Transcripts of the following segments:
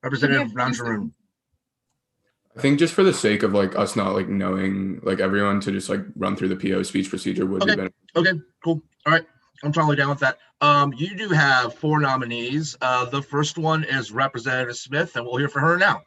Representative Nanjaroon. I think just for the sake of like us not like knowing like everyone to just like run through the PO speech procedure would be Okay. better. Okay. Cool. All right. I'm totally down with that. You do have 4 nominees. The first one is Representative Smith, and we'll hear from her now.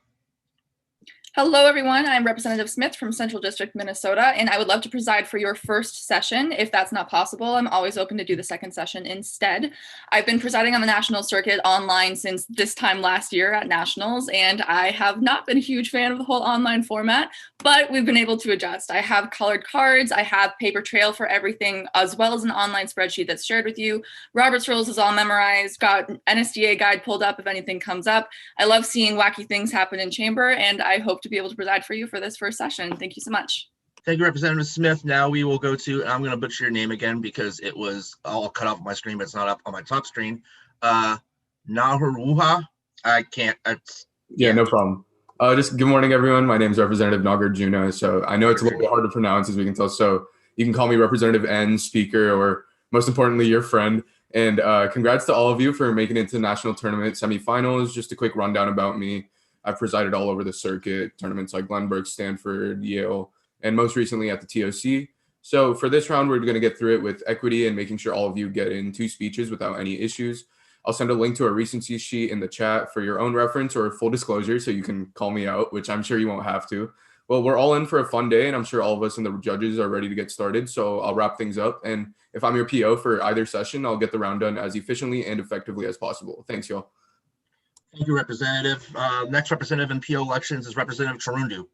Hello, everyone. I'm Representative Smith from Central District, Minnesota, and I would love to preside for your first session. If that's not possible, I'm always open to do the second session instead. I've been presiding on the national circuit online since this time last year at nationals, and I have not been a huge fan of the whole online format, but we've been able to adjust. I have colored cards, I have paper trail for everything, as well as an online spreadsheet that's shared with you. Robert's rules is all memorized, got NSDA guide pulled up if anything comes up. I love seeing wacky things happen in chamber, and I hope to be able to preside for you for this first session. Thank you so much. Thank you, Representative Smith. Now we will go to, and I'm going to butcher your name again because it was all cut off my screen, but it's not up on my top screen. Naharuha. I can't. Yeah, no problem. Just good morning, everyone. My name is Representative Nagarjuna. So I know it's a little bit hard to pronounce, as we can tell. So you can call me Representative N, Speaker, or most importantly, your friend. And congrats to all of you for making it to the national tournament semifinals. Just a quick rundown about me. I've presided all over the circuit, tournaments like Glenbrook, Stanford, Yale, and most recently at the TOC. So for this round, we're going to get through it with equity and making sure all of you get in 2 speeches without any issues. I'll send a link to a recency sheet in the chat for your own reference or full disclosure so you can call me out, which I'm sure you won't have to. Well, we're all in for a fun day, and I'm sure all of us and the judges are ready to get started. So I'll wrap things up. And if I'm your PO for either session, I'll get the round done as efficiently and effectively as possible. Thanks, y'all. Thank you, Representative. Next representative in PO elections is Representative Charundu.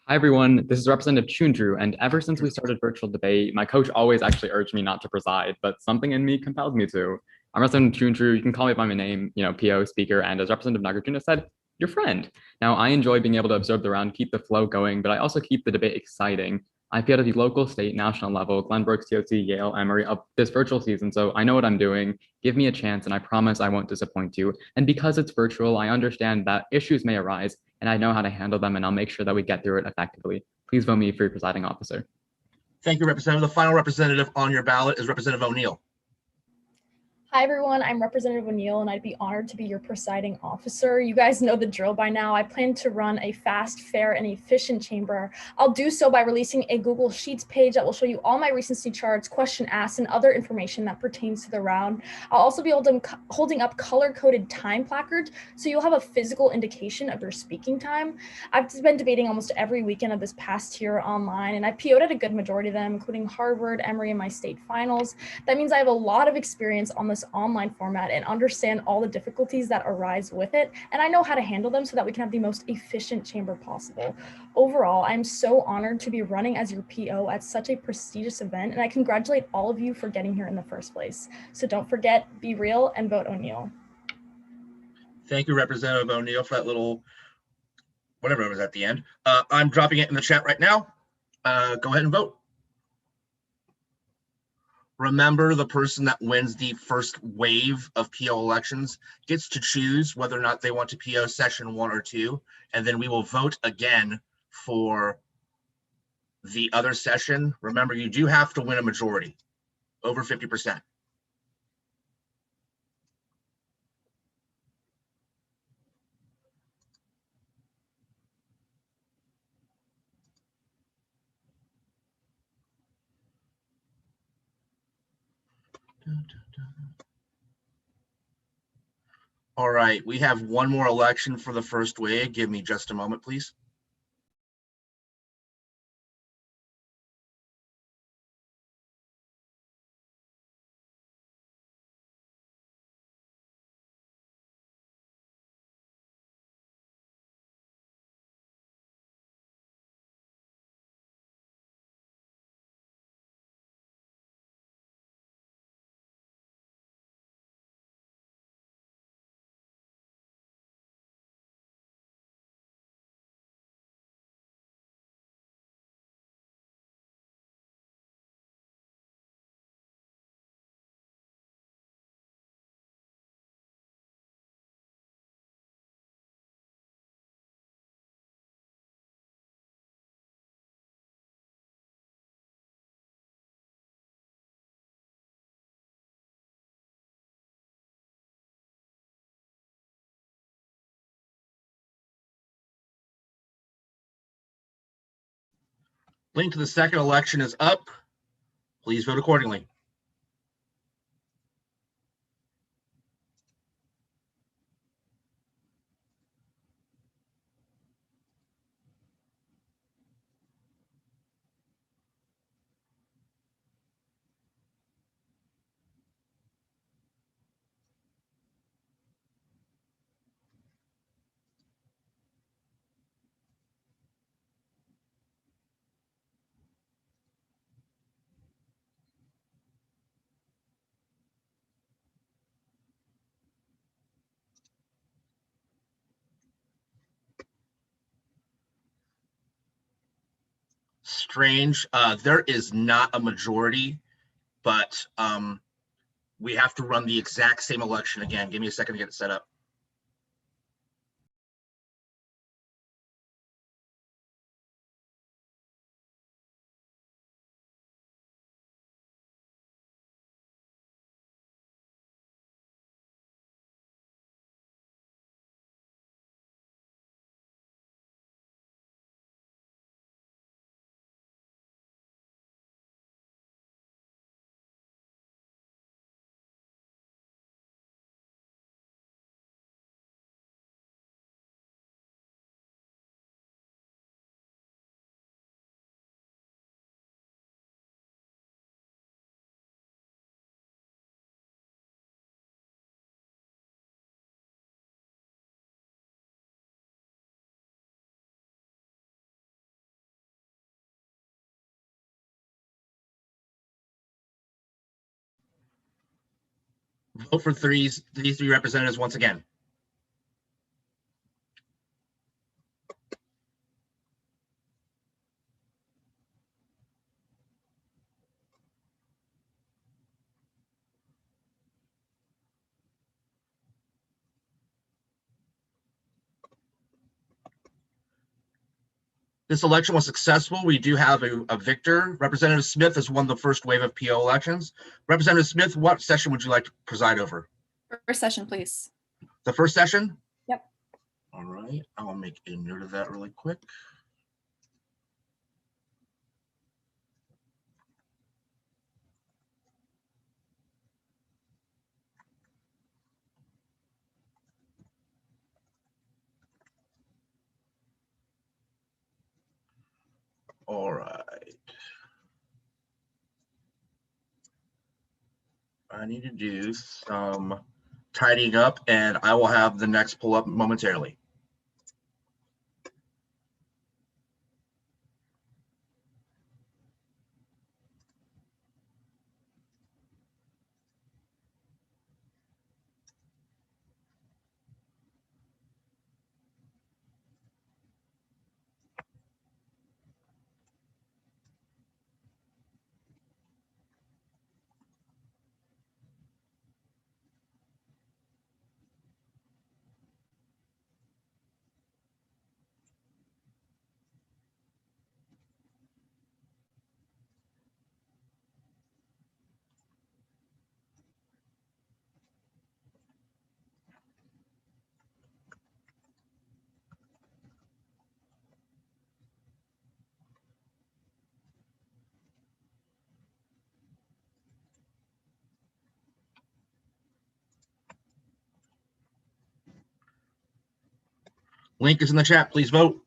Hi, everyone. This is Representative Chundru, and ever since we started virtual debate, my coach always actually urged me not to preside, but something in me compelled me to. I'm Representative Chundru. You can call me by my name, PO, Speaker, and as Representative Nagarjuna said, your friend. Now, I enjoy being able to observe the round, keep the flow going, but I also keep the debate exciting. I appeal to the local, state, national level, Glenbrook, TOC, Yale, Emory, up this virtual season, so I know what I'm doing. Give me a chance, and I promise I won't disappoint you. And because it's virtual, I understand that issues may arise, and I know how to handle them, and I'll make sure that we get through it effectively. Please vote me for your presiding officer. Thank you, Representative. The final representative on your ballot is Representative O'Neill. Hi, everyone. I'm Representative O'Neill, and I'd be honored to be your presiding officer. You guys know the drill by now. I plan to run a fast, fair, and efficient chamber. I'll do so by releasing a Google Sheets page that will show you all my recency charts, question asked, and other information that pertains to the round. I'll also be holding up color-coded time placards, so you'll have a physical indication of your speaking time. I've been debating almost every weekend of this past year online, and I PO'd at a good majority of them, including Harvard, Emory, and my state finals. That means I have a lot of experience on this online format and understand all the difficulties that arise with it, and I know how to handle them so that we can have the most efficient chamber possible. Overall, I'm so honored to be running as your PO at such a prestigious event, and I congratulate all of you for getting here in the first place. So don't forget, be real and vote O'Neill. Thank you, Representative O'Neill, for that little whatever it was at the end. I'm dropping it in the chat right now. Go ahead and vote. Remember, the person that wins the first wave of PO elections gets to choose whether or not they want to PO session 1 or 2, and then we will vote again for the other session. Remember, you do have to win a majority, over 50%. All right, we have one more election for the first wave. Give me just a moment, please. Link to the second election is up. Please vote accordingly. Strange. There is not a majority, but we have to run the exact same election again. Give me a second to get it set up. Vote for these three representatives once again. This election was successful. We do have a victor. Representative Smith has won the first wave of PO elections. Representative Smith, what session would you like to preside over? First session, please. The first session? Yep. All right, I'll make a note of that really quick. All right. I need to do some tidying up, and I will have the next pull up momentarily. Link is in the chat. Please vote.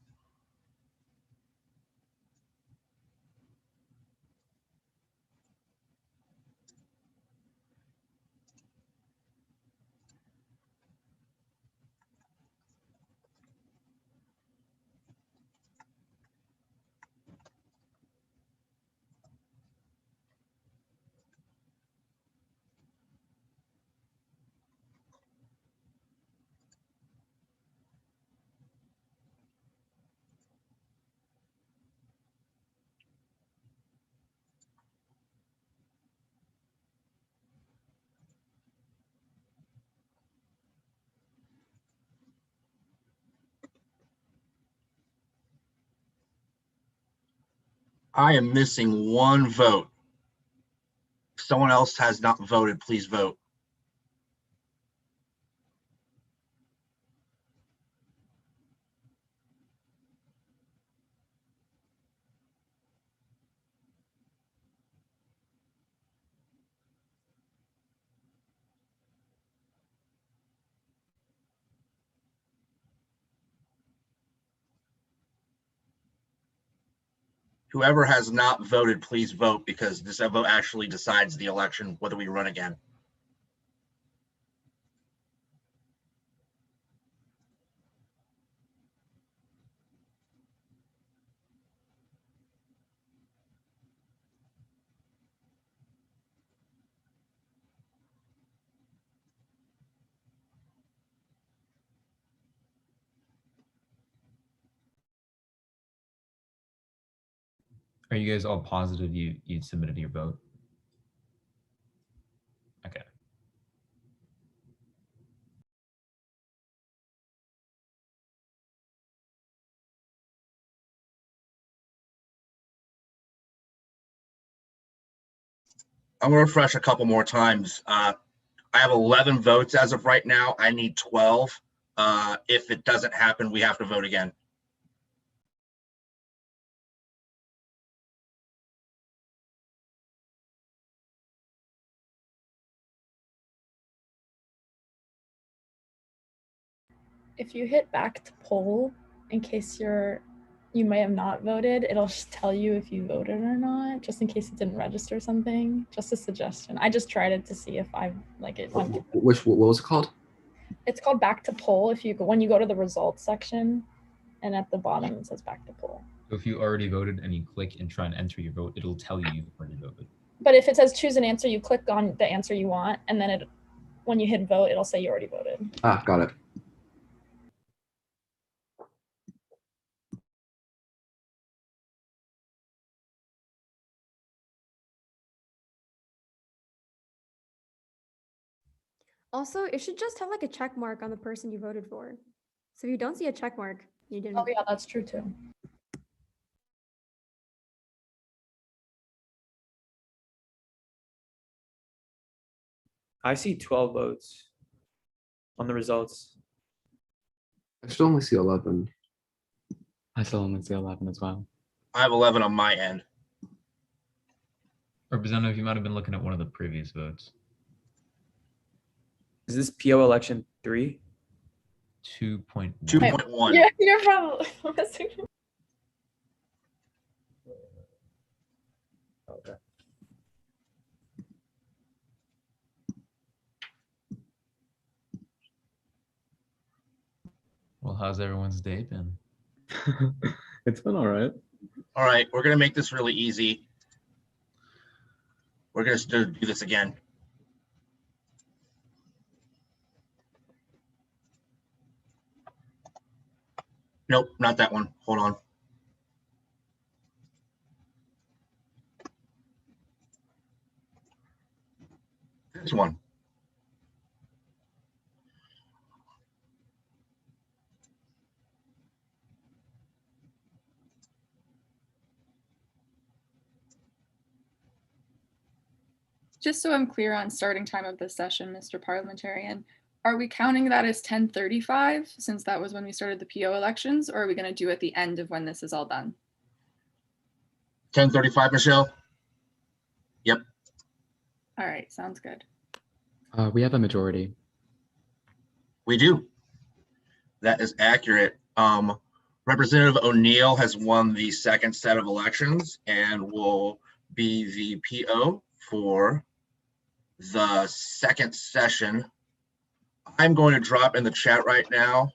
I am missing one vote. If someone else has not voted, please vote. Whoever has not voted, please vote, because this vote actually decides the election, whether we run again. Are you guys all positive you submitted your vote? Okay. I'm gonna refresh a couple more times. I have 11 votes as of right now. I need 12. If it doesn't happen, we have to vote again. If you hit back to poll, in case you may have not voted, it'll just tell you if you voted or not, just in case it didn't register something. Just a suggestion. I just tried it to see if I like it. What was it called? It's called back to poll. When you go to the results section, and at the bottom it says back to poll. So if you already voted and you click and try and enter your vote, it'll tell you you've already voted. But if it says choose an answer, you click on the answer you want, and then when you hit vote, it'll say you already voted. Ah, got it. Also, it should just have like a check mark on the person you voted for. So if you don't see a check mark, you didn't. Oh yeah, that's true too. I see 12 votes on the results. I still only see 11. I still only see 11 as well. I have 11 on my end. Representative, you might have been looking at one of the previous votes. Is this PO election 3? 2.1. 2.1. Yeah, you're probably. Okay. Well, how's everyone's day been? It's been all right. All right, we're gonna make this really easy. We're gonna do this again. Nope, not that one. Hold on. This one. Just so I'm clear on starting time of this session, Mr. Parliamentarian, are we counting that as 10:35 since that was when we started the PO elections, or are we going to do at the end of when this is all done? 10:35, Michelle? Yep. All right, sounds good. We have a majority. We do. That is accurate. Representative O'Neill has won the second set of elections and will be the PO for the second session. I'm going to drop in the chat right now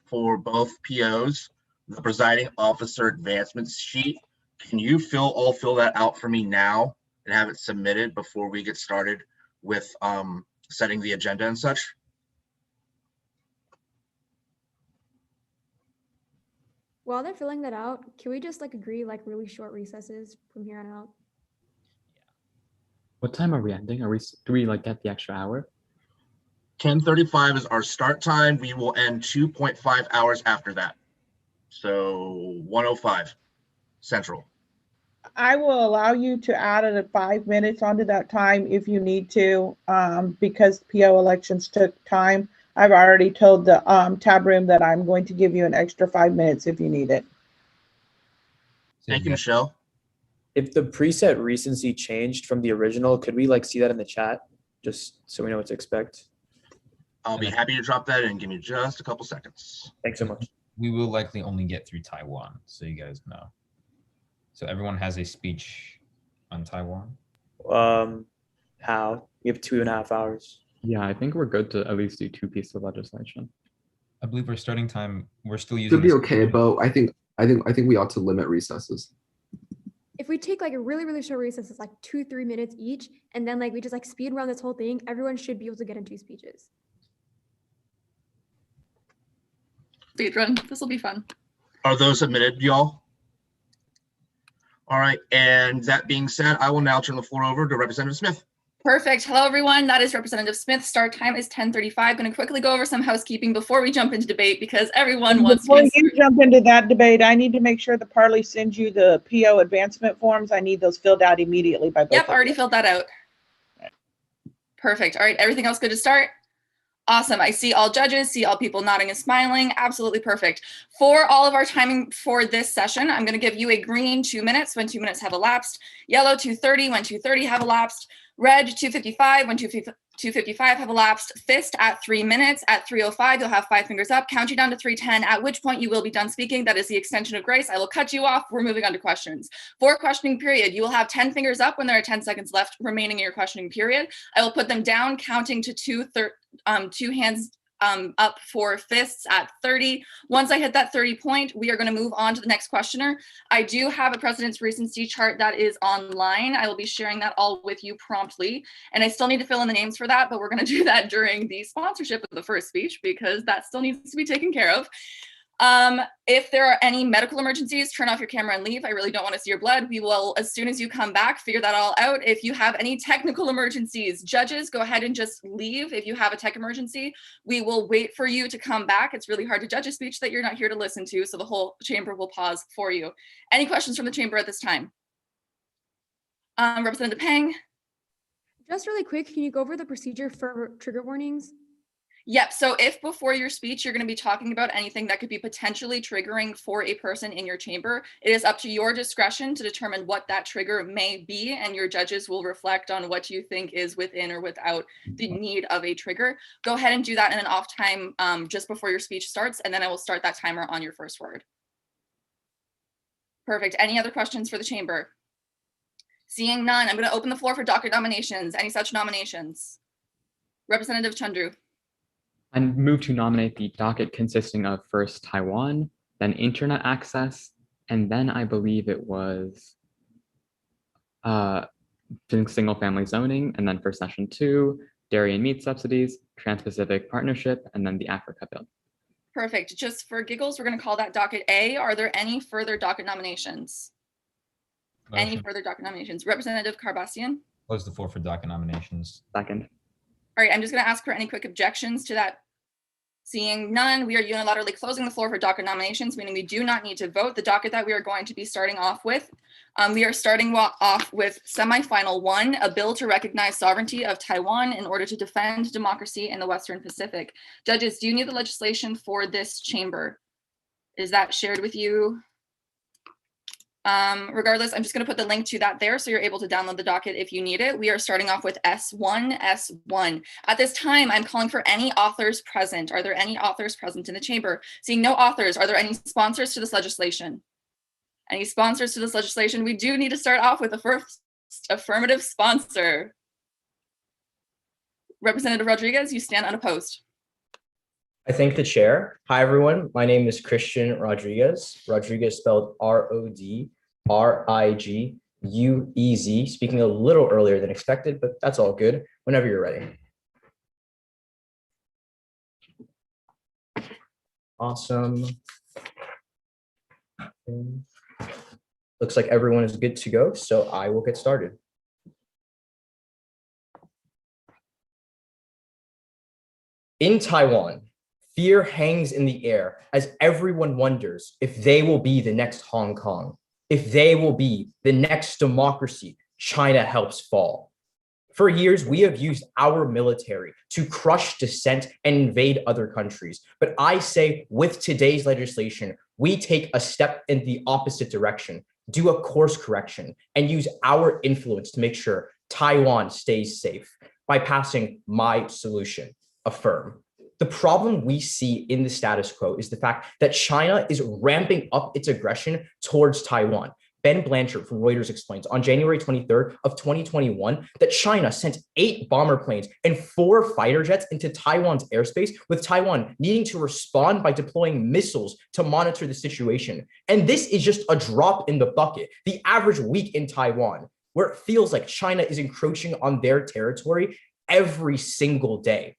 for both POs the presiding officer advancement sheet. Can you fill that out for me now and have it submitted before we get started with setting the agenda and such? While they're filling that out, can we just like agree like really short recesses from here on out? What time are we ending? Do we like get the extra hour? 10:35 is our start time. We will end 2.5 hours after that. So 1:05 Central. I will allow you to add it 5 minutes onto that time if you need to, because PO elections took time. I've already told the tab room that I'm going to give you an extra 5 minutes if you need it. Thank you, Michelle. If the preset recency changed from the original, could we like see that in the chat just so we know what to expect? I'll be happy to drop that in. Give me just a couple seconds. Thanks so much. We will likely only get through Taiwan, so you guys know. So everyone has a speech on Taiwan. How? We have 2.5 hours. Yeah, I think we're good to at least do 2 pieces of legislation. I believe our starting time, we're still using Should be this- okay, but I think we ought to limit recesses. If we take like a really, really short recess, it's like 2-3 minutes each, and then like we just like speed run this whole thing, everyone should be able to get into speeches. Speed run. This will be fun. Are those submitted, y'all? All right, and that being said, I will now turn the floor over to Representative Smith. Perfect. Hello, everyone. That is Representative Smith. Start time is 10:35. Going to quickly go over some housekeeping before we jump into debate because everyone wants to Before be you jump into that debate, I need to make sure the Parley sends you the PO advancement forms. I need those filled out immediately by both Yep, of you. already filled that out. Perfect. All right, everything else good to start? Awesome. I see all judges, see all people nodding and smiling. Absolutely perfect. For all of our timing for this session, I'm going to give you a green 2 minutes when 2 minutes have elapsed, yellow 2:30 when 2:30 have elapsed, red 2:55 when 2:55 have elapsed, fist at 3 minutes. At 3:05, you'll have 5 fingers up, count you down to 3:10, at which point you will be done speaking. That is the extension of grace. I will cut you off. We're moving on to questions. For questioning period, you will have 10 fingers up when there are 10 seconds left remaining in your questioning period. I will put them down, counting to two hands up for fists at 30. Once I hit that 30 point, we are going to move on to the next questioner. I do have a precedence recency chart that is online. I will be sharing that all with you promptly. And I still need to fill in the names for that, but we're going to do that during the sponsorship of the first speech because that still needs to be taken care of. If there are any medical emergencies, turn off your camera and leave. I really don't want to see your blood. We will, as soon as you come back, figure that all out. If you have any technical emergencies, judges, go ahead and just leave. If you have a tech emergency, we will wait for you to come back. It's really hard to judge a speech that you're not here to listen to, so the whole chamber will pause for you. Any questions from the chamber at this time? Representative Pang? Just really quick, can you go over the procedure for trigger warnings? Yep. So if before your speech, you're going to be talking about anything that could be potentially triggering for a person in your chamber, it is up to your discretion to determine what that trigger may be. And your judges will reflect on what you think is within or without the need of a trigger. Go ahead and do that in an off time just before your speech starts. And then I will start that timer on your first word. Perfect. Any other questions for the chamber? Seeing none, I'm going to open the floor for docket nominations. Any such nominations? Representative Chundru. I move to nominate the docket consisting of first Taiwan, then internet access, and then I believe it was single family zoning, and then for session 2, dairy and meat subsidies, Trans-Pacific Partnership, and then the Africa Bill. Perfect. Just for giggles, we're going to call that docket A. Are there any further docket nominations? Any further docket nominations? Representative Carbassian? Close the floor for docket nominations. Second. All right, I'm just going to ask for any quick objections to that. Seeing none, we are unilaterally closing the floor for docket nominations, meaning we do not need to vote. The docket that we are going to be starting off with, we are starting off with semifinal 1, a bill to recognize sovereignty of Taiwan in order to defend democracy in the Western Pacific. Judges, do you need the legislation for this chamber? Is that shared with you? Regardless, I'm just going to put the link to that there so you're able to download the docket if you need it. We are starting off with S1. At this time, I'm calling for any authors present. Are there any authors present in the chamber? Seeing no authors, are there any sponsors to this legislation? Any sponsors to this legislation? We do need to start off with the first affirmative sponsor. Representative Rodriguez, you stand unopposed. I thank the chair. Hi, everyone. My name is Christian Rodriguez. Rodriguez spelled R-O-D-R-I-G-U-E-Z. Speaking a little earlier than expected, but that's all good. Whenever you're ready. Awesome. Looks like everyone is good to go, so I will get started. In Taiwan, fear hangs in the air as everyone wonders if they will be the next Hong Kong, if they will be the next democracy China helps fall. For years, we have used our military to crush dissent and invade other countries. But I say with today's legislation, we take a step in the opposite direction, do a course correction, and use our influence to make sure Taiwan stays safe by passing my solution, affirm. The problem we see in the status quo is the fact that China is ramping up its aggression towards Taiwan. Ben Blanchard from Reuters explains on January 23rd of 2021 that China sent 8 bomber planes and 4 fighter jets into Taiwan's airspace, with Taiwan needing to respond by deploying missiles to monitor the situation. And this is just a drop in the bucket. The average week in Taiwan, where it feels like China is encroaching on their territory every single day.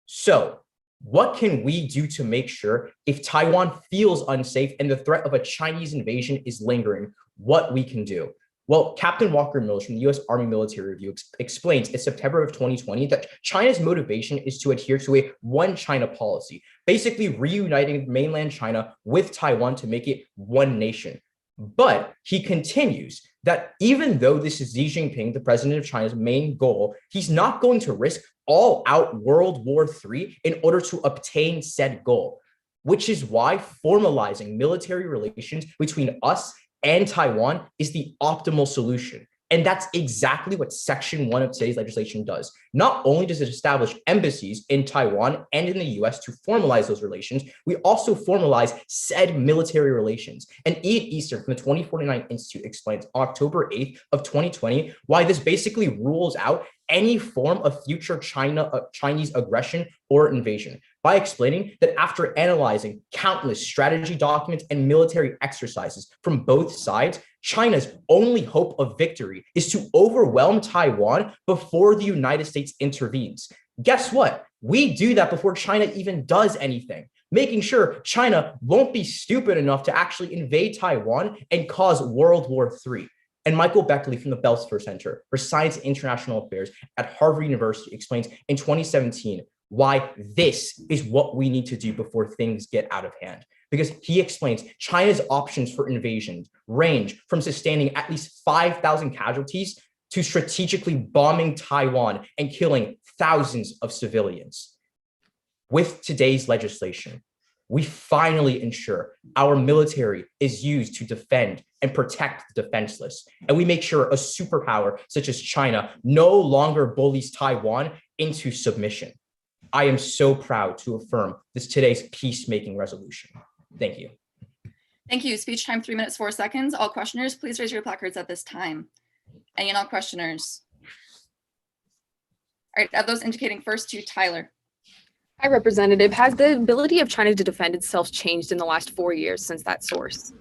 So, what can we do to make sure if Taiwan feels unsafe and the threat of a Chinese invasion is lingering, what we can do? Well, Captain Walker Mills from the U.S. Army Military Review explains in September of 2020 that China's motivation is to adhere to a one China policy, basically reuniting mainland China with Taiwan to make it one nation. But he continues that even though this is Xi Jinping, the president of China's main goal, he's not going to risk all-out World War III in order to obtain said goal, which is why formalizing military relations between us and Taiwan is the optimal solution. And that's exactly what Section 1 of today's legislation does. Not only does it establish embassies in Taiwan and in the US to formalize those relations, we also formalize said military relations. And Ian Eastern from the 2049 Institute explains October 8th of 2020 why this basically rules out any form of future Chinese aggression or invasion by explaining that after analyzing countless strategy documents and military exercises from both sides, China's only hope of victory is to overwhelm Taiwan before the United States intervenes. Guess what? We do that before China even does anything, making sure China won't be stupid enough to actually invade Taiwan and cause World War III. And Michael Beckley from the Belfer Center for Science and International Affairs at Harvard University explains in 2017 why this is what we need to do before things get out of hand. Because he explains China's options for invasion range from sustaining at least 5,000 casualties to strategically bombing Taiwan and killing thousands of civilians. With today's legislation, we finally ensure our military is used to defend and protect the defenseless. And we make sure a superpower such as China no longer bullies Taiwan into submission. I am so proud to affirm today's peacemaking resolution. Thank you. Thank you. Speech time, 3 minutes, 4 seconds. All questioners, please raise your placards at this time. Any and all questioners. All right, of those indicating first to Tyler. Hi, Representative. Has the ability of China to defend itself changed in the last 4 years since that source?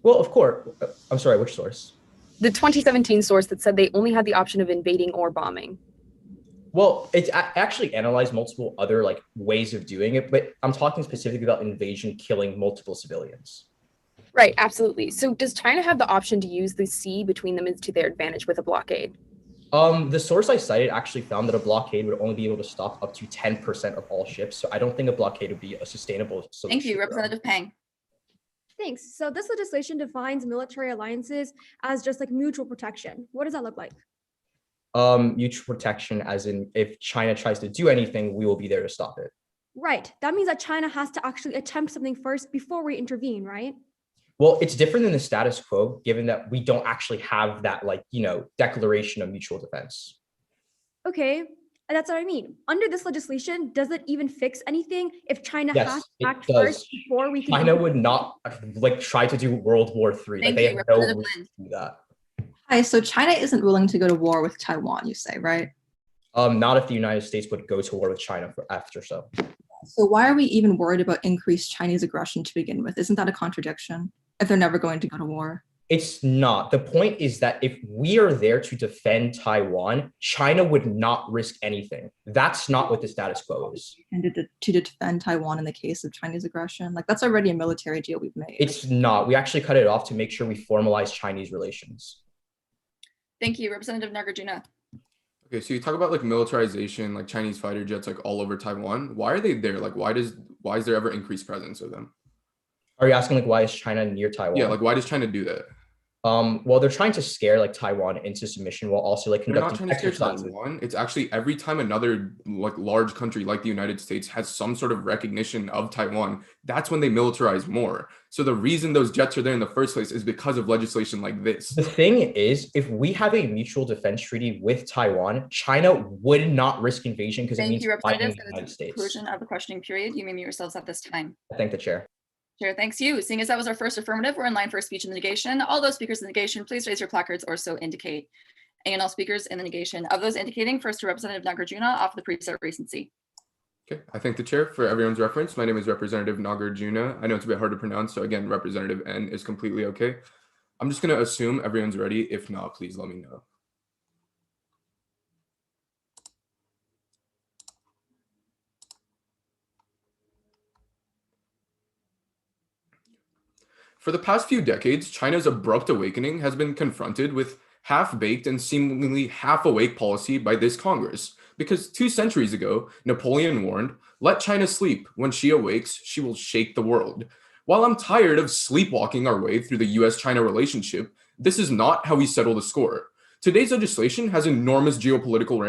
Well, of course. I'm sorry, which source? The 2017 source that said they only had the option of invading or bombing. Well, it's actually analyzed multiple other ways of doing it, but I'm talking specifically about invasion killing multiple civilians. Right, absolutely. So does China have the option to use the sea between them to their advantage with a blockade? The source I cited actually found that a blockade would only be able to stop up to 10% of all ships. So I don't think a blockade would be a sustainable solution. Thank you, Representative Pang. Thanks. So this legislation defines military alliances as just like mutual protection. What does that look like? Mutual protection, as in if China tries to do anything, we will be there to stop it. Right. That means that China has to actually attempt something first before we intervene, right? Well, it's different than the status quo, given that we don't actually have that, declaration of mutual defense. Okay, that's what I mean. Under this legislation, does it even fix anything if China has to act first before we can? China would not try to do World War III. They have no reason to do that. Hi, so China isn't willing to go to war with Taiwan, you say, right? Not if the United States would go to war with China after so. So why are we even worried about increased Chinese aggression to begin with? Isn't that a contradiction if they're never going to go to war? It's not. The point is that if we are there to defend Taiwan, China would not risk anything. That's not what the status quo is. And to defend Taiwan in the case of Chinese aggression? That's already a military deal we've made. It's not. We actually cut it off to make sure we formalize Chinese relations. Thank you, Representative Nagarjuna. Okay, so you talk about militarization, Chinese fighter jets all over Taiwan. Why are they there? Why is there ever increased presence of them? Are you asking why is China near Taiwan? Yeah, why does China do that? Well, they're trying to scare Taiwan into submission while also conducting They're not trying to scare exercises. Taiwan. It's actually every time another large country like the United States has some sort of recognition of Taiwan, that's when they militarize more. So the reason those jets are there in the first place is because of legislation like this. The thing is, if we have a mutual defense treaty with Taiwan, China would not risk invasion because it means fighting the United States. Conclusion of the questioning period. You may mute yourselves at this time. I thank the chair. Chair, thanks you. Seeing as that was our first affirmative, we're in line for a speech in the negation. All those speakers in the negation, please raise your placards or so indicate. And all speakers in the negation. Of those indicating, first to Representative Nagarjuna off the preset recency. Okay, I thank the chair. For everyone's reference, my name is Representative Nagarjuna. I know it's a bit hard to pronounce, so again, Representative N is completely okay. I'm just going to assume everyone's ready. If not, please let me know. For the past few decades, China's abrupt awakening has been confronted with half-baked and seemingly half-awake policy by this Congress. Because 2 centuries ago, Napoleon warned, "Let China sleep. When she awakes, she will shake the world." While I'm tired of sleepwalking our way through the US-China relationship, this is not how we settle the score. Today's legislation has enormous geopolitical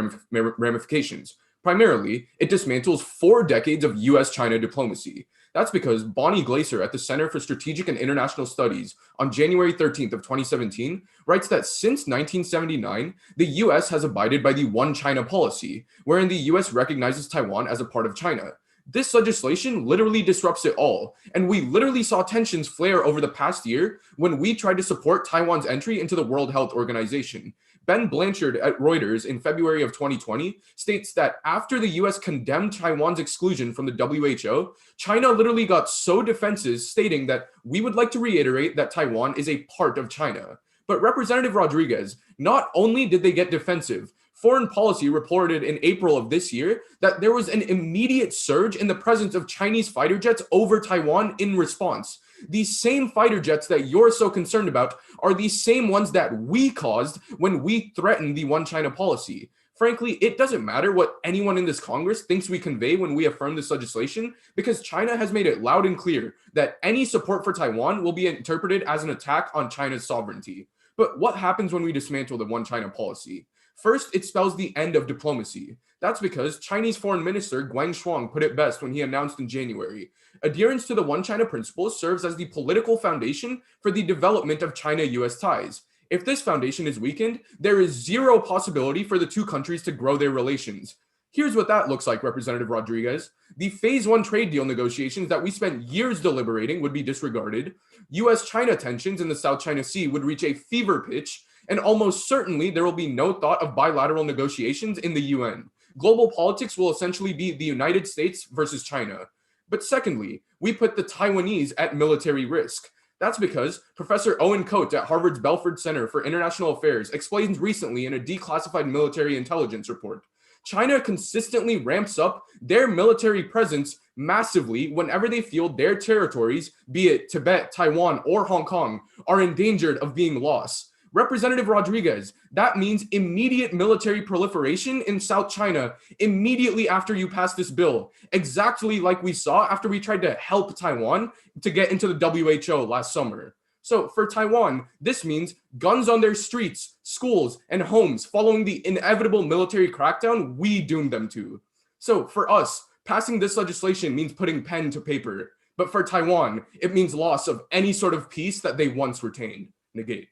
ramifications. Primarily, it dismantles 4 decades of US-China diplomacy. That's because Bonnie Glaser at the Center for Strategic and International Studies on January 13th of 2017 writes that since 1979, the US has abided by the One China policy, wherein the US recognizes Taiwan as a part of China. This legislation literally disrupts it all, and we literally saw tensions flare over the past year when we tried to support Taiwan's entry into the World Health Organization. Ben Blanchard at Reuters in February of 2020 states that after the US condemned Taiwan's exclusion from the WHO, China literally got so defensive, stating that we would like to reiterate that Taiwan is a part of China. But Representative Rodriguez, not only did they get defensive, Foreign Policy reported in April of this year that there was an immediate surge in the presence of Chinese fighter jets over Taiwan in response. These same fighter jets that you're so concerned about are the same ones that we caused when we threatened the One China policy. Frankly, it doesn't matter what anyone in this Congress thinks we convey when we affirm this legislation, because China has made it loud and clear that any support for Taiwan will be interpreted as an attack on China's sovereignty. But what happens when we dismantle the One China policy? First, it spells the end of diplomacy. That's because Chinese Foreign Minister Guang Shuang put it best when he announced in January. Adherence to the One China principle serves as the political foundation for the development of China-US ties. If this foundation is weakened, there is zero possibility for the 2 countries to grow their relations. Here's what that looks like, Representative Rodriguez. The Phase 1 trade deal negotiations that we spent years deliberating would be disregarded. US-China tensions in the South China Sea would reach a fever pitch, and almost certainly there will be no thought of bilateral negotiations in the UN. Global politics will essentially be the United States versus China. But secondly, we put the Taiwanese at military risk. That's because Professor Owen Coates at Harvard's Belford Center for International Affairs explains recently in a declassified military intelligence report. China consistently ramps up their military presence massively whenever they feel their territories, be it Tibet, Taiwan, or Hong Kong, are endangered of being lost. Representative Rodriguez, that means immediate military proliferation in South China immediately after you pass this bill, exactly like we saw after we tried to help Taiwan to get into the WHO last summer. So for Taiwan, this means guns on their streets, schools, and homes following the inevitable military crackdown we doomed them to. So for us, passing this legislation means putting pen to paper. But for Taiwan, it means loss of any sort of peace that they once retained. Negate.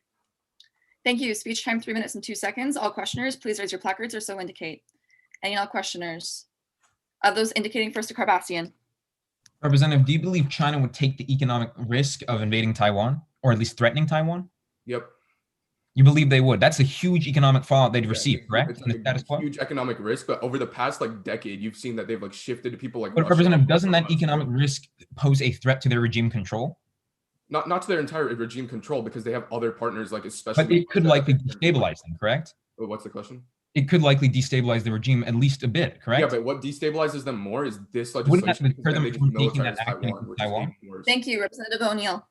Thank you. Speech time 3 minutes and 2 seconds. All questioners, please raise your placards or so indicate. Any all questioners? Of those indicating, first to Carbassian. Representative, do you believe China would take the economic risk of invading Taiwan, or at least threatening Taiwan? Yep. You believe they would? That's a huge economic fallout they'd receive, correct? It's like a huge economic risk, but over the past decade, you've seen that they've shifted to people like But Russia. Representative, doesn't that economic risk pose a threat to their regime control? Not to their entire regime control, because they have other partners, especially. But it could likely destabilize them, correct? What's the question? It could likely destabilize the regime at least a bit, correct? Yeah, but what destabilizes them more is this Wouldn't that legislation. deter them from taking that militarize action Taiwan, in which is Taiwan? even worse. Thank you, Representative O'Neill.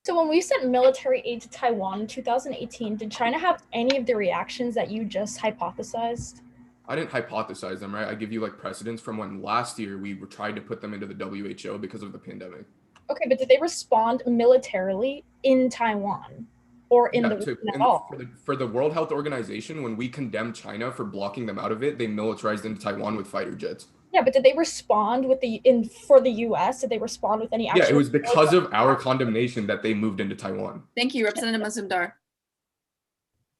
So when we sent military aid to Taiwan in 2018, did China have any of the reactions that you just hypothesized? I didn't hypothesize them, right? I give you precedents from when last year we tried to put them into the WHO because of the pandemic. Okay, but did they respond militarily in Taiwan or in the region at all? For the World Health Organization, when we condemned China for blocking them out of it, they militarized into Taiwan with fighter jets. Yeah, but did they respond for the US? Did they respond with any action? Yeah, it was because of our condemnation that they moved into Taiwan. Thank you, Representative Mazumdar.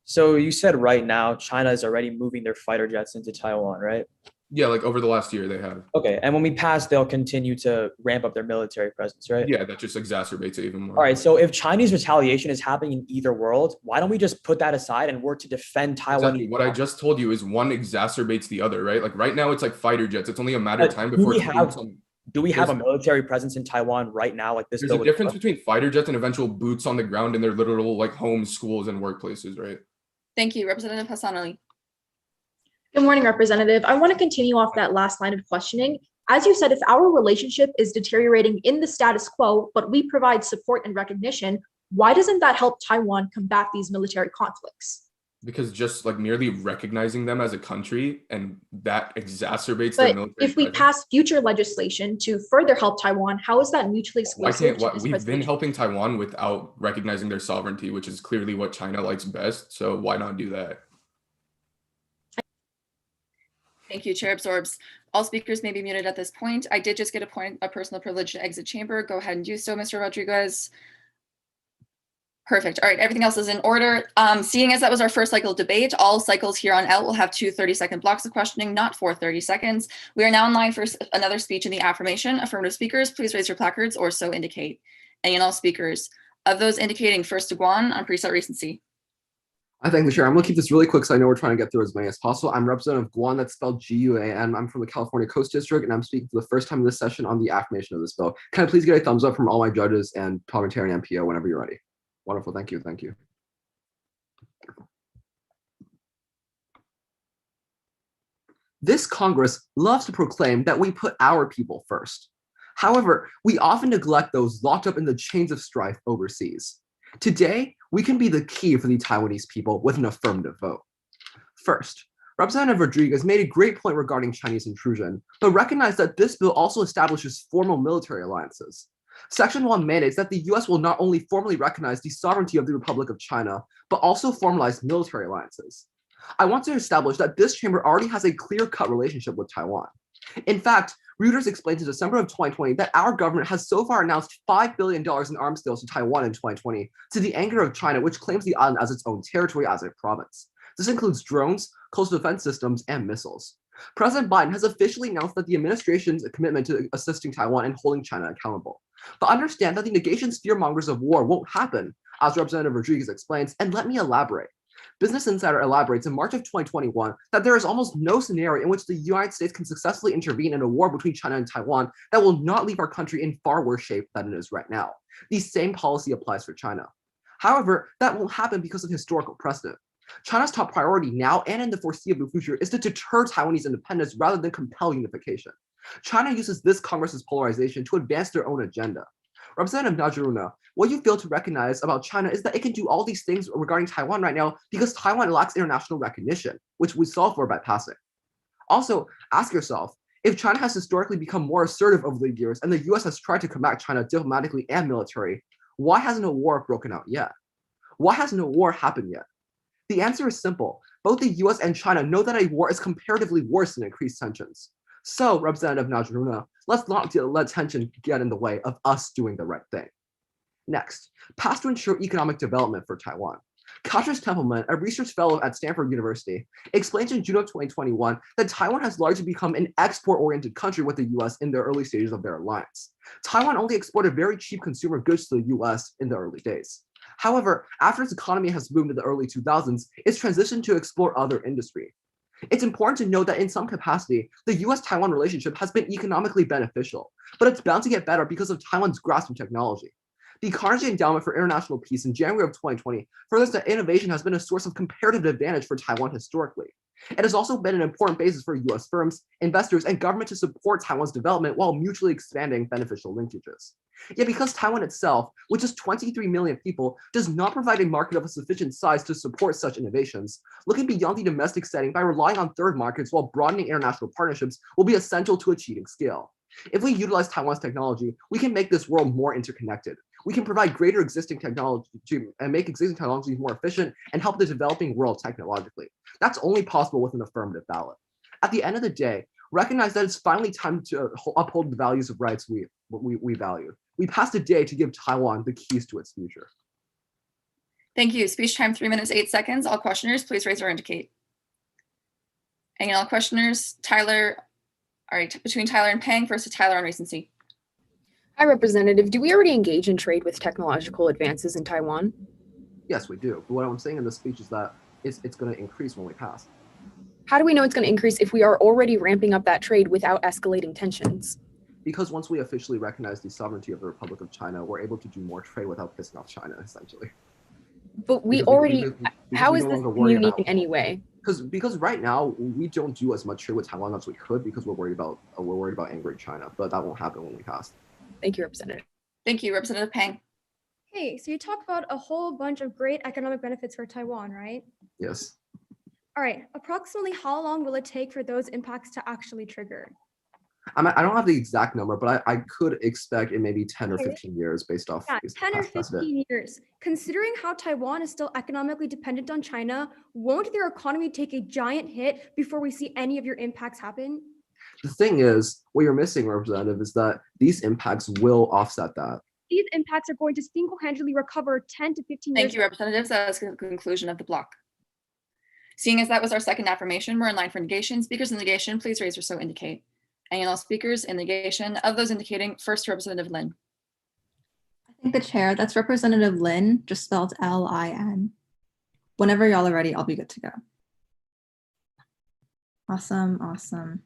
So you said right now China is already moving their fighter jets into Taiwan, right? Yeah, like over the last year they have. Okay, and when we pass, they'll continue to ramp up their military presence, right? Yeah, that just exacerbates it even more. All right, so if Chinese retaliation is happening in either world, why don't we just put that aside and work to defend Taiwan? Exactly. What I just told you is one exacerbates the other, right? Like right now it's like fighter jets. It's only a matter of time before do we have a military presence in Taiwan right now? Like this? There's a difference between fighter jets and eventual boots on the ground in their literal like homes, schools, and workplaces, right? Thank you, Representative Hassan Ali. Good morning, Representative. I want to continue off that last line of questioning. As you said, if our relationship is deteriorating in the status quo, but we provide support and recognition, why doesn't that help Taiwan combat these military conflicts? Because just like merely recognizing them as a country and that exacerbates their military if we presence. pass future legislation to further help Taiwan, how is that mutually exclusive? We've been helping Taiwan without recognizing their sovereignty, which is clearly what China likes best. So why not do that? Thank you, Chair Absorbs. All speakers may be muted at this point. I did just get a personal privilege to exit chamber. Go ahead and do so, Mr. Rodriguez. Perfect. All right, everything else is in order. Seeing as that was our first cycle of debate, all cycles here on out will have 2 30-second blocks of questioning, not 4 30 seconds. We are now in line for another speech in the affirmation. Affirmative speakers, please raise your placards or so indicate. Any and all speakers. Of those indicating, first to Guan on preset recency. I thank the chair. I'm going to keep this really quick so I know we're trying to get through as many as possible. I'm Representative Guan, that's spelled G-U-A-N. I'm from the California Coast District, and I'm speaking for the first time in this session on the affirmation of this bill. Can I please get a thumbs up from all my judges and parliamentarian MPO whenever you're ready? Wonderful. Thank you. Thank you. This Congress loves to proclaim that we put our people first. However, we often neglect those locked up in the chains of strife overseas. Today, we can be the key for the Taiwanese people with an affirmative vote. First, Representative Rodriguez made a great point regarding Chinese intrusion, but recognized that this bill also establishes formal military alliances. Section 1 mandates that the US will not only formally recognize the sovereignty of the Republic of China, but also formalize military alliances. I want to establish that this chamber already has a clear-cut relationship with Taiwan. In fact, Reuters explained in December of 2020 that our government has so far announced $5 billion in arms sales to Taiwan in 2020, to the anger of China, which claims the island as its own territory as a province. This includes drones, coastal defense systems, and missiles. President Biden has officially announced that the administration's commitment to assisting Taiwan and holding China accountable. But understand that the negation's fearmongers of war won't happen, as Representative Rodriguez explains, and let me elaborate. Business Insider elaborates in March of 2021 that there is almost no scenario in which the United States can successfully intervene in a war between China and Taiwan that will not leave our country in far worse shape than it is right now. The same policy applies for China. However, that won't happen because of historical precedent. China's top priority now and in the foreseeable future is to deter Taiwanese independence rather than compel unification. China uses this Congress's polarization to advance their own agenda. Representative Najiruna, what you fail to recognize about China is that it can do all these things regarding Taiwan right now because Taiwan lacks international recognition, which we solve for by passing. Also, ask yourself, if China has historically become more assertive over the years and the US has tried to combat China diplomatically and military, why hasn't a war broken out yet? Why hasn't a war happened yet? The answer is simple. Both the US and China know that a war is comparatively worse than increased tensions. So, Representative Najiruna, let's not let tension get in the way of us doing the right thing. Next, pass to ensure economic development for Taiwan. Cassius Templeman, a research fellow at Stanford University, explains in June of 2021 that Taiwan has largely become an export-oriented country with the US in the early stages of their alliance. Taiwan only exported very cheap consumer goods to the US in the early days. However, after its economy has boomed in the early 2000s, it's transitioned to explore other industry. It's important to note that in some capacity, the US-Taiwan relationship has been economically beneficial, but it's bound to get better because of Taiwan's grasp of technology. The Carnegie Endowment for International Peace in January of 2020 furthers that innovation has been a source of comparative advantage for Taiwan historically. It has also been an important basis for US firms, investors, and government to support Taiwan's development while mutually expanding beneficial linkages. Yet because Taiwan itself, with just 23 million people, does not provide a market of a sufficient size to support such innovations, looking beyond the domestic setting by relying on third markets while broadening international partnerships will be essential to achieving scale. If we utilize Taiwan's technology, we can make this world more interconnected. We can provide greater existing technology and make existing technologies more efficient and help the developing world technologically. That's only possible with an affirmative ballot. At the end of the day, recognize that it's finally time to uphold the values of rights we value. We passed a day to give Taiwan the keys to its future. Thank you. Speech time 3 minutes 8 seconds. All questioners, please raise or indicate. Any all questioners? Tyler, all right, between Tyler and Peng, first to Tyler on recency. Hi, Representative. Do we already engage in trade with technological advances in Taiwan? Yes, we do. But what I'm saying in this speech is that it's going to increase when we pass. How do we know it's going to increase if we are already ramping up that trade without escalating tensions? Because once we officially recognize the sovereignty of the Republic of China, we're able to do more trade without pissing off China, essentially. But we Because already, because how we is no this longer worry unique about, in any way? because right now we don't do as much trade with Taiwan as we could because we're worried about angering China, but that won't happen when we pass. Thank you, Representative. Thank you, Representative Peng. Hey, so you talked about a whole bunch of great economic benefits for Taiwan, right? Yes. All right, approximately how long will it take for those impacts to actually trigger? I don't have the exact number, but I could expect it maybe 10 or Okay. 15 years based off. Yeah, based 10 or past precedent. 15 years. Considering how Taiwan is still economically dependent on China, won't their economy take a giant hit before we see any of your impacts happen? The thing is, what you're missing, Representative, is that these impacts will offset that. These impacts are going to single-handedly recover 10 to 15 years. Thank you, Representatives. That was the conclusion of the block. Seeing as that was our second affirmation, we're in line for negation. Speakers in negation, please raise or so indicate. Any and all speakers in negation, of those indicating, first to Representative Lin. I think the chair, that's Representative Lin, just spelled L-I-N. Whenever y'all are ready, I'll be good to go. Awesome, awesome.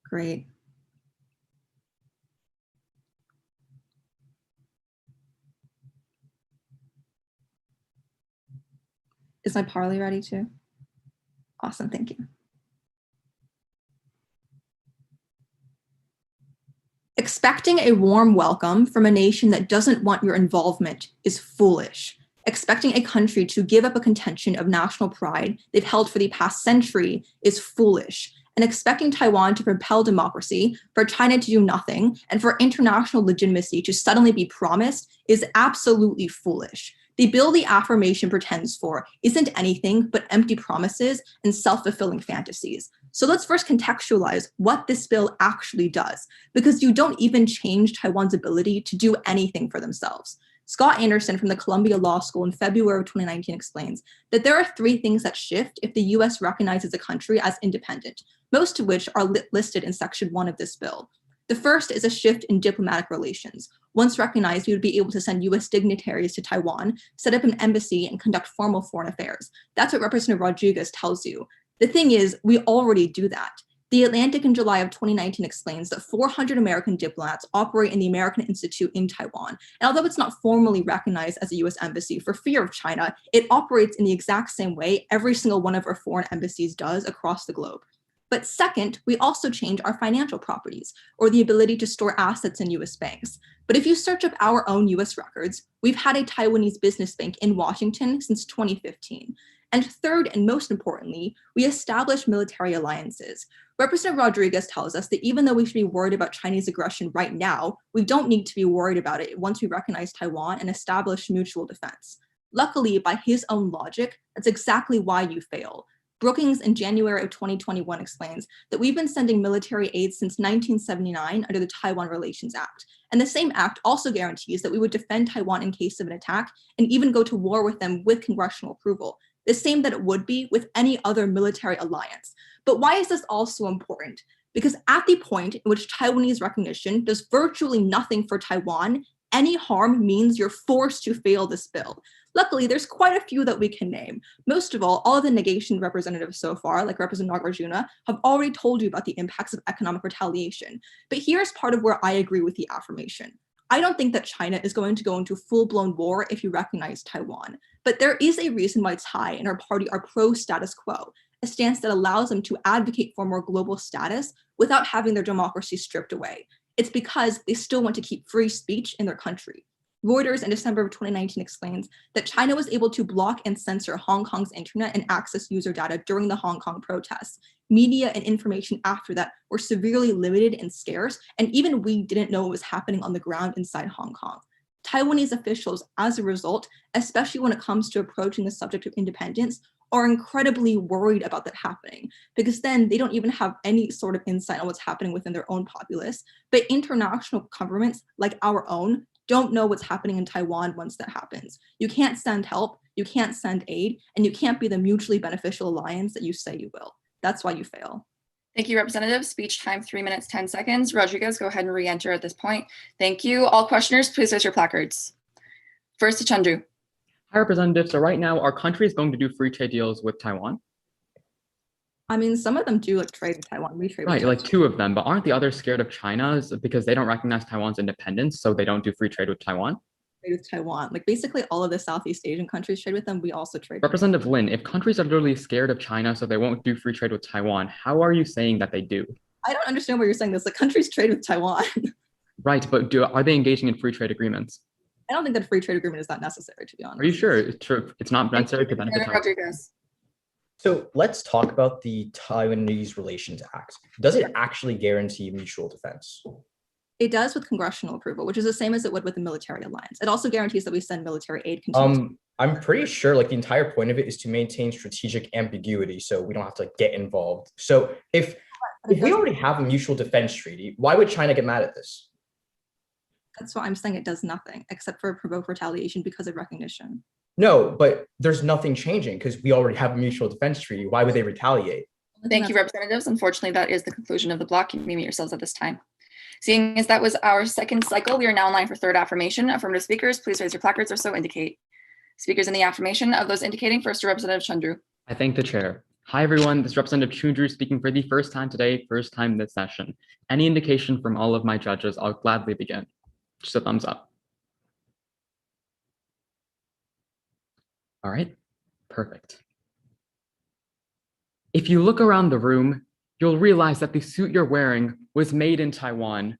Great. Is my parley ready too? Awesome, thank you. Expecting a warm welcome from a nation that doesn't want your involvement is foolish. Expecting a country to give up a contention of national pride they've held for the past century is foolish. And expecting Taiwan to propel democracy, for China to do nothing, and for international legitimacy to suddenly be promised is absolutely foolish. The bill the affirmation pretends for isn't anything but empty promises and self-fulfilling fantasies. So let's first contextualize what this bill actually does, because you don't even change Taiwan's ability to do anything for themselves. Scott Anderson from the Columbia Law School in February of 2019 explains that there are three things that shift if the US recognizes a country as independent, most of which are listed in Section 1 of this bill. The first is a shift in diplomatic relations. Once recognized, we would be able to send US dignitaries to Taiwan, set up an embassy, and conduct formal foreign affairs. That's what Representative Rodriguez tells you. The thing is, we already do that. The Atlantic in July of 2019 explains that 400 American diplomats operate in the American Institute in Taiwan. And although it's not formally recognized as a US embassy for fear of China, it operates in the exact same way every single one of our foreign embassies does across the globe. But second, we also change our financial properties, or the ability to store assets in US banks. But if you search up our own US records, we've had a Taiwanese business bank in Washington since 2015. And third, and most importantly, we establish military alliances. Representative Rodriguez tells us that even though we should be worried about Chinese aggression right now, we don't need to be worried about it once we recognize Taiwan and establish mutual defense. Luckily, by his own logic, that's exactly why you fail. Brookings in January of 2021 explains that we've been sending military aid since 1979 under the Taiwan Relations Act. And the same act also guarantees that we would defend Taiwan in case of an attack and even go to war with them with congressional approval, the same that it would be with any other military alliance. But why is this also important? Because at the point in which Taiwanese recognition does virtually nothing for Taiwan, any harm means you're forced to fail this bill. Luckily, there's quite a few that we can name. Most of all of the negation representatives so far, like Representative Nagarjuna, have already told you about the impacts of economic retaliation. But here's part of where I agree with the affirmation. I don't think that China is going to go into full-blown war if you recognize Taiwan. But there is a reason why Tsai and her party are pro-status quo, a stance that allows them to advocate for more global status without having their democracy stripped away. It's because they still want to keep free speech in their country. Reuters in December of 2019 explains that China was able to block and censor Hong Kong's internet and access user data during the Hong Kong protests. Media and information after that were severely limited and scarce, and even we didn't know what was happening on the ground inside Hong Kong. Taiwanese officials, as a result, especially when it comes to approaching the subject of independence, are incredibly worried about that happening, because then they don't even have any sort of insight on what's happening within their own populace. But international governments like our own don't know what's happening in Taiwan once that happens. You can't send help, you can't send aid, and you can't be the mutually beneficial alliance that you say you will. That's why you fail. Thank you, Representative. Speech time, 3 minutes, 10 seconds. Rodriguez, go ahead and re-enter at this point. Thank you. All questioners, please raise your placards. First to Chandru. Hi, Representative. So right now, our country is going to do free trade deals with Taiwan. I mean, some of them do like trade with Taiwan. We trade with Right, Taiwan. like 2 of them, but aren't the others scared of China because they don't recognize Taiwan's independence, so they don't do free trade with Taiwan? Trade with Taiwan. Like basically all of the Southeast Asian countries trade with them. We also trade. Representative Lin, if countries are literally scared of China, so they won't do free trade with Taiwan, how are you saying that they do? I don't understand why you're saying this. The countries trade with Taiwan. Right, but are they engaging in free trade agreements? I don't think that a free trade agreement is that necessary, to be honest. Are you sure? It's not necessary to benefit Taiwan? Rodriguez. So let's talk about the Taiwanese Relations Act. Does it actually guarantee mutual defense? It does with congressional approval, which is the same as it would with the military alliance. It also guarantees that we send military aid. I'm pretty sure like the entire point of it is to maintain strategic ambiguity so we don't have to get involved. So if we already have a mutual defense treaty, why would China get mad at this? That's why I'm saying it does nothing except for provoke retaliation because of recognition. No, but there's nothing changing because we already have a mutual defense treaty. Why would they retaliate? Thank you, representatives. Unfortunately, that is the conclusion of the block. You may mute yourselves at this time. Seeing as that was our second cycle, we are now in line for third affirmation. Affirmative speakers, please raise your placards or so indicate. Speakers in the affirmation, of those indicating, first to Representative Chandru. I thank the chair. Hi, everyone. This is Representative Chundru speaking for the first time today, first time this session. Any indication from all of my judges, I'll gladly begin. Just a thumbs up. All right, perfect. If you look around the room, you'll realize that the suit you're wearing was made in Taiwan.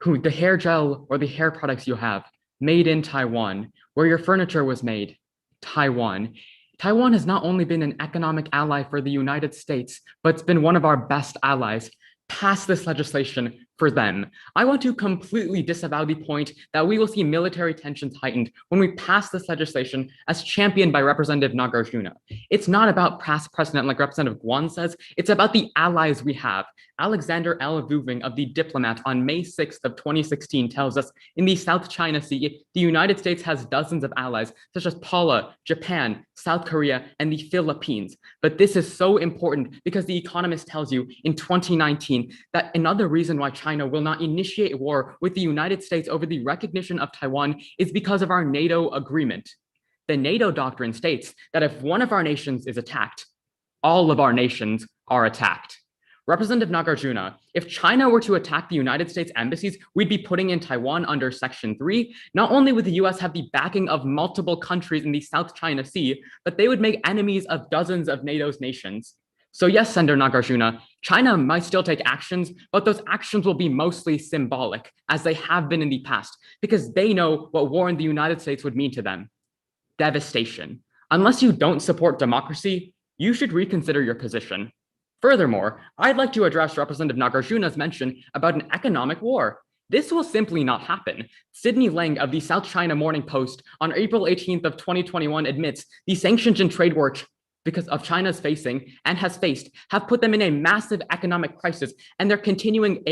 The hair gel or the hair products you have, made in Taiwan. Where your furniture was made, Taiwan. Taiwan has not only been an economic ally for the United States, but it's been one of our best allies. Pass this legislation for them. I want to completely disavow the point that we will see military tensions heightened when we pass this legislation as championed by Representative Nagarjuna. It's not about past precedent like Representative Guan says, it's about the allies we have. Alexander L. Vuving of The Diplomat on May 6th of 2016 tells us in the South China Sea, the United States has dozens of allies such as Paula, Japan, South Korea, and the Philippines. But this is so important because The Economist tells you in 2019 that another reason why China will not initiate war with the United States over the recognition of Taiwan is because of our NATO agreement. The NATO doctrine states that if one of our nations is attacked, all of our nations are attacked. Representative Nagarjuna, if China were to attack the United States embassies, we'd be putting in Taiwan under Section 3. Not only would the US have the backing of multiple countries in the South China Sea, but they would make enemies of dozens of NATO's nations. So yes, Senator Nagarjuna, China might still take actions, but those actions will be mostly symbolic, as they have been in the past, because they know what war in the United States would mean to them. Devastation. Unless you don't support democracy, you should reconsider your position. Furthermore, I'd like to address Representative Nagarjuna's mention about an economic war. This will simply not happen. Sidney Lang of the South China Morning Post on April 18th of 2021 admits the sanctions and trade war because of China's facing and has faced have put them in a massive economic crisis, and the continuing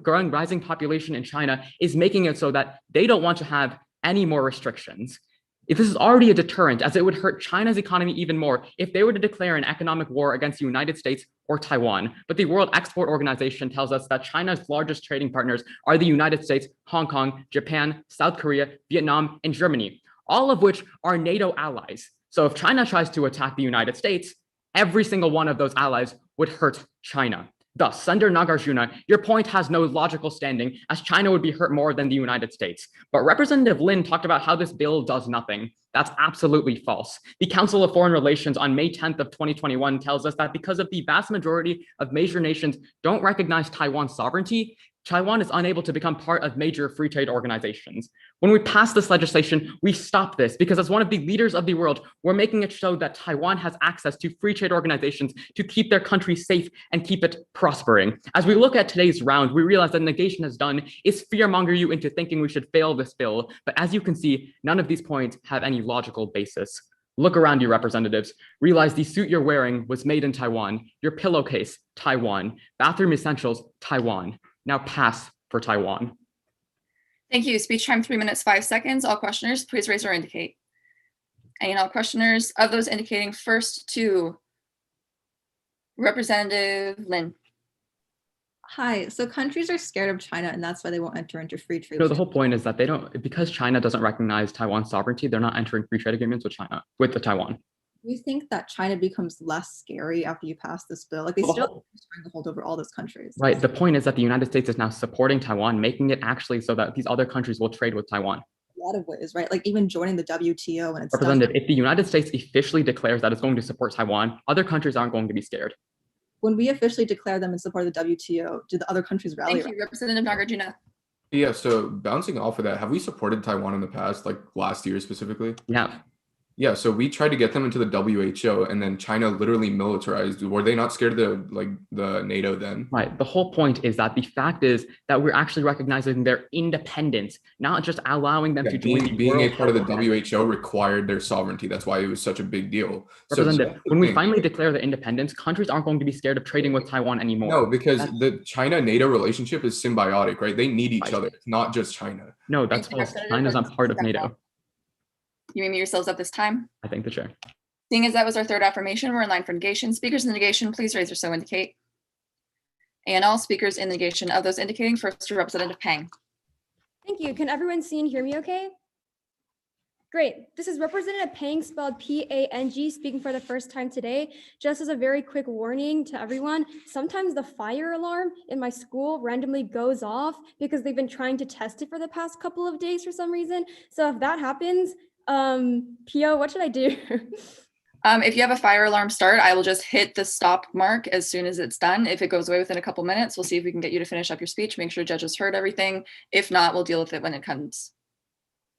growing rising population in China is making it so that they don't want to have any more restrictions. If this is already a deterrent, as it would hurt China's economy even more if they were to declare an economic war against the United States or Taiwan. But the World Export Organization tells us that China's largest trading partners are the United States, Hong Kong, Japan, South Korea, Vietnam, and Germany, all of which are NATO allies. So if China tries to attack the United States, every single one of those allies would hurt China. Thus, Senator Nagarjuna, your point has no logical standing, as China would be hurt more than the United States. But Representative Lin talked about how this bill does nothing. That's absolutely false. The Council of Foreign Relations on May 10th of 2021 tells us that because of the vast majority of major nations don't recognize Taiwan's sovereignty, Taiwan is unable to become part of major free trade organizations. When we pass this legislation, we stop this because as one of the leaders of the world, we're making it so that Taiwan has access to free trade organizations to keep their country safe and keep it prospering. As we look at today's round, we realize that negation has done is fearmonger you into thinking we should fail this bill. But as you can see, none of these points have any logical basis. Look around you, representatives. Realize the suit you're wearing was made in Taiwan. Your pillowcase, Taiwan. Bathroom essentials, Taiwan. Now pass for Taiwan. Thank you. Speech time 3 minutes 5 seconds. All questioners, please raise or indicate. And all questioners, of those indicating, first to Representative Lin. Hi. So countries are scared of China, and that's why they won't enter into free trade. No, the whole point is that they don't, because China doesn't recognize Taiwan's sovereignty, they're not entering free trade agreements with China, with the Taiwan. Do you think that China becomes less scary after you pass this bill? Like they still have a stranglehold over all those countries. Right. The point is that the United States is now supporting Taiwan, making it actually so that these other countries will trade with Taiwan. A lot of ways, right? Like even joining the WTO and it's Representative, if the United States officially declares that it's going to support Taiwan, other countries aren't going to be scared. When we officially declare them in support of the WTO, do the other countries rally? Thank you, Representative Nagarjuna. Yeah, so bouncing off of that, have we supported Taiwan in the past, like last year specifically? Yeah. Yeah, so we tried to get them into the WHO, and then China literally militarized. Were they not scared of the NATO then? Right. The whole point is that the fact is that we're actually recognizing their independence, not just allowing them to join. Being a part of the WHO required their sovereignty. That's why it was such a big deal. Representative, when we finally declare their independence, countries aren't going to be scared of trading with Taiwan anymore. No, because the China-NATO relationship is symbiotic, right? They need each other, not just China. No, that's false. China's not part of NATO. You may mute yourselves at this time. I thank the chair. Seeing as that was our third affirmation, we're in line for negation. Speakers in negation, please raise or so indicate. And all speakers in negation, of those indicating, first to Representative Pang. Thank you. Can everyone see and hear me okay? Great. This is Representative Pang, spelled P-A-N-G, speaking for the first time today. Just as a very quick warning to everyone, sometimes the fire alarm in my school randomly goes off because they've been trying to test it for the past couple of days for some reason. So if that happens, Pio, what should I do? If you have a fire alarm start, I will just hit the stop mark as soon as it's done. If it goes away within a couple minutes, we'll see if we can get you to finish up your speech. Make sure judges heard everything. If not, we'll deal with it when it comes.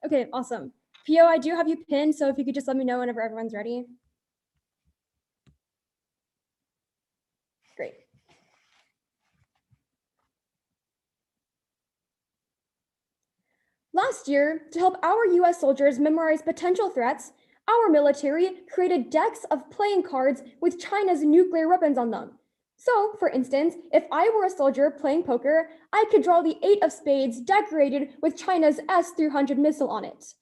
Okay, awesome. Pio, I do have you pinned, so if you could just let me know whenever everyone's ready. Great. Last year, to help our US soldiers memorize potential threats, our military created decks of playing cards with China's nuclear weapons on them. So, for instance, if I were a soldier playing poker, I could draw the 8 of spades decorated with China's S-300 missile on it.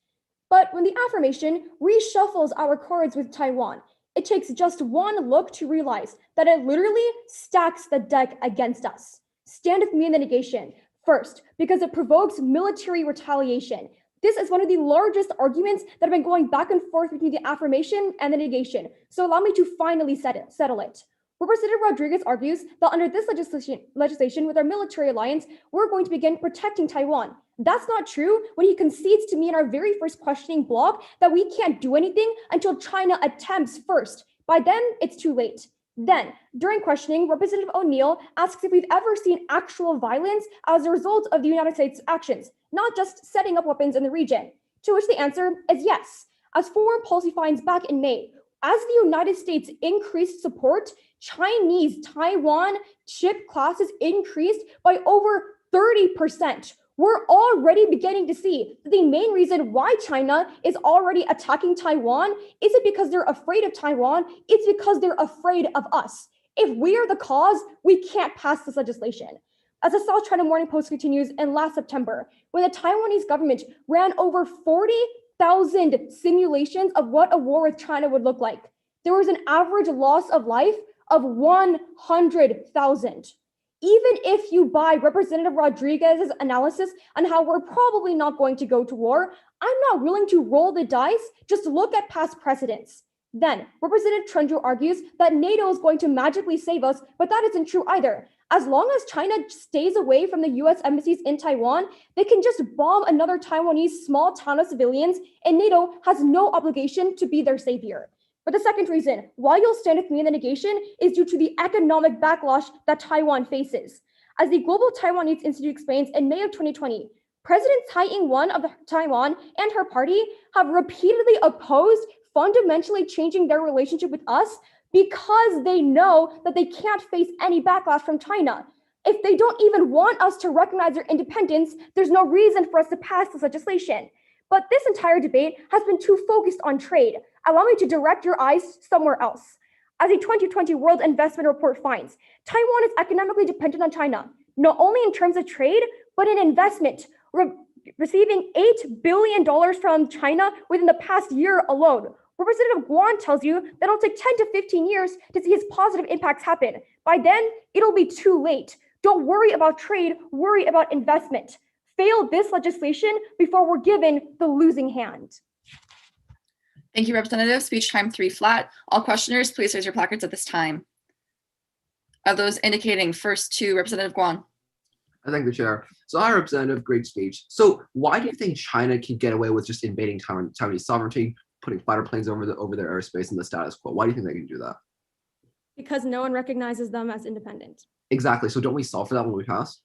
But when the affirmation reshuffles our cards with Taiwan, it takes just one look to realize that it literally stacks the deck against us. Stand with me in the negation. First, because it provokes military retaliation. This is one of the largest arguments that have been going back and forth between the affirmation and the negation. So allow me to finally settle it. Representative Rodriguez argues that under this legislation with our military alliance, we're going to begin protecting Taiwan. That's not true when he concedes to me in our very first questioning block that we can't do anything until China attempts first. By then, it's too late. Then, during questioning, Representative O'Neill asks if we've ever seen actual violence as a result of the United States' actions, not just setting up weapons in the region. To which the answer is yes. As foreign policy finds back in May, as the United States increased support, Chinese Taiwan ship classes increased by over 30%. We're already beginning to see that the main reason why China is already attacking Taiwan isn't because they're afraid of Taiwan, it's because they're afraid of us. If we are the cause, we can't pass this legislation. As the South China Morning Post continues, in last September, when the Taiwanese government ran over 40,000 simulations of what a war with China would look like, there was an average loss of life of 100,000. Even if you buy Representative Rodriguez's analysis on how we're probably not going to go to war, I'm not willing to roll the dice, just look at past precedents. Then, Representative Chunju argues that NATO is going to magically save us, but that isn't true either. As long as China stays away from the US embassies in Taiwan, they can just bomb another Taiwanese small town of civilians, and NATO has no obligation to be their savior. But the second reason why you'll stand with me in the negation is due to the economic backlash that Taiwan faces. As the Global Taiwanese Institute explains, in May of 2020, President Tsai Ing-wen of Taiwan and her party have repeatedly opposed fundamentally changing their relationship with us because they know that they can't face any backlash from China. If they don't even want us to recognize their independence, there's no reason for us to pass this legislation. But this entire debate has been too focused on trade. Allow me to direct your eyes somewhere else. As a 2020 World Investment Report finds, Taiwan is economically dependent on China, not only in terms of trade, but in investment. receiving $8 billion from China within the past year alone. Representative Guan tells you that it'll take 10 to 15 years to see his positive impacts happen. By then, it'll be too late. Don't worry about trade, worry about investment. Fail this legislation before we're given the losing hand. Thank you, Representative. Speech time 3 flat. All questioners, please raise your placards at this time. Of those indicating, first to Representative Guan. I thank the chair. So, hi, Representative, great speech. So, why do you think China can get away with just invading Taiwanese sovereignty, putting fighter planes over their airspace in the status quo? Why do you think they can do that? Because no one recognizes them as independent. Exactly. So, don't we solve for that when we pass?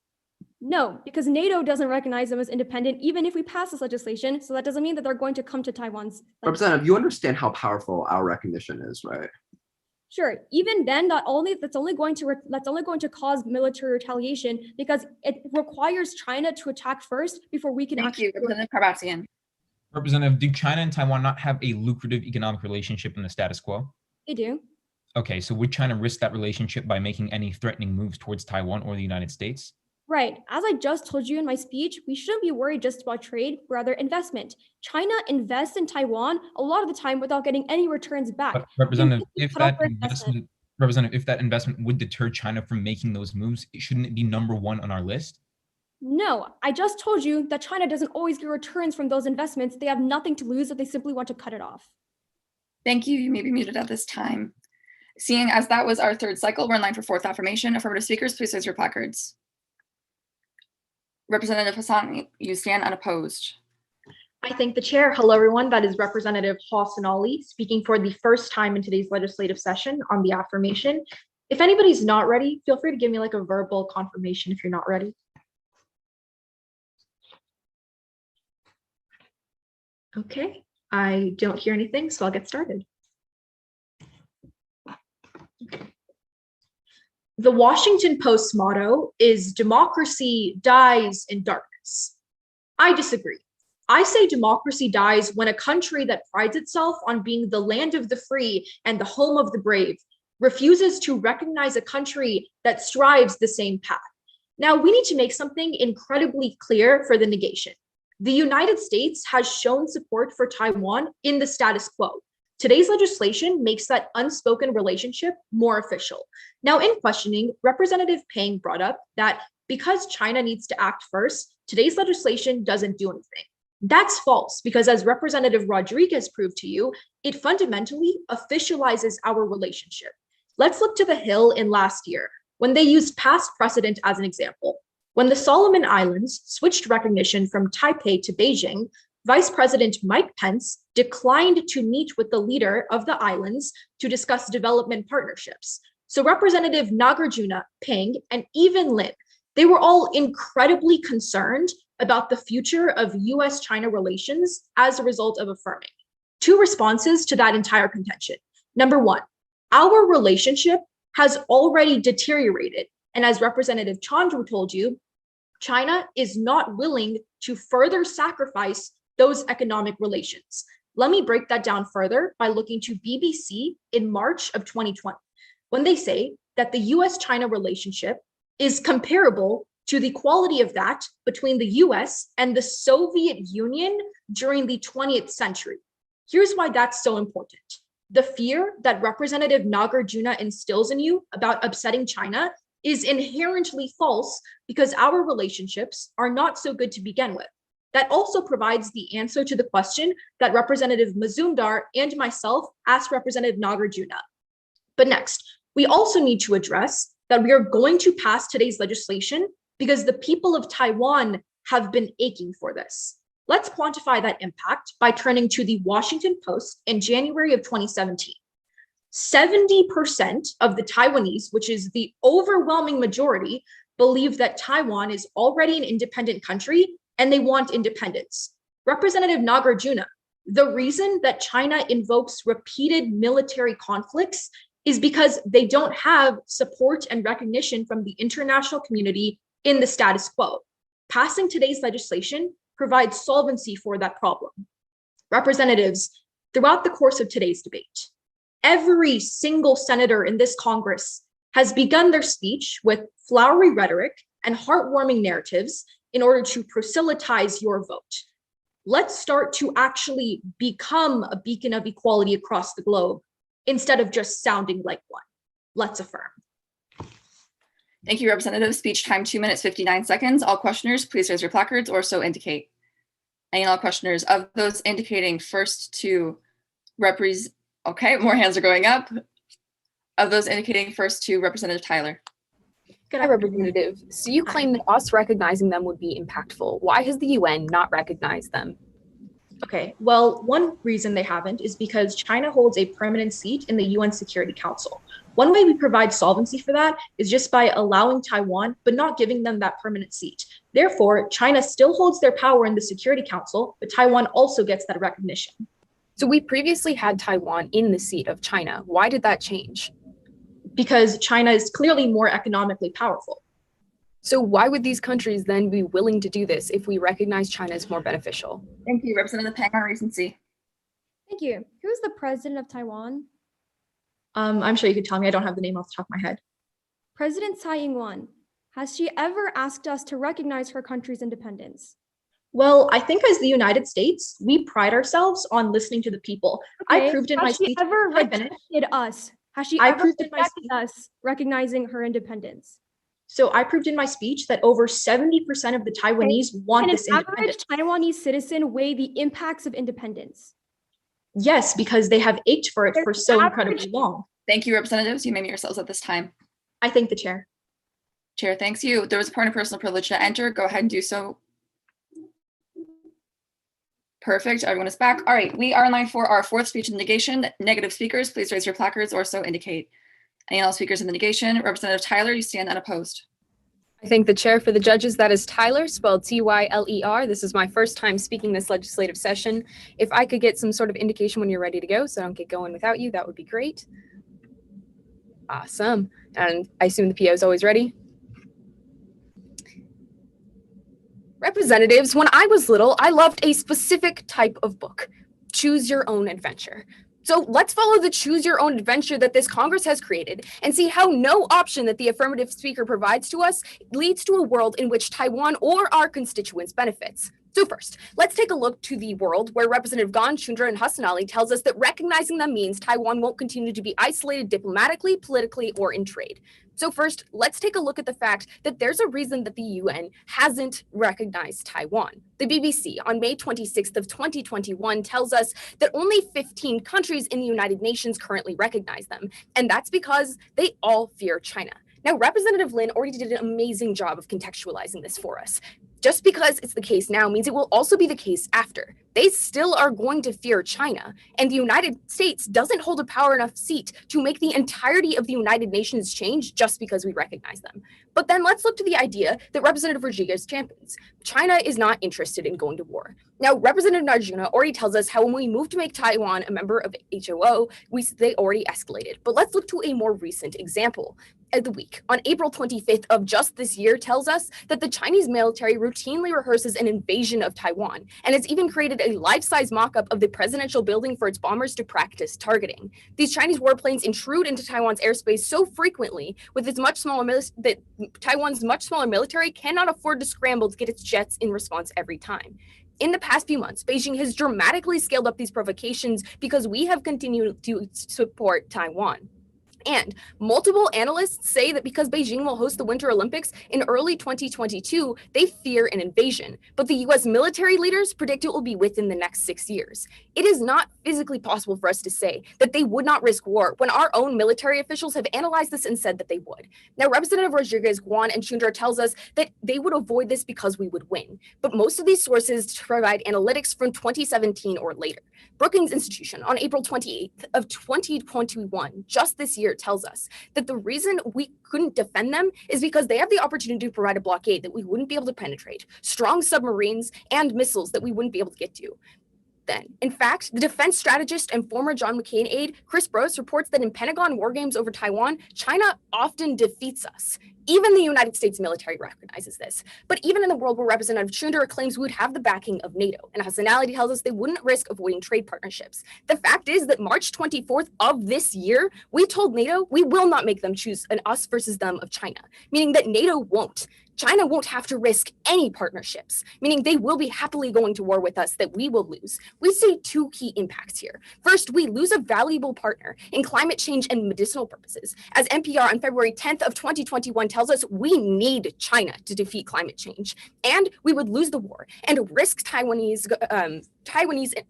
No, because NATO doesn't recognize them as independent, even if we pass this legislation. So that doesn't mean that they're going to come to Taiwan's. Representative, you understand how powerful our recognition is, right? Sure. Even then, that's only going to cause military retaliation because it requires China to attack first before we can actually. Representative Karbasian. Representative, do China and Taiwan not have a lucrative economic relationship in the status quo? They do. Okay, so would China risk that relationship by making any threatening moves towards Taiwan or the United States? Right. As I just told you in my speech, we shouldn't be worried just about trade, rather investment. China invests in Taiwan a lot of the time without getting any returns back. But Representative, if that investment would deter China from making those moves, shouldn't it be number one on our list? No, I just told you that China doesn't always get returns from those investments. They have nothing to lose, that they simply want to cut it off. Thank you. You may be muted at this time. Seeing as that was our third cycle, we're in line for fourth affirmation. Affirmative speakers, please raise your placards. Representative Hassan, you stand unopposed. I thank the chair. Hello, everyone. That is Representative Hassan Ali speaking for the first time in today's legislative session on the affirmation. If anybody's not ready, feel free to give me like a verbal confirmation if you're not ready. Okay, I don't hear anything, so I'll get started. The Washington Post's motto is democracy dies in darkness. I disagree. I say democracy dies when a country that prides itself on being the land of the free and the home of the brave refuses to recognize a country that strives the same path. Now, we need to make something incredibly clear for the negation. The United States has shown support for Taiwan in the status quo. Today's legislation makes that unspoken relationship more official. Now, in questioning, Representative Pang brought up that because China needs to act first, today's legislation doesn't do anything. That's false, because as Representative Rodriguez proved to you, it fundamentally officializes our relationship. Let's look to the Hill in last year, when they used past precedent as an example. When the Solomon Islands switched recognition from Taipei to Beijing, Vice President Mike Pence declined to meet with the leader of the islands to discuss development partnerships. So Representative Nagarjuna, Pang, and even Lin, they were all incredibly concerned about the future of US-China relations as a result of affirming. Two responses to that entire contention. Number one, our relationship has already deteriorated. And as Representative Chandru told you, China is not willing to further sacrifice those economic relations. Let me break that down further by looking to BBC in March of 2020, when they say that the US-China relationship is comparable to the quality of that between the US and the Soviet Union during the 20th century. Here's why that's so important. The fear that Representative Nagarjuna instills in you about upsetting China is inherently false because our relationships are not so good to begin with. That also provides the answer to the question that Representative Mazumdar and myself asked Representative Nagarjuna. But next, we also need to address that we are going to pass today's legislation because the people of Taiwan have been aching for this. Let's quantify that impact by turning to the Washington Post in January of 2017. 70% of the Taiwanese, which is the overwhelming majority, believe that Taiwan is already an independent country and they want independence. Representative Nagarjuna, the reason that China invokes repeated military conflicts is because they don't have support and recognition from the international community in the status quo. Passing today's legislation provides solvency for that problem. Representatives, throughout the course of today's debate, every single senator in this Congress has begun their speech with flowery rhetoric and heartwarming narratives in order to proselytize your vote. Let's start to actually become a beacon of equality across the globe instead of just sounding like one. Let's affirm. Thank you, Representative. Speech time 2 minutes, 59 seconds. All questioners, please raise your placards or so indicate. Any and all questioners, of those indicating first to represent, okay, more hands are going up. Of those indicating first to Representative Tyler. Hi, Representative. So you claim that us recognizing them would be impactful. Why has the UN not recognized them? Okay, well, one reason they haven't is because China holds a permanent seat in the UN Security Council. One way we provide solvency for that is just by allowing Taiwan, but not giving them that permanent seat. Therefore, China still holds their power in the Security Council, but Taiwan also gets that recognition. So we previously had Taiwan in the seat of China. Why did that change? Because China is clearly more economically powerful. So why would these countries then be willing to do this if we recognize China as more beneficial? Thank you, Representative Pang on recency. Thank you. Who's the president of Taiwan? I'm sure you could tell me. I don't have the name off the top of my head. President Tsai Ing-wen. Has she ever asked us to recognize her country's independence? Well, I think as the United States, we pride ourselves on listening to the people. Okay. I proved in my speech. Has she ever rejected us? Has she ever rejected us recognizing her independence? So I proved in my speech that over 70% of the Taiwanese want this independence. Can an average Taiwanese citizen weigh the impacts of independence? Yes, because they have ached for it for so incredibly long. Thank you, representatives. You may mute yourselves at this time. I thank the chair. Chair thanks you. There was a point of personal privilege to enter. Go ahead and do so. Perfect. Everyone is back. All right. We are in line for our fourth speech in negation. Negative speakers, please raise your placards or so indicate. Any all speakers in the negation? Representative Tyler, you stand unopposed. I thank the chair for the judges. That is Tyler, spelled Tyler. This is my first time speaking this legislative session. If I could get some sort of indication when you're ready to go so I don't get going without you, that would be great. Awesome. And I assume the PO is always ready. Representatives, when I was little, I loved a specific type of book, Choose Your Own Adventure. So let's follow the choose your own adventure that this Congress has created and see how no option that the affirmative speaker provides to us leads to a world in which Taiwan or our constituents benefits. So first, let's take a look to the world where Representative Gan, Chundra, and Hassan Ali tells us that recognizing them means Taiwan won't continue to be isolated diplomatically, politically, or in trade. So first, let's take a look at the fact that there's a reason that the UN hasn't recognized Taiwan. The BBC on May 26th of 2021 tells us that only 15 countries in the United Nations currently recognize them, and that's because they all fear China. Now, Representative Lin already did an amazing job of contextualizing this for us. Just because it's the case now means it will also be the case after. They still are going to fear China, and the United States doesn't hold a power enough seat to make the entirety of the United Nations change just because we recognize them. But then let's look to the idea that Representative Rodriguez champions. China is not interested in going to war. Now, Representative Narjuna already tells us how when we moved to make Taiwan a member of HOO, they already escalated. But let's look to a more recent example. The week on April 25th of just this year tells us that the Chinese military routinely rehearses an invasion of Taiwan and has even created a life-size mock-up of the presidential building for its bombers to practice targeting. These Chinese warplanes intrude into Taiwan's airspace so frequently with its much smaller that Taiwan's much smaller military cannot afford to scramble to get its jets in response every time. In the past few months, Beijing has dramatically scaled up these provocations because we have continued to support Taiwan. And multiple analysts say that because Beijing will host the Winter Olympics in early 2022, they fear an invasion. But the US military leaders predict it will be within the next 6 years. It is not physically possible for us to say that they would not risk war when our own military officials have analyzed this and said that they would. Now, Representative Rodriguez, Guan, and Chundra tells us that they would avoid this because we would win. But most of these sources provide analytics from 2017 or later. Brookings Institution on April 28th of 2021, just this year, tells us that the reason we couldn't defend them is because they have the opportunity to provide a blockade that we wouldn't be able to penetrate, strong submarines, and missiles that we wouldn't be able to get to. Then, in fact, the defense strategist and former John McCain aide, Chris Brose, reports that in Pentagon war games over Taiwan, China often defeats us. Even the United States military recognizes this. But even in the world where Representative Chundra claims we would have the backing of NATO, and Hassan Ali tells us they wouldn't risk avoiding trade partnerships. The fact is that March 24th of this year, we told NATO we will not make them choose an us versus them of China, meaning that NATO won't. China won't have to risk any partnerships, meaning they will be happily going to war with us that we will lose. We see two key impacts here. First, we lose a valuable partner in climate change and medicinal purposes. As NPR on February 10th of 2021 tells us, we need China to defeat climate change. And we would lose the war and risk Taiwanese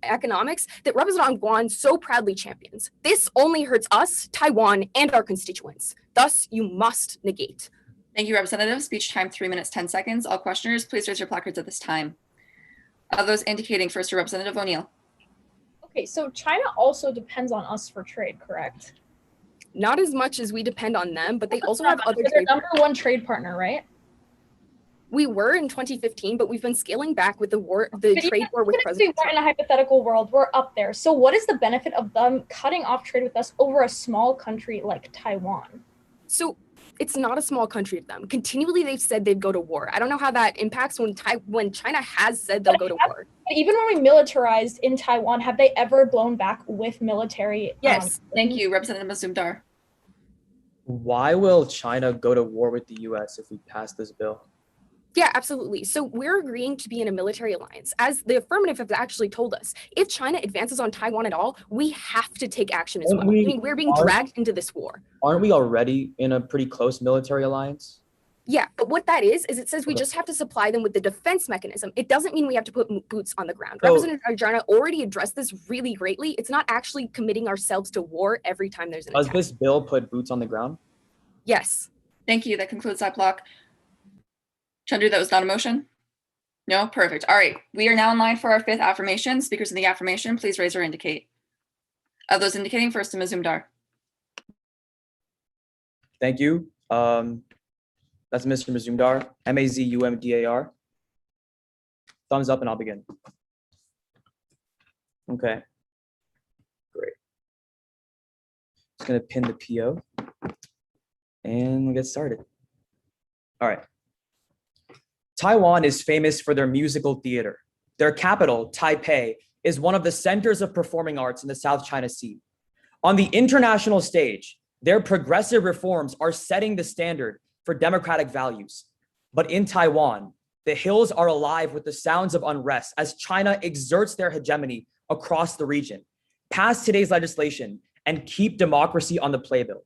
economics that Representative Guan so proudly champions. This only hurts us, Taiwan, and our constituents. Thus, you must negate. Thank you, Representative. Speech time, 3 minutes, 10 seconds. All questioners, please raise your placards at this time. Those indicating first to Representative O'Neill. Okay, so China also depends on us for trade, correct? Not as much as we depend on them, but they also Not have much, other they're trade. number one trade partner, right? We were in 2015, but we've been scaling back with the But trade war with even if President we weren't in a hypothetical world, we're up there. So what is the benefit of them cutting off trade with us over a small country like Taiwan? So it's not a small country to them. Continually, they've said they'd go to war. I don't know how that impacts when China has said they'll go to war. But even when we militarized in Taiwan, have they ever blown back with military? Yes, thank you, Representative Mazumdar. Why will China go to war with the US if we pass this bill? Yeah, absolutely. So we're agreeing to be in a military alliance. As the affirmative have actually told us, if China advances on Taiwan at all, we have to take action as well. Meaning we're being dragged into this war. Aren't we already in a pretty close military alliance? Yeah, but what that is it says we just have to supply them with the defense mechanism. It doesn't mean we have to put boots on the ground. So, Representative Arjana already addressed this really greatly. It's not actually committing ourselves to war every time there's an does attack. this bill put boots on the ground? Yes. Thank you. That concludes that block. Chandru, that was not a motion? No? Perfect. All right. We are now in line for our fifth affirmation. Speakers in the affirmation, please raise or indicate. Those indicating first to Mazumdar. Thank you. That's Mr. Mazumdar, Mazumdar. Thumbs up and I'll begin. Okay. Great. Just gonna pin the PO and we'll get started. All right. Taiwan is famous for their musical theater. Their capital, Taipei, is one of the centers of performing arts in the South China Sea. On the international stage, their progressive reforms are setting the standard for democratic values. But in Taiwan, the hills are alive with the sounds of unrest as China exerts their hegemony across the region. Pass today's legislation and keep democracy on the playbill.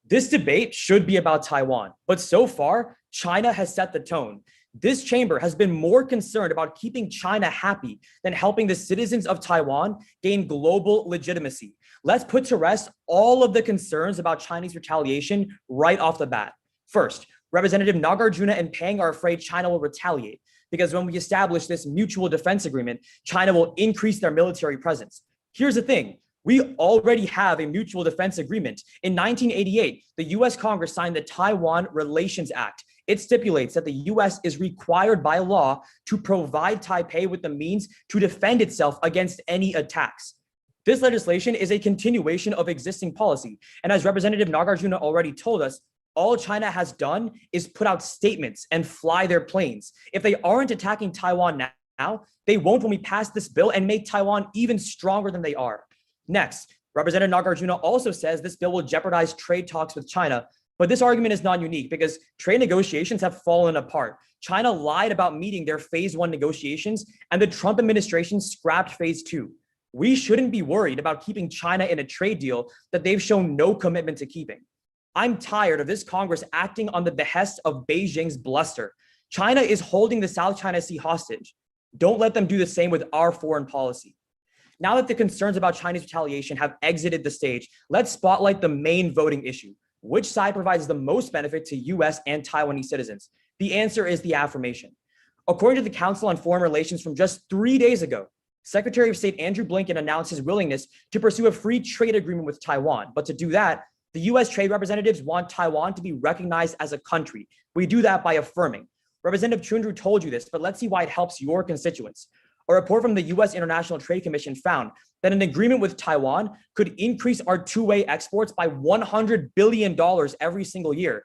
This debate should be about Taiwan, but so far, China has set the tone. This chamber has been more concerned about keeping China happy than helping the citizens of Taiwan gain global legitimacy. Let's put to rest all of the concerns about Chinese retaliation right off the bat. First, Representative Nagarjuna and Pang are afraid China will retaliate because when we establish this mutual defense agreement, China will increase their military presence. Here's the thing. We already have a mutual defense agreement. In 1988, the US Congress signed the Taiwan Relations Act. It stipulates that the US is required by law to provide Taipei with the means to defend itself against any attacks. This legislation is a continuation of existing policy. And as Representative Nagarjuna already told us, all China has done is put out statements and fly their planes. If they aren't attacking Taiwan now, they won't when we pass this bill and make Taiwan even stronger than they are. Next, Representative Nagarjuna also says this bill will jeopardize trade talks with China, but this argument is not unique because trade negotiations have fallen apart. China lied about meeting their phase 1 negotiations and the Trump administration scrapped phase 2. We shouldn't be worried about keeping China in a trade deal that they've shown no commitment to keeping. I'm tired of this Congress acting on the behest of Beijing's bluster. China is holding the South China Sea hostage. Don't let them do the same with our foreign policy. Now that the concerns about Chinese retaliation have exited the stage, let's spotlight the main voting issue. Which side provides the most benefit to US and Taiwanese citizens? The answer is the affirmation. According to the Council on Foreign Relations from just 3 days ago, Secretary of State Andrew Blinken announced his willingness to pursue a free trade agreement with Taiwan. But to do that, the US trade representatives want Taiwan to be recognized as a country. We do that by affirming. Representative Chundru told you this, but let's see why it helps your constituents. A report from the US International Trade Commission found that an agreement with Taiwan could increase our two-way exports by $100 billion every single year.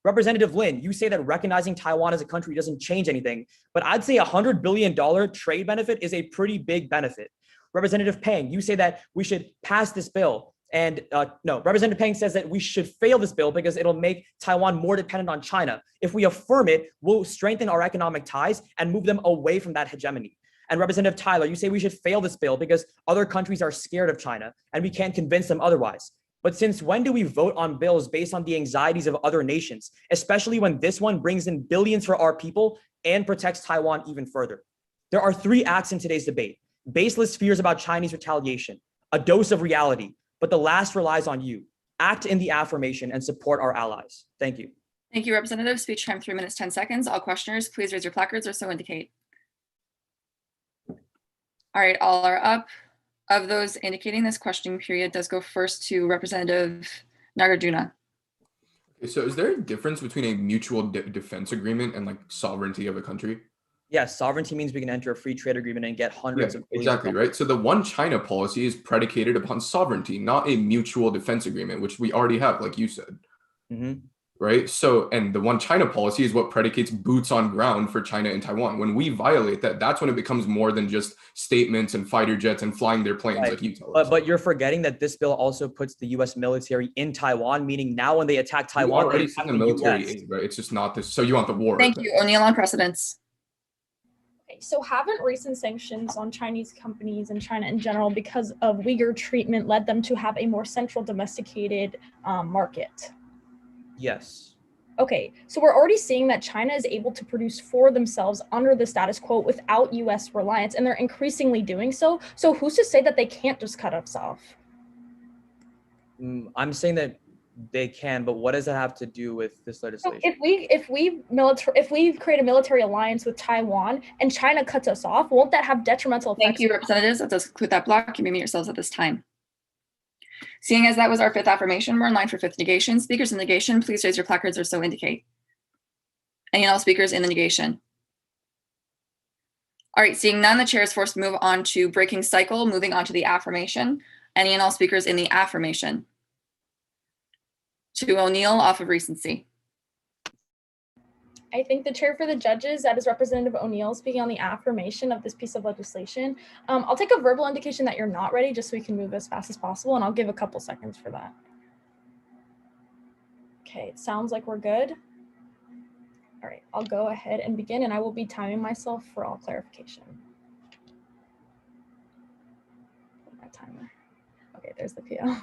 Representative Lin, you say that recognizing Taiwan as a country doesn't change anything, but I'd say $100 billion trade benefit is a pretty big benefit. Representative Pang, you say that we should pass this bill And no, Representative Peng says that we should fail this bill because it'll make Taiwan more dependent on China. If we affirm it, we'll strengthen our economic ties and move them away from that hegemony. And Representative Tyler, you say we should fail this bill because other countries are scared of China and we can't convince them otherwise. But since when do we vote on bills based on the anxieties of other nations, especially when this one brings in billions for our people and protects Taiwan even further? There are 3 acts in today's debate: baseless fears about Chinese retaliation, a dose of reality, but the last relies on you. Act in the affirmation and support our allies. Thank you. Thank you, Representative. Speech time 3 minutes, 10 seconds. All questioners, please raise your placards or so indicate. All right, all are up. Of those indicating, this questioning period does go first to Representative Nagarjuna. Okay, so is there a difference between a mutual defense agreement and like sovereignty of a country? Yes, sovereignty means we can enter a free trade agreement and get hundreds of billions exactly of right. So the one China policy is predicated upon sovereignty, not a mutual defense agreement, which we already have, like you said. Right. So, and the one China policy is what predicates boots on ground for China and Taiwan. When we violate that, that's when it becomes more than just statements and fighter jets and flying their planes, like you tell us. But you're forgetting that this bill also puts the U.S. military in Taiwan, meaning now when they attack Taiwan, you already send the military aid, right? It's just not this. So you want the war? Thank you, O'Neill, on precedence. Okay, so haven't recent sanctions on Chinese companies and China in general because of Uyghur treatment led them to have a more central domesticated market? Yes. Okay, so we're already seeing that China is able to produce for themselves under the status quo without US reliance, and they're increasingly doing so. So who's to say that they can't just cut us off? I'm saying that they can, but what does that have to do with this legislation? So if we create a military alliance with Taiwan and China cuts us off, won't that have detrimental effects? Thank you, Representatives. That does conclude that block. You may mute yourselves at this time. Seeing as that was our 5th affirmation, we're in line for 5th negation. Speakers in negation, please raise your placards or so indicate. Any and all speakers in the negation? All right, seeing none, the chair is forced to move on to breaking cycle, moving on to the affirmation. Any and all speakers in the affirmation? To O'Neill, off of recency. I think the chair for the judges, that is Representative O'Neill, speaking on the affirmation of this piece of legislation. I'll take a verbal indication that you're not ready just so we can move as fast as possible, and I'll give a couple seconds for that. Okay, it sounds like we're good. All right, I'll go ahead and begin, and I will be timing myself for all clarification. My timer. Okay, there's the PO.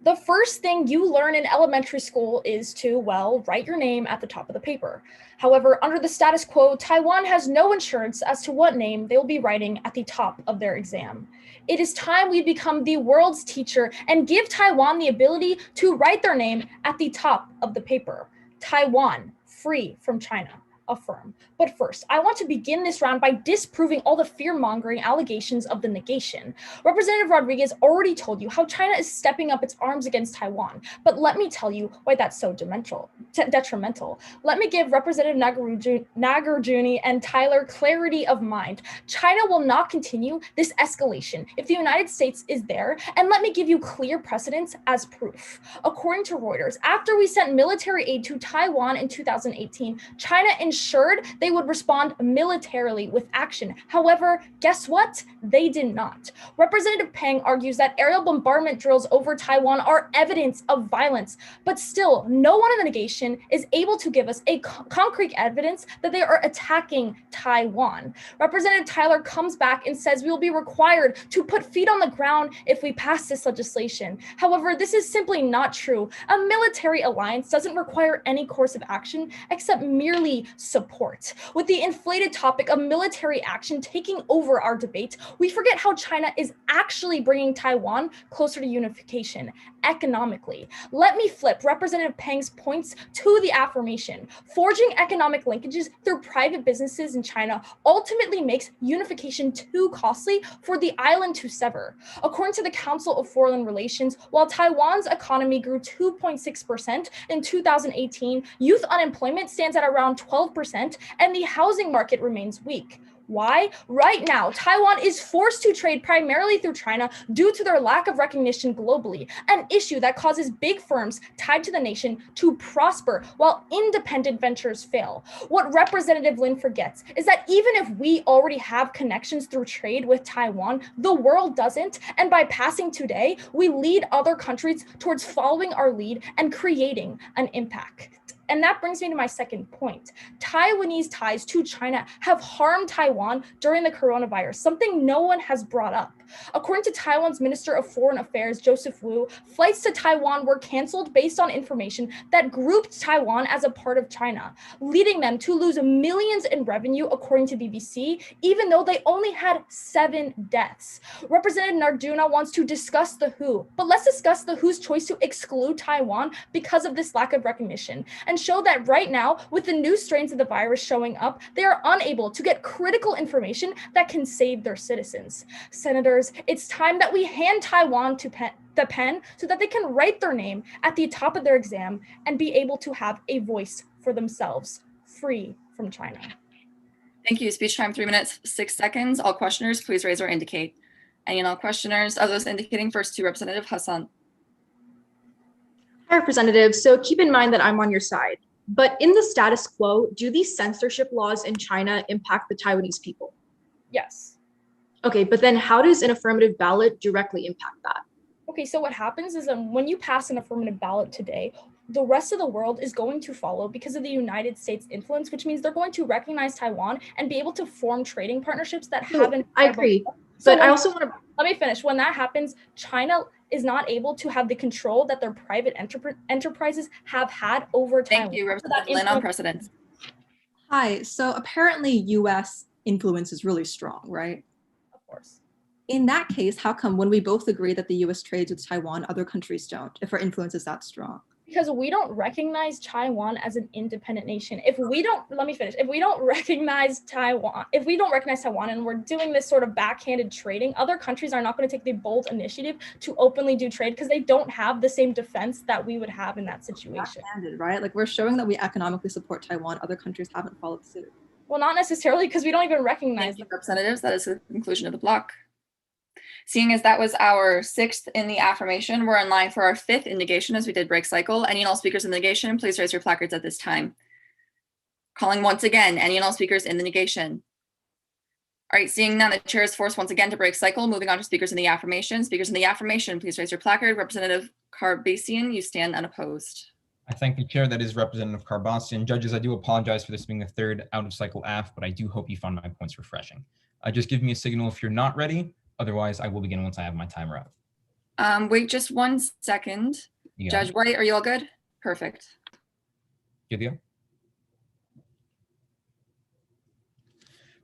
The first thing you learn in elementary school is to, well, write your name at the top of the paper. However, under the status quo, Taiwan has no assurance as to what name they will be writing at the top of their exam. It is time we become the world's teacher and give Taiwan the ability to write their name at the top of the paper. Taiwan, free from China. Affirm. But first, I want to begin this round by disproving all the fear-mongering allegations of the negation. Representative Rodriguez already told you how China is stepping up its arms against Taiwan, but let me tell you why that's so detrimental. Let me give Representative Nagarjuna and Tyler clarity of mind. China will not continue this escalation if the United States is there, and let me give you clear precedents as proof. According to Reuters, after we sent military aid to Taiwan in 2018, China ensured they would respond militarily with action. However, guess what? They did not. Representative Peng argues that aerial bombardment drills over Taiwan are evidence of violence, but still, no one in the negation is able to give us a concrete evidence that they are attacking Taiwan. Representative Tyler comes back and says we will be required to put feet on the ground if we pass this legislation. However, this is simply not true. A military alliance doesn't require any course of action except merely support. With the inflated topic of military action taking over our debate, we forget how China is actually bringing Taiwan closer to unification economically. Let me flip Representative Peng's points to the affirmation. Forging economic linkages through private businesses in China ultimately makes unification too costly for the island to sever. According to the Council of Foreign Relations, while Taiwan's economy grew 2.6% in 2018, youth unemployment stands at around 12%, and the housing market remains weak. Why? Right now, Taiwan is forced to trade primarily through China due to their lack of recognition globally, an issue that causes big firms tied to the nation to prosper while independent ventures fail. What Representative Lin forgets is that even if we already have connections through trade with Taiwan, the world doesn't, and by passing today, we lead other countries towards following our lead and creating an impact. And that brings me to my second point. Taiwanese ties to China have harmed Taiwan during the coronavirus, something no one has brought up. According to Taiwan's Minister of Foreign Affairs, Joseph Wu, flights to Taiwan were canceled based on information that grouped Taiwan as a part of China, leading them to lose millions in revenue, according to BBC, even though they only had 7 deaths. Representative Narduna wants to discuss the WHO, but let's discuss the WHO's choice to exclude Taiwan because of this lack of recognition, and show that right now, with the new strains of the virus showing up, they are unable to get critical information that can save their citizens. Senators, it's time that we hand Taiwan to the pen so that they can write their name at the top of their exam and be able to have a voice for themselves, free from China. Thank you. Speech time, 3 minutes, 6 seconds. All questioners, please raise or indicate. Any and all questioners, of those indicating, first to Representative Hassan. Hi, Representative. So keep in mind that I'm on your side. But in the status quo, do these censorship laws in China impact the Taiwanese people? Yes. Okay, but then how does an affirmative ballot directly impact that? Okay, so what happens is when you pass an affirmative ballot today, the rest of the world is going to follow because of the United States influence, which means they're going to recognize Taiwan and be able to form trading partnerships that haven't. I agree, So but I also want to. Let me finish. When that happens, China is not able to have the control that their private enterprises have had over Taiwan. Thank you, Representative Lin, on precedence. Hi, so apparently US influence is really strong, right? Of course. In that case, how come when we both agree that the US trades with Taiwan, other countries don't, if our influence is that strong? Because we don't recognize Taiwan as an independent nation. If we don't recognize Taiwan and we're doing this sort of backhanded trading, other countries are not going to take the bold initiative to openly do trade because they don't have the same defense that we would have in that situation. Backhanded, right? Like, we're showing that we economically support Taiwan. Other countries haven't followed suit. Well, not necessarily, because we don't even recognize the representatives. That is the conclusion of the block. Seeing as that was our 6th in the affirmation, we're in line for our 5th in negation as we did break cycle. Any and all speakers in the negation, please raise your placards at this time. Calling once again, any and all speakers in the negation. All right, seeing none, the chair is forced once again to break cycle. Moving on to speakers in the affirmation. Speakers in the affirmation, please raise your placard. Representative Karbasian, you stand unopposed. I thank the chair, that is Representative Karbasian. Judges, I do apologize for this being the 3rd out of cycle AF, but I do hope you found my points refreshing. Just give me a signal if you're not ready. Otherwise, I will begin once I have my timer up. Wait just 1 second. Judge White, are you all good? Perfect. Good to go.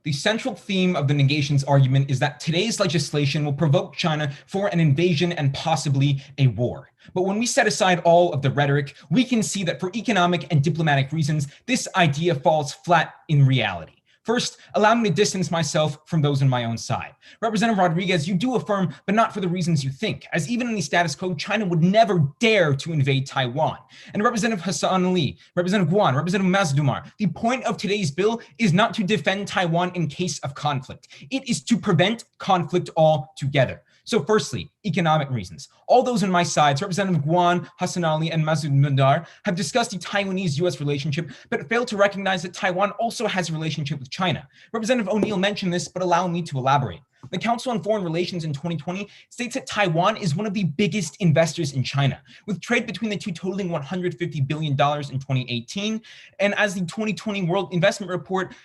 The central theme of the negations argument is that today's legislation will provoke China for an invasion and possibly a war. But when we set aside all of the rhetoric, we can see that for economic and diplomatic reasons, this idea falls flat in reality. First, allow me to distance myself from those on my own side. Representative Rodriguez, you do affirm, but not for the reasons you think, as even in the status quo, China would never dare to invade Taiwan. And Representative Hassan Ali, Representative Guan, Representative Mazdumar, the point of today's bill is not to defend Taiwan in case of conflict. It is to prevent conflict altogether. So firstly, economic reasons. All those on my sides, Representative Guan, Hassan Ali, and Mazdumar, have discussed the Taiwanese-US relationship, but failed to recognize that Taiwan also has a relationship with China. Representative O'Neill mentioned this, but allow me to elaborate. The Council on Foreign Relations in 2020 states that Taiwan is one of the biggest investors in China, with trade between the two totaling $150 billion in 2018. And as the 2020 World Investment Report,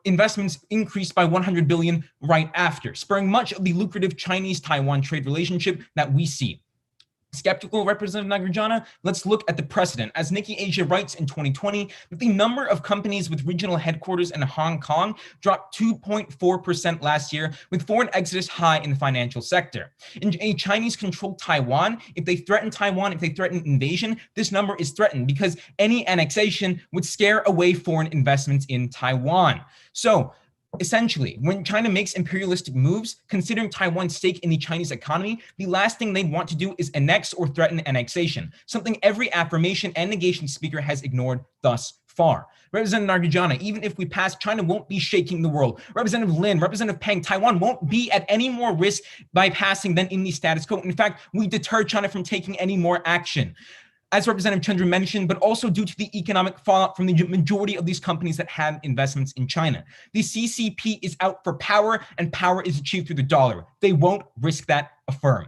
investments increased by 100 billion right after, spurring much of the lucrative Chinese-Taiwan trade relationship that we see. Skeptical Representative Nagarjana, let's look at the precedent. As Nikki Asia writes in 2020, that the number of companies with regional headquarters in Hong Kong dropped 2.4% last year, with foreign exodus high in the financial sector. In a Chinese-controlled Taiwan, if they threaten invasion, this number is threatened because any annexation would scare away foreign investments in Taiwan. So, Essentially, when China makes imperialistic moves, considering Taiwan's stake in the Chinese economy, the last thing they'd want to do is annex or threaten annexation, something every affirmation and negation speaker has ignored thus far. Representative Nargijana, even if we pass, China won't be shaking the world. Representative Lin, Representative Peng, Taiwan won't be at any more risk by passing than in the status quo. In fact, we deter China from taking any more action, as Representative Chandra mentioned, but also due to the economic fallout from the majority of these companies that have investments in China. The CCP is out for power, and power is achieved through the dollar. They won't risk that, affirm.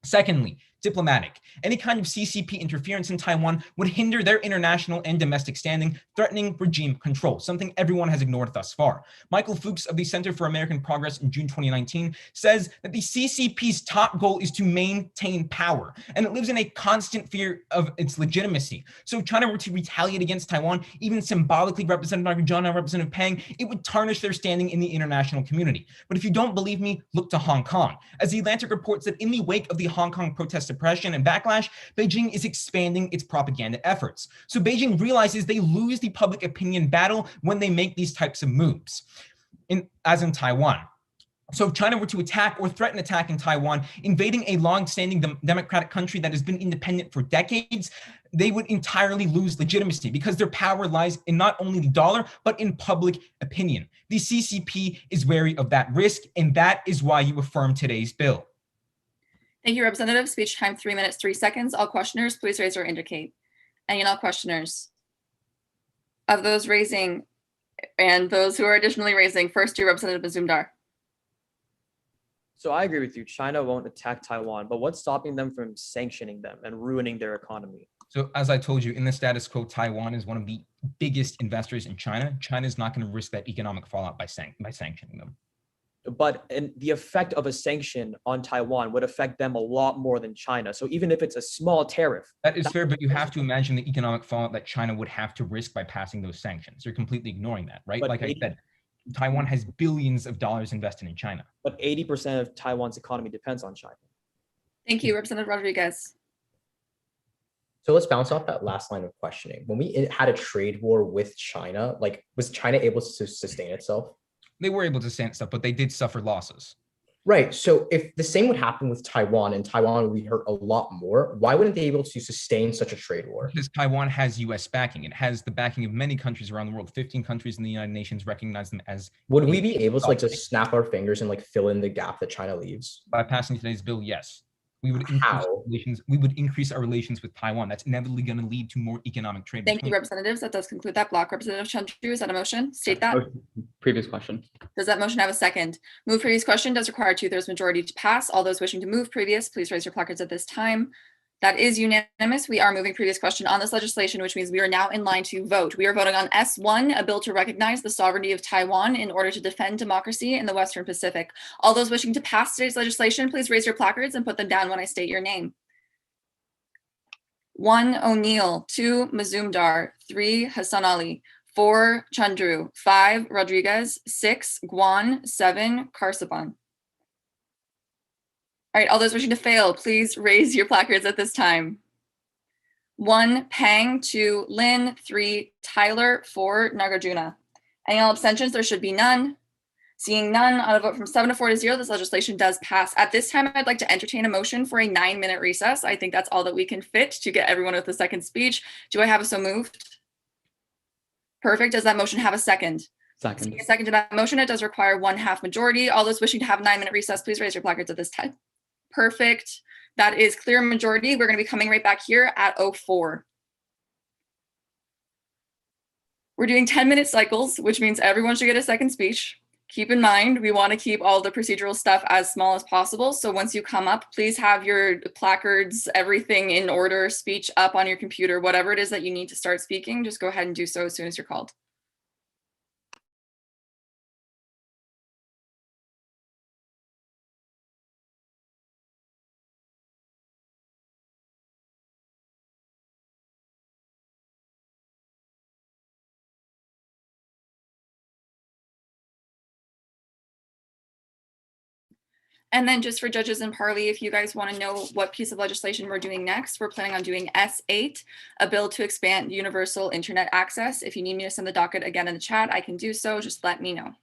Secondly, diplomatic. Any kind of CCP interference in Taiwan would hinder their international and domestic standing, threatening regime control, something everyone has ignored thus far. Michael Fuchs of the Center for American Progress in June 2019 says that the CCP's top goal is to maintain power, and it lives in a constant fear of its legitimacy. So if China were to retaliate against Taiwan, even symbolically, Representative Nargijana, Representative Peng, it would tarnish their standing in the international community. But if you don't believe me, look to Hong Kong. As The Atlantic reports that in the wake of the Hong Kong protest suppression and backlash, Beijing is expanding its propaganda efforts. So Beijing realizes they lose the public opinion battle when they make these types of moves, as in Taiwan. So if China were to attack or threaten attack in Taiwan, invading a long-standing democratic country that has been independent for decades, they would entirely lose legitimacy because their power lies in not only the dollar, but in public opinion. The CCP is wary of that risk, and that is why you affirm today's bill. Thank you, Representative. Speech time 3 minutes, 3 seconds. All questioners, please raise or indicate. Any and all questioners? Of those raising and those who are additionally raising, first to Representative Mazumdar. So I agree with you. China won't attack Taiwan, but what's stopping them from sanctioning them and ruining their economy? So as I told you, in the status quo, Taiwan is one of the biggest investors in China. China is not going to risk that economic fallout by sanctioning them. But the effect of a sanction on Taiwan would affect them a lot more than China. So even if it's a small tariff. That is fair, but you have to imagine the economic fallout that China would have to risk by passing those sanctions. You're completely ignoring that, right? But like I said, Taiwan has billions of dollars invested in China. But 80% of Taiwan's economy depends on China. Thank you, Representative Rodriguez. So let's bounce off that last line of questioning. When we had a trade war with China, like, was China able to sustain itself? They were able to stand stuff, but they did suffer losses. Right. So if the same would happen with Taiwan and Taiwan would be hurt a lot more, why wouldn't they be able to sustain such a trade war? Because Taiwan has U.S. backing. It has the backing of many countries around the world. 15 countries in the United Nations recognize them as. Would we be able to like just snap our fingers and like fill in the gap that China leaves? By passing today's bill, yes. We would increase our relations with Taiwan. That's inevitably going to lead to more economic trade. Thank you, representatives. That does conclude that block. Representative Chandru, is that a motion? State that. Previous question. Does that motion have a second? Move previous question does require 2/3 majority to pass. All those wishing to move previous, please raise your placards at this time. That is unanimous. We are moving previous question on this legislation, which means we are now in line to vote. We are voting on S1, a bill to recognize the sovereignty of Taiwan in order to defend democracy in the Western Pacific. All those wishing to pass today's legislation, please raise your placards and put them down when I state your name. 1, O'Neill. 2, Mazumdar. 3, Hassan Ali. 4, Chandru. 5, Rodriguez. 6, Guan. 7, Karsaban. All right, all those wishing to fail, please raise your placards at this time. 1, Pang. 2, Lin. 3, Tyler. 4, Nagarjuna. Any all abstentions? There should be none. Seeing none, on a vote from 7 to 4 to 0, this legislation does pass. At this time, I'd like to entertain a motion for a 9-minute recess. I think that's all that we can fit to get everyone with a second speech. Do I have a so moved? Perfect. Does that motion have a second? Second. A second to that motion. It does require 1/2 majority. All those wishing to have a 9-minute recess, please raise your placards at this time. Perfect. That is clear majority. We're going to be coming right back here at 04. We're doing 10-minute cycles, which means everyone should get a second speech. Keep in mind, we want to keep all the procedural stuff as small as possible. So once you come up, please have your placards, everything in order, speech up on your computer, whatever it is that you need to start speaking, just go ahead and do so as soon as you're called. And then just for judges and parley, if you guys want to know what piece of legislation we're doing next, we're planning on doing S8, a bill to expand universal internet access. If you need me to send the docket again in the chat, I can do so. Just let me know.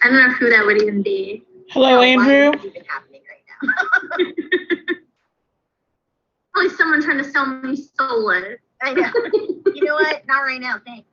I don't know who that would even be. Hello, Andrew. Why is this even happening right now? Probably someone trying to sell me solar. I know. You know what? Not right now, thanks.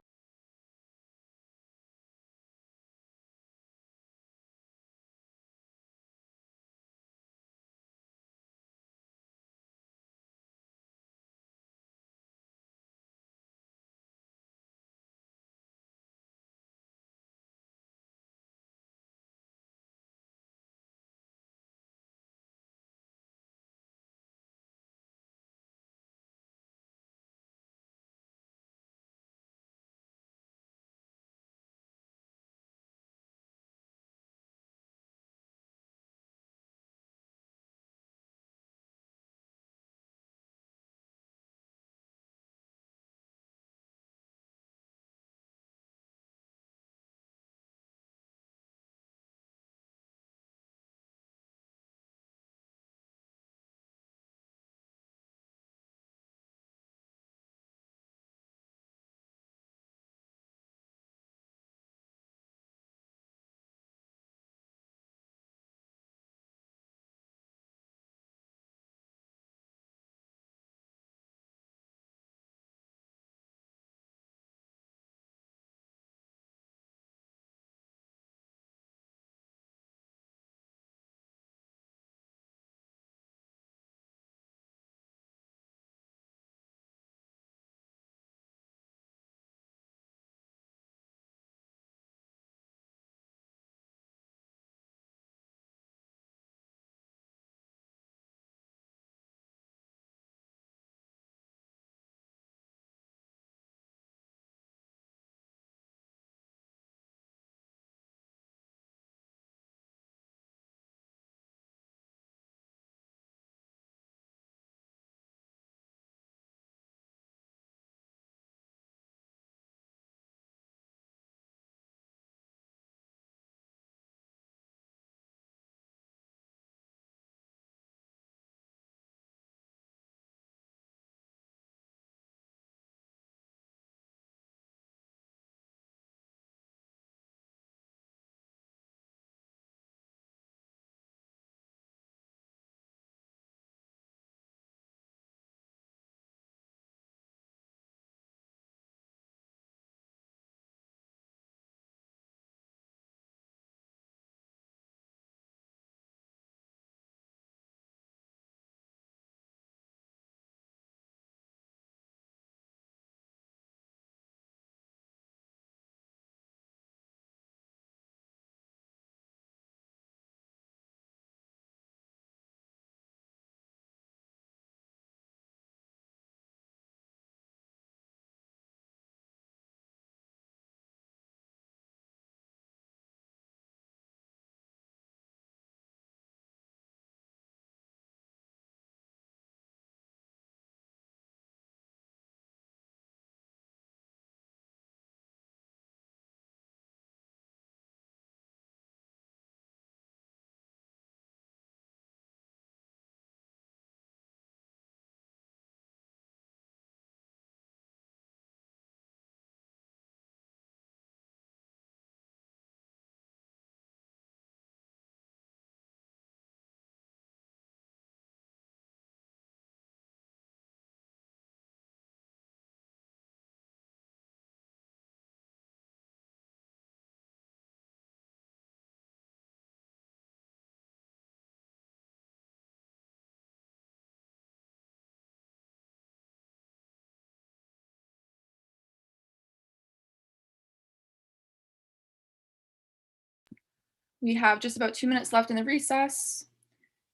We have just about 2 minutes left in the recess.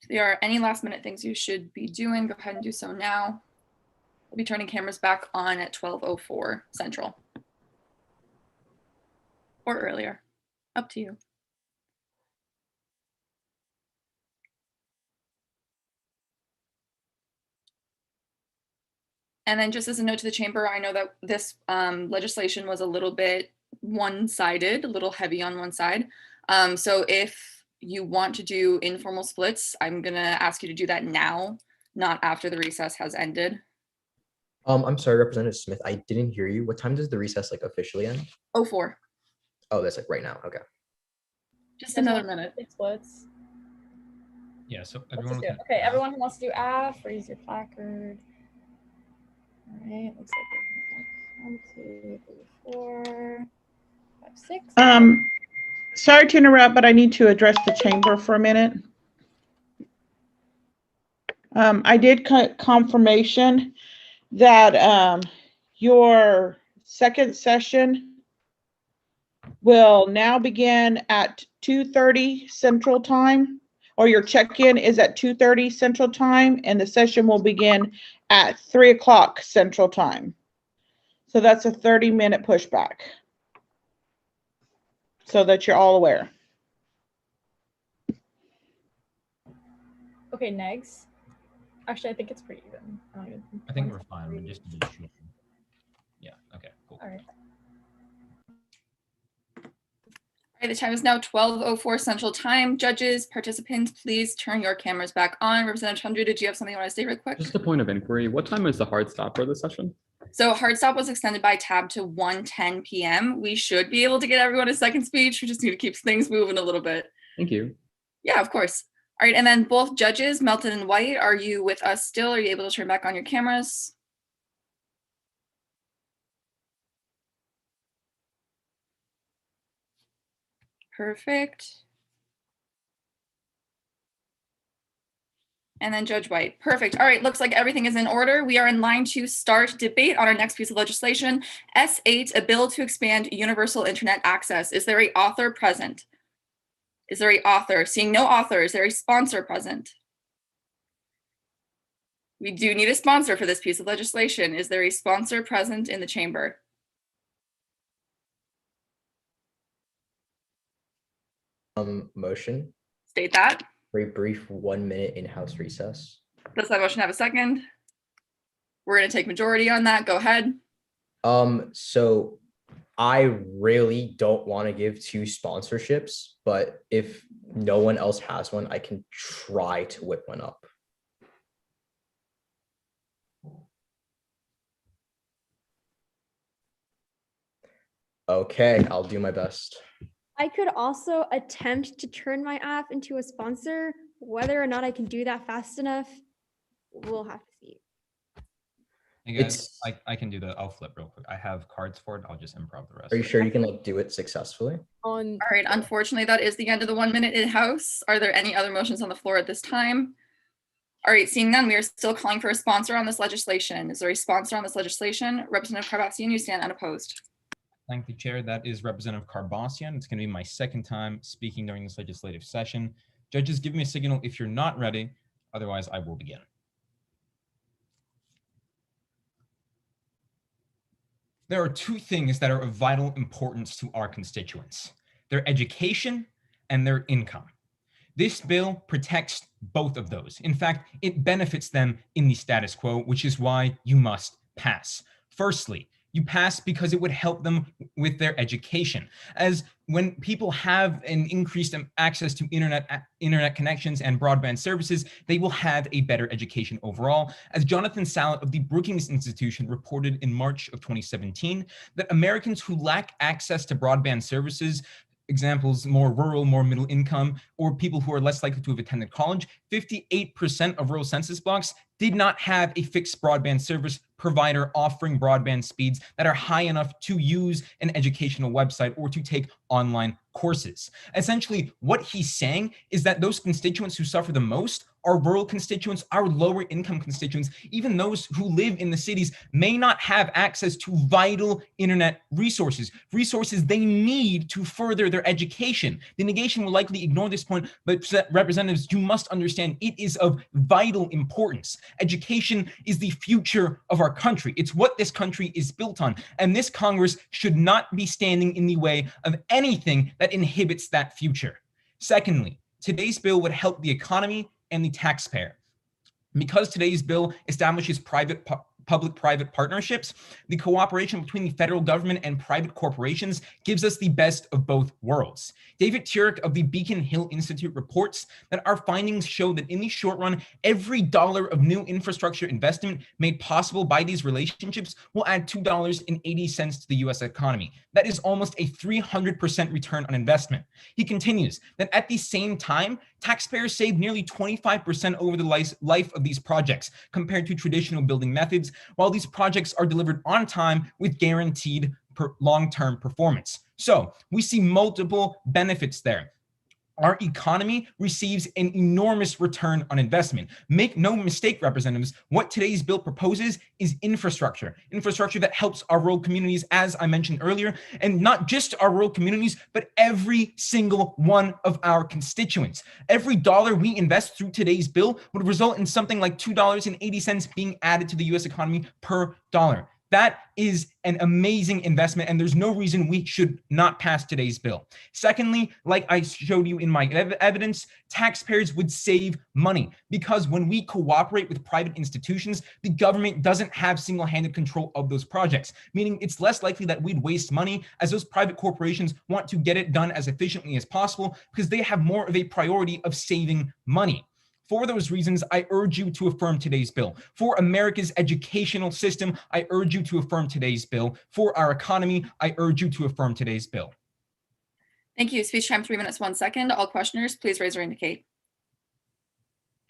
If there are any last minute things you should be doing, go ahead and do so now. We'll be turning cameras back on at 12:04 Central. Or earlier. Up to you. And then just as a note to the chamber, I know that this legislation was a little bit one-sided, a little heavy on one side. So if you want to do informal splits, I'm gonna ask you to do that now, not after the recess has ended. I'm sorry, Representative Smith, I didn't hear you. What time does the recess like officially end? 04. Oh, that's like right now. Okay. Just another minute. It splits. Yeah, so Let's everyone just do can. it. Okay, everyone who wants to do AF, raise your placard. All right, looks like we're 1, 2, 3, 4, 5, 6. Sorry to interrupt, but I need to address the chamber for a minute. I did confirmation that your second session will now begin at 2:30 Central Time, or your check-in is at 2:30 Central Time, and the session will begin at 3 o'clock Central Time. So that's a 30-minute pushback, so that you're all aware. Okay, next. Actually, I think it's pretty even. I think we're fine. We're just to be sure. Yeah. Okay. Cool. All right. All right, the time is now 12:04 Central Time. Judges, participants, please turn your cameras back on. Representative Chandru, did you have something you want to say real quick? Just a point of inquiry. What time is the hard stop for the session? So hard stop was extended by tab to 1:10 p.m. We should be able to get everyone a second speech. We just need to keep things moving a little bit. Thank you. Yeah, of course. All right, and then both judges, Melton and White, are you with us still? Are you able to turn back on your cameras? Perfect. And then Judge White. Perfect. All right, looks like everything is in order. We are in line to start debate on our next piece of legislation, S8, a bill to expand universal internet access. Is there an author present? Is there an author? Seeing no author, is there a sponsor present? We do need a sponsor for this piece of legislation. Is there a sponsor present in the chamber? Motion. State that. For a brief 1 minute in-house recess. Does that motion have a second? We're going to take majority on that. Go ahead. So I really don't want to give 2 sponsorships, but if no one else has one, I can try to whip one up. Okay, I'll do my best. I could also attempt to turn my app into a sponsor. Whether or not I can do that fast enough, we'll have to see. Hey guys, I can do that. I'll flip real quick. I have cards for it. I'll just improv the rest. Are you sure you can like do it successfully? All right, unfortunately, that is the end of the 1 minute in-house. Are there any other motions on the floor at this time? All right, seeing none, we are still calling for a sponsor on this legislation. Is there a sponsor on this legislation? Representative Carbassian, you stand unopposed. Thank you, Chair. That is Representative Carbassian. It's going to be my second time speaking during this legislative session. Judges, give me a signal if you're not ready. Otherwise, I will begin. There are 2 things that are of vital importance to our constituents: their education and their income. This bill protects both of those. In fact, it benefits them in the status quo, which is why you must pass. Firstly, you pass because it would help them with their education. As when people have an increased access to internet connections and broadband services, they will have a better education overall. As Jonathan Sallet of the Brookings Institution reported in March of 2017, that Americans who lack access to broadband services, examples, more rural, more middle income, or people who are less likely to have attended college, 58% of rural census blocks did not have a fixed broadband service provider offering broadband speeds that are high enough to use an educational website or to take online courses. Essentially, what he's saying is that those constituents who suffer the most are rural constituents, our lower income constituents. Even those who live in the cities may not have access to vital internet resources they need to further their education. The negation will likely ignore this point, but representatives, you must understand it is of vital importance. Education is the future of our country. It's what this country is built on. And this Congress should not be standing in the way of anything that inhibits that future. Secondly, today's bill would help the economy and the taxpayer. Because today's bill establishes private public-private partnerships, the cooperation between the federal government and private corporations gives us the best of both worlds. David Turek of the Beacon Hill Institute reports that our findings show that in the short run, every dollar of new infrastructure investment made possible by these relationships will add $2.80 to the US economy. That is almost a 300% return on investment. He continues that at the same time, taxpayers save nearly 25% over the life of these projects compared to traditional building methods, while these projects are delivered on time with guaranteed long-term performance. So we see multiple benefits there. Our economy receives an enormous return on investment. Make no mistake, representatives, what today's bill proposes is infrastructure that helps our rural communities, as I mentioned earlier, and not just our rural communities, but every single one of our constituents. Every dollar we invest through today's bill would result in something like $2.80 being added to the US economy per dollar. That is an amazing investment, and there's no reason we should not pass today's bill. Secondly, like I showed you in my evidence, taxpayers would save money because when we cooperate with private institutions, the government doesn't have single-handed control of those projects, meaning it's less likely that we'd waste money as those private corporations want to get it done as efficiently as possible because they have more of a priority of saving money. For those reasons, I urge you to affirm today's bill. For America's educational system, I urge you to affirm today's bill. For our economy, I urge you to affirm today's bill. Thank you. Speech time, 3 minutes, 1 second. All questioners, please raise or indicate.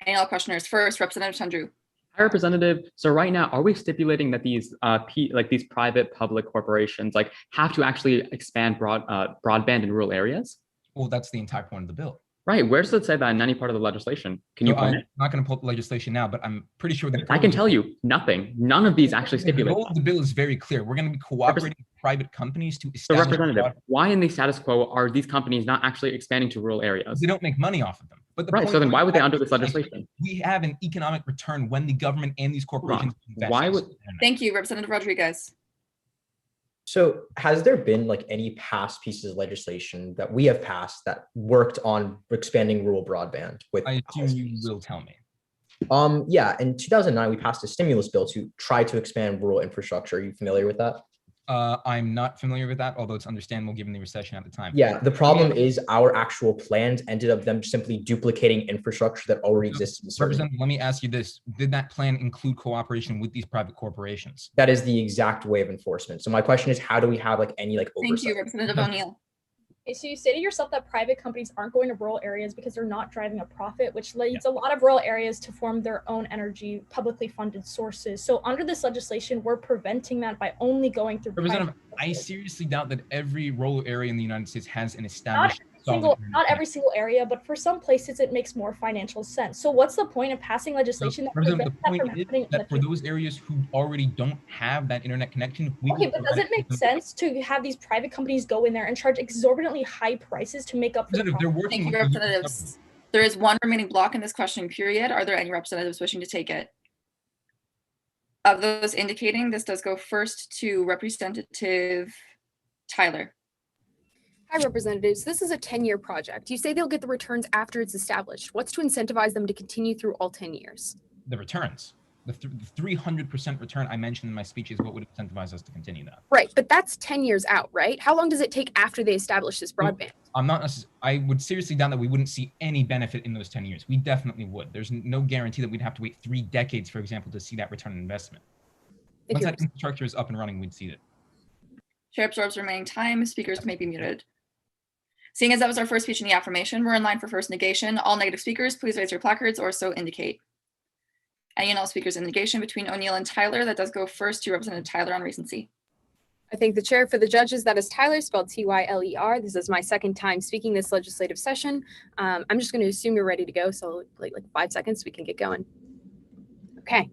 And all questioners. First, Representative Chandru. Hi, Representative. So right now, are we stipulating that these these private public corporations have to actually expand broadband in rural areas? Well, that's the entire point of the bill. Right. Where does it say that in any part of the legislation? Can you point it? I'm not going to pull up the legislation now, but I'm pretty sure that I can tell you nothing. None of these actually stipulate. The goal of the bill is very clear. We're going to be cooperating with private companies to So, establish. Representative, why in the status quo are these companies not actually expanding to rural areas? They don't make money off of them. But the right. point So then, why would they under this legislation? We have an economic return when the government and these corporations invest. Why would? Thank you, Representative Rodriguez. So has there been any past pieces of legislation that we have passed that worked on expanding rural broadband with? I assume you will tell me. Yeah, in 2009, we passed a stimulus bill to try to expand rural infrastructure. Are you familiar with that? I'm not familiar with that, although it's understandable given the recession at the time. Yeah, the problem is our actual plans ended up them simply duplicating infrastructure that already existed. Representative, let me ask you this. Did that plan include cooperation with these private corporations? That is the exact way of enforcement. So my question is, how do we have any oversight? Thank you, Representative O'Neill. Okay, so you say to yourself that private companies aren't going to rural areas because they're not driving a profit, which leads a lot of rural areas to form their own energy publicly funded sources. So under this legislation, we're preventing that by only going through. Representative, I seriously doubt that every rural area in the United States has an established. Not every single area, but for some places it makes more financial sense. So what's the point of passing legislation that prevents that from happening? That for those areas who already don't have that internet connection, but does it make sense to have these private companies go in there and charge exorbitantly high prices to make up for the problem? Thank you, Representatives. There is one remaining block in this questioning period. Are there any representatives wishing to take it? Of those indicating, this does go first to Representative Tyler. Hi, Representatives. This is a 10-year project. You say they'll get the returns after it's established. What's to incentivize them to continue through all 10 years? The returns. The 300% return I mentioned in my speech is what would incentivize us to continue that. Right, but that's 10 years out, right? How long does it take after they establish this broadband? I would seriously doubt that we wouldn't see any benefit in those 10 years. We definitely would. There's no guarantee that we'd have to wait 3 decades, for example, to see that return on investment. Once that infrastructure is up and running, we'd see it. Chair absorbs remaining time. Speakers may be muted. Seeing as that was our first speech in the affirmation, we're in line for first negation. All negative speakers, please raise your placards or so indicate. Any and all speakers in negation between O'Neill and Tyler. That does go first to Representative Tyler on recency. I thank the chair. For the judges, that is Tyler, spelled Tyler. This is my second time speaking this legislative session. I'm just going to assume you're ready to go. So like 5 seconds, we can get going. Okay.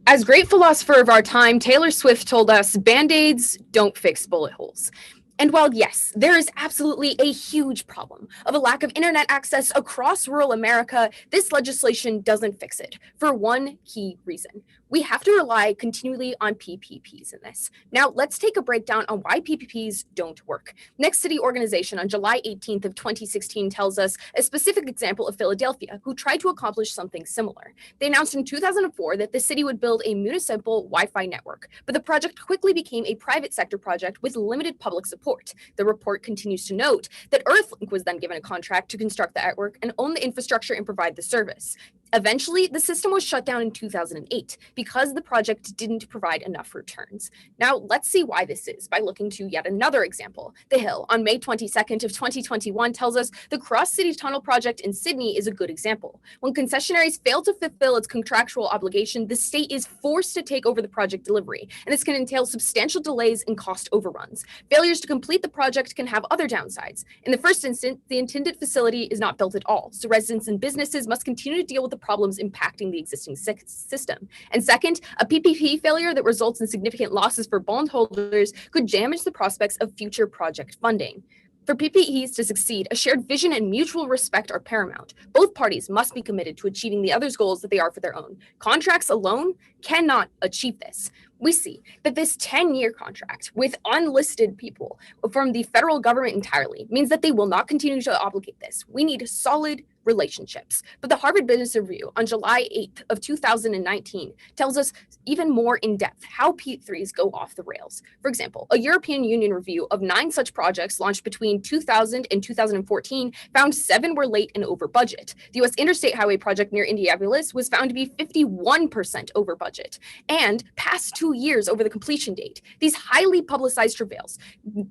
As great philosopher of our time, Taylor Swift told us, Band-Aids don't fix bullet holes. And while, yes, there is absolutely a huge problem of a lack of internet access across rural America, this legislation doesn't fix it for one key reason. We have to rely continually on PPPs in this. Now, let's take a breakdown on why PPPs don't work. Next City Organization on July 18th of 2016 tells us a specific example of Philadelphia, who tried to accomplish something similar. They announced in 2004 that the city would build a municipal Wi-Fi network, but the project quickly became a private sector project with limited public support. The report continues to note that Earthlink was then given a contract to construct the network and own the infrastructure and provide the service. Eventually, the system was shut down in 2008 because the project didn't provide enough returns. Now, let's see why this is by looking to yet another example. The Hill on May 22nd of 2021 tells us the Cross City Tunnel project in Sydney is a good example. When concessionaries fail to fulfill its contractual obligation, the state is forced to take over the project delivery, and this can entail substantial delays and cost overruns. Failures to complete the project can have other downsides. In the first instance, the intended facility is not built at all, so residents and businesses must continue to deal with the problems impacting the existing system. And second, a PPP failure that results in significant losses for bondholders could damage the prospects of future project funding. For PPPs to succeed, a shared vision and mutual respect are paramount. Both parties must be committed to achieving the other's goals that they are for their own. Contracts alone cannot achieve this. We see that this 10-year contract with unlisted people from the federal government entirely means that they will not continue to obligate this. We need solid relationships. But the Harvard Business Review on July 8th of 2019 tells us even more in depth how P3s go off the rails. For example, a European Union review of 9 such projects launched between 2000 and 2014 found 7 were late and over budget. The U.S. Interstate Highway project near Indianapolis was found to be 51% over budget and past 2 years over the completion date. These highly publicized travails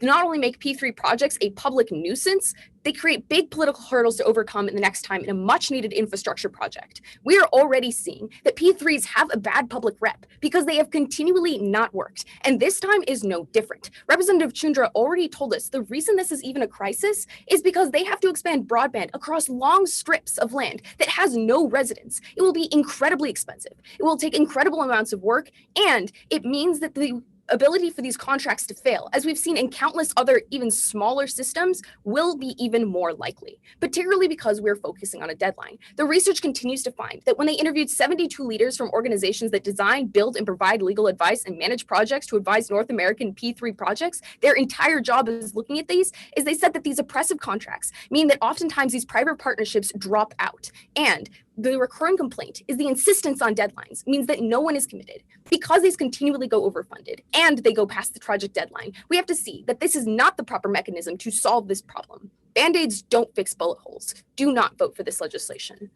not only make P3 projects a public nuisance, they create big political hurdles to overcome in the next time in a much needed infrastructure project. We are already seeing that P3s have a bad public rep because they have continually not worked. And this time is no different. Representative Chundra already told us the reason this is even a crisis is because they have to expand broadband across long strips of land that has no residents. It will be incredibly expensive. It will take incredible amounts of work, and it means that the ability for these contracts to fail, as we've seen in countless other even smaller systems, will be even more likely, particularly because we're focusing on a deadline. The research continues to find that when they interviewed 72 leaders from organizations that design, build, and provide legal advice and manage projects to advise North American P3 projects, their entire job is looking at these, is they said that these oppressive contracts mean that oftentimes these private partnerships drop out. And the recurring complaint is the insistence on deadlines means that no one is committed because these continually go overfunded and they go past the project deadline. We have to see that this is not the proper mechanism to solve this problem. Band-aids don't fix bullet holes. Do not vote for this legislation.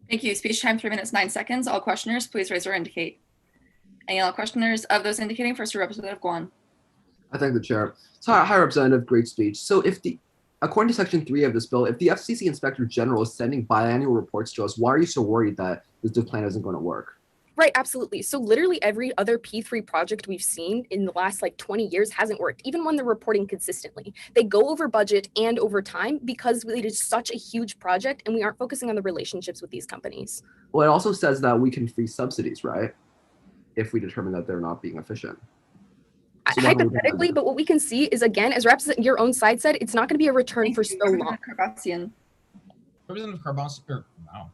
Thank you. Speech time, 3 minutes, 9 seconds. All questioners, please raise or indicate. Any all questioners of those indicating? First to Representative Guan. I thank the chair. So, hi, Representative. Great speech. So according to Section 3 of this bill, if the FCC Inspector General is sending biannual reports to us, why are you so worried that this plan isn't going to work? Right, absolutely. So literally every other P3 project we've seen in the last 20 years hasn't worked, even when they're reporting consistently. They go over budget and over time because it is such a huge project and we aren't focusing on the relationships with these companies. Well, it also says that we can freeze subsidies, right? If we determine that they're not being efficient. So hypothetically, but what we can see is, again, as your own side said, it's not going to be a return for so long.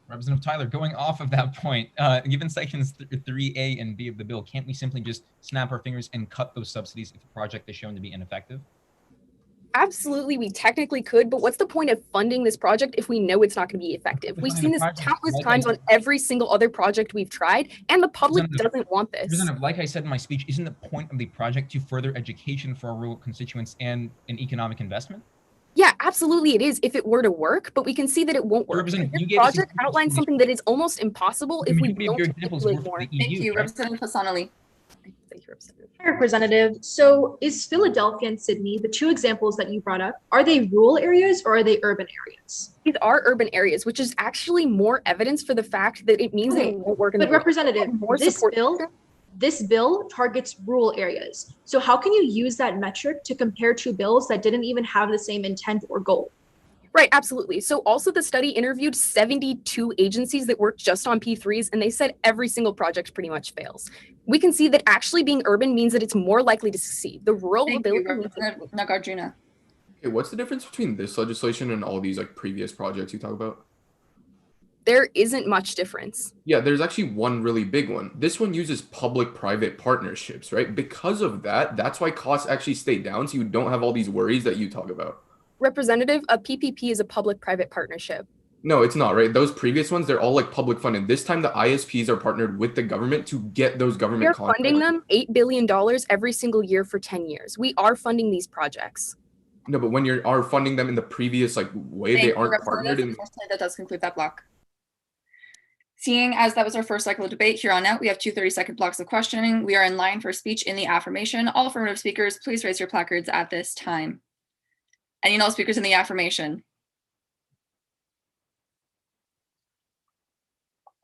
Representative Tyler, going off of that point, given sections 3A and B of the bill, can't we simply just snap our fingers and cut those subsidies if the project is shown to be ineffective? Absolutely, we technically could, but what's the point of funding this project if we know it's not going to be effective? We've seen this countless times on every single other project we've tried, and the public doesn't want this. Like I said in my speech, isn't the point of the project to further education for our rural constituents and an economic investment? Yeah, absolutely it is if it were to work, but we can see that it won't work. This project outlines something that is almost impossible if we don't articulate more. Thank you, Representative Hassan Ali. Thank you, Representative. Hi, Representative. So is Philadelphia and Sydney, the two examples that you brought up, are they rural areas or are they urban areas? These are urban areas, which is actually more evidence for the fact that it means that it won't work in the Representative, this bill targets rural areas. So how can you use that metric to compare two bills that didn't even have the same intent or goal? Right, absolutely. So also the study interviewed 72 agencies that work just on P3s, and they said every single project pretty much fails. We can see that actually being urban means that it's more likely to succeed. The rural ability means that Nagarjuna. Okay, what's the difference between this legislation and all these like previous projects you talk about? there isn't much difference. Yeah, there's actually one really big one. This one uses public-private partnerships, right? Because of that, that's why costs actually stay down, so you don't have all these worries that you talk about. Representative, a PPP is a public-private partnership. No, it's not, right? Those previous ones, they're all like public funded. This time, the ISPs are partnered with the government to get those government We're contracts. funding them $8 billion every single year for 10 years. We are funding these projects. No, but when you are funding them in the previous like way, they aren't partnered in. Unfortunately, that does conclude that block. Seeing as that was our first cycle of debate, here on out, we have two 30-second blocks of questioning. We are in line for speech in the affirmation. All affirmative speakers, please raise your placards at this time. Any null speakers in the affirmation?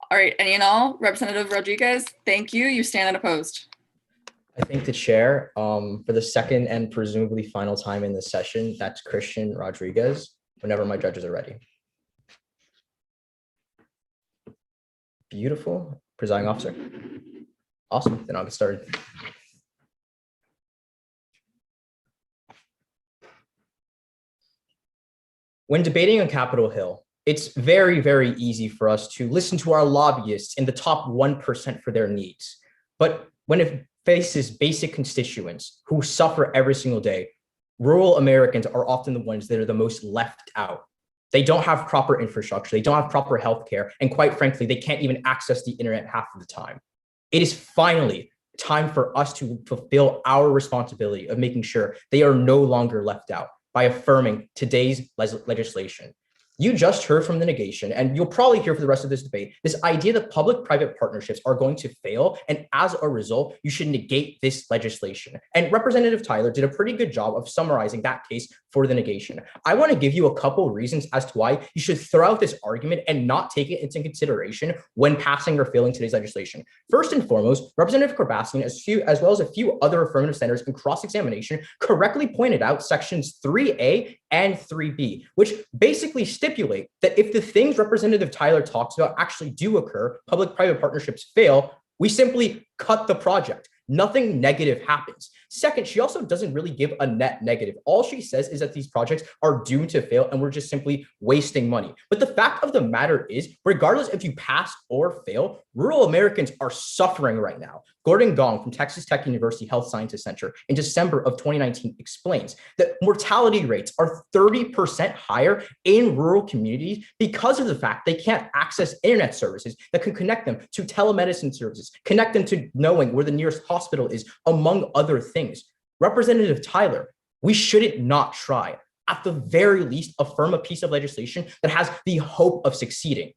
All right, any and all, Representative Rodriguez, thank you. You stand unopposed. I thank the chair for the second and presumably final time in this session. That's Christian Rodriguez, whenever my judges are ready. Beautiful. Presiding officer. Awesome. Then I'll get started. When debating on Capitol Hill, it's very, very easy for us to listen to our lobbyists in the top 1% for their needs. But when it faces basic constituents who suffer every single day, rural Americans are often the ones that are the most left out. They don't have proper infrastructure, they don't have proper healthcare, and quite frankly, they can't even access the internet half of the time. It is finally time for us to fulfill our responsibility of making sure they are no longer left out by affirming today's legislation. You just heard from the negation, and you'll probably hear for the rest of this debate, this idea that public-private partnerships are going to fail, and as a result, you should negate this legislation. And Representative Tyler did a pretty good job of summarizing that case for the negation. I want to give you a couple reasons as to why you should throw out this argument and not take it into consideration when passing or failing today's legislation. First and foremost, Representative Karbasian, as well as a few other affirmative senators in cross-examination, correctly pointed out sections 3A and 3B, which basically stipulate that if the things Representative Tyler talks about actually do occur, public-private partnerships fail, we simply cut the project. Nothing negative happens. Second, she also doesn't really give a net negative. All she says is that these projects are doomed to fail and we're just simply wasting money. But the fact of the matter is, regardless if you pass or fail, rural Americans are suffering right now. Gordon Gong from Texas Tech University Health Sciences Center in December of 2019 explains that mortality rates are 30% higher in rural communities because of the fact they can't access internet services that can connect them to telemedicine services, connect them to knowing where the nearest hospital is, among other things. Representative Tyler, we shouldn't not try. At the very least, affirm a piece of legislation that has the hope of succeeding.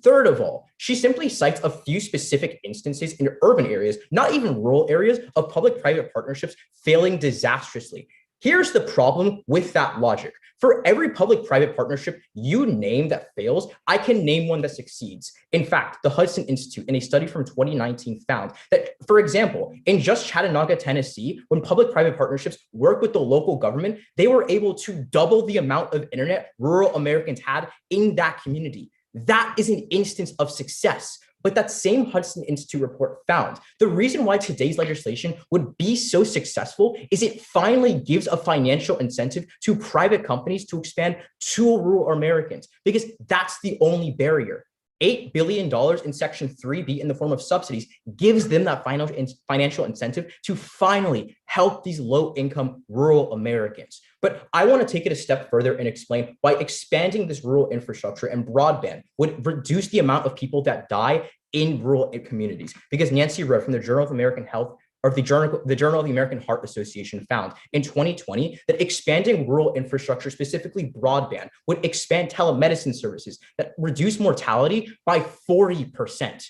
Third of all, she simply cites a few specific instances in urban areas, not even rural areas, of public-private partnerships failing disastrously. Here's the problem with that logic. For every public-private partnership you name that fails, I can name one that succeeds. In fact, the Hudson Institute, in a study from 2019, found that, for example, in just Chattanooga, Tennessee, when public-private partnerships work with the local government, they were able to double the amount of internet rural Americans had in that community. That is an instance of success. But that same Hudson Institute report found the reason why today's legislation would be so successful is it finally gives a financial incentive to private companies to expand to rural Americans, because that's the only barrier. $8 billion in Section 3B in the form of subsidies gives them that financial incentive to finally help these low-income rural Americans. But I want to take it a step further and explain why expanding this rural infrastructure and broadband would reduce the amount of people that die in rural communities. Because Nancy Rowe from the Journal of American Health, or the Journal of the American Heart Association, found in 2020 that expanding rural infrastructure, specifically broadband, would expand telemedicine services that reduce mortality by 40%.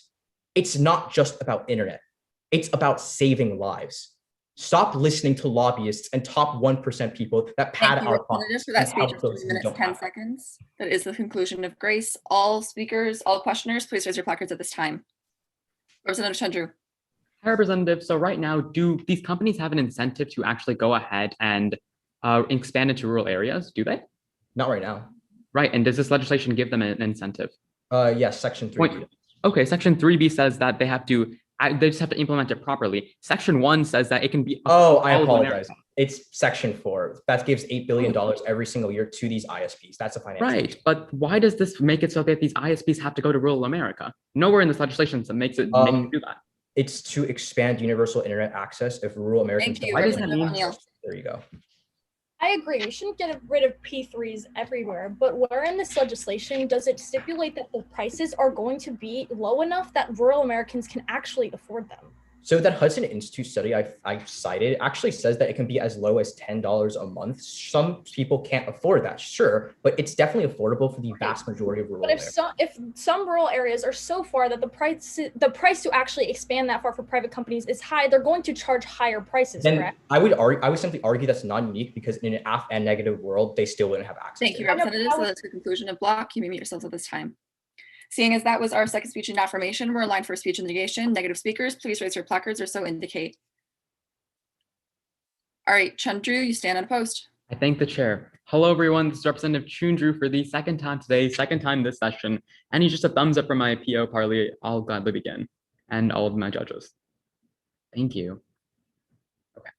It's not just about internet. It's about saving lives. Stop listening to lobbyists and top 1% people that pad our pockets. For that speech of 3 minutes, 10 seconds. That is the conclusion of grace. All speakers, all questioners, please raise your placards at this time. Representative Chandru. Hi, Representative. So right now, do these companies have an incentive to actually go ahead and expand into rural areas? Do they? Not right now. Right. And does this legislation give them an incentive? Yes, Section 3B. Okay, Section 3B says that they just have to implement it properly. Section 1 says that it can be. Oh, I apologize. It's Section 4. That gives $8 billion every single year to these ISPs. That's a financial. Right, but why does this make it so that these ISPs have to go to rural America? Nowhere in this legislation makes it do that. It's to expand universal internet access if rural Americans. Thank you. Why does that mean? There you go. I agree. We shouldn't get rid of P3s everywhere, but where in this legislation does it stipulate that the prices are going to be low enough that rural Americans can actually afford them? So that Hudson Institute study I cited actually says that it can be as low as $10 a month. Some people can't afford that, sure, but it's definitely affordable for the vast majority of rural areas. But if some rural areas are so far that the price to actually expand that far for private companies is high, they're going to charge higher prices, then correct? I would simply argue that's not unique because in an and negative world, they still wouldn't have access. Thank you, Representative. So that's the conclusion of block. You may mute yourselves at this time. Seeing as that was our second speech and affirmation, we're aligned for speech and negation. Negative speakers, please raise your placards or so indicate. All right, Chundru, you stand unopposed. I thank the chair. Hello, everyone. This is Representative Chundru for the second time today, second time this session. And just a thumbs up from my PO parley. I'll gladly begin. And all of my judges. Thank you. Okay.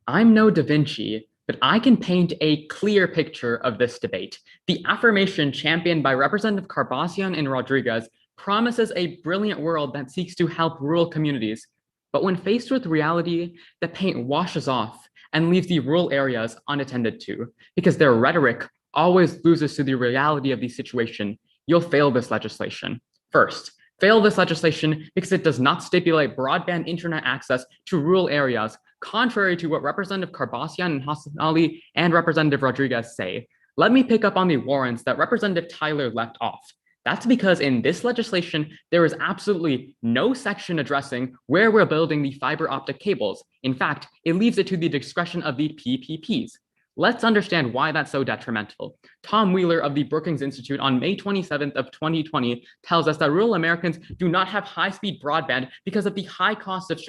I'm no Da Vinci, but I can paint a clear picture of this debate. The affirmation championed by Representative Carbasian and Rodriguez promises a brilliant world that seeks to help rural communities. But when faced with reality, the paint washes off and leaves the rural areas unattended to, because their rhetoric always loses to the reality of the situation. You'll fail this legislation. First, fail this legislation because it does not stipulate broadband internet access to rural areas, contrary to what Representative Carbasian and Hassan Ali and Representative Rodriguez say. Let me pick up on the warrants that Representative Tyler left off. That's because in this legislation, there is absolutely no section addressing where we're building the fiber optic cables. In fact, it leaves it to the discretion of the PPPs. Let's understand why that's so detrimental. Tom Wheeler of the Brookings Institute on May 27th of 2020 tells us that rural Americans do not have high-speed broadband because of the high cost of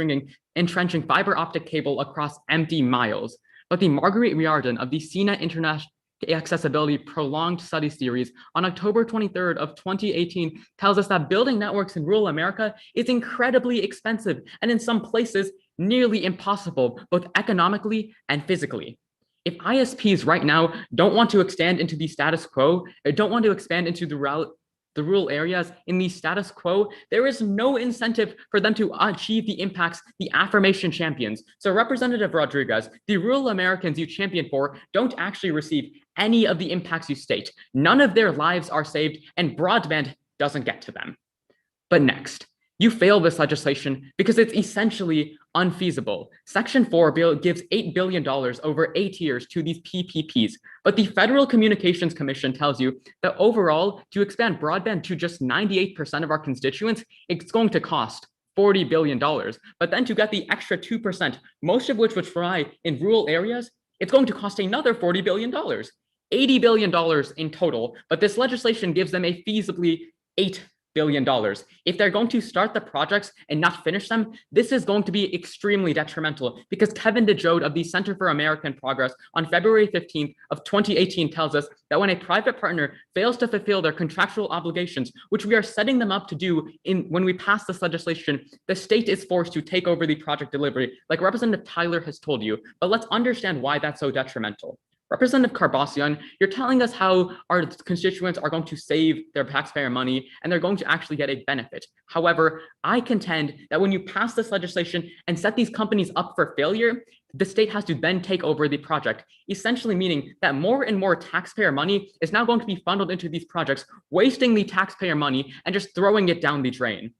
entrenching fiber optic cable across empty miles. But the Marguerite Riordan of the CNET International Accessibility Prolonged Study Series on October 23rd of 2018 tells us that building networks in rural America is incredibly expensive and in some places nearly impossible, both economically and physically. If ISPs right now don't want to expand into the status quo, or don't want to expand into the rural areas in the status quo, there is no incentive for them to achieve the impacts the affirmation champions. So Representative Rodriguez, the rural Americans you champion for don't actually receive any of the impacts you state. None of their lives are saved and broadband doesn't get to them. But next, you fail this legislation because it's essentially unfeasible. Section 4 gives $8 billion over 8 years to these PPPs, but the Federal Communications Commission tells you that overall, to expand broadband to just 98% of our constituents, it's going to cost $40 billion. But then to get the extra 2%, most of which would fly in rural areas, it's going to cost another $40 billion. $80 billion in total, but this legislation gives them a feasibly $8 billion. If they're going to start the projects and not finish them, this is going to be extremely detrimental because Kevin DeJode of the Center for American Progress on February 15th of 2018 tells us that when a private partner fails to fulfill their contractual obligations, which we are setting them up to do when we pass this legislation, the state is forced to take over the project delivery, like Representative Tyler has told you. But let's understand why that's so detrimental. Representative Carbasian, you're telling us how our constituents are going to save their taxpayer money and they're going to actually get a benefit. However, I contend that when you pass this legislation and set these companies up for failure, the state has to then take over the project, essentially meaning that more and more taxpayer money is now going to be funneled into these projects, wasting the taxpayer money and just throwing it down the drain.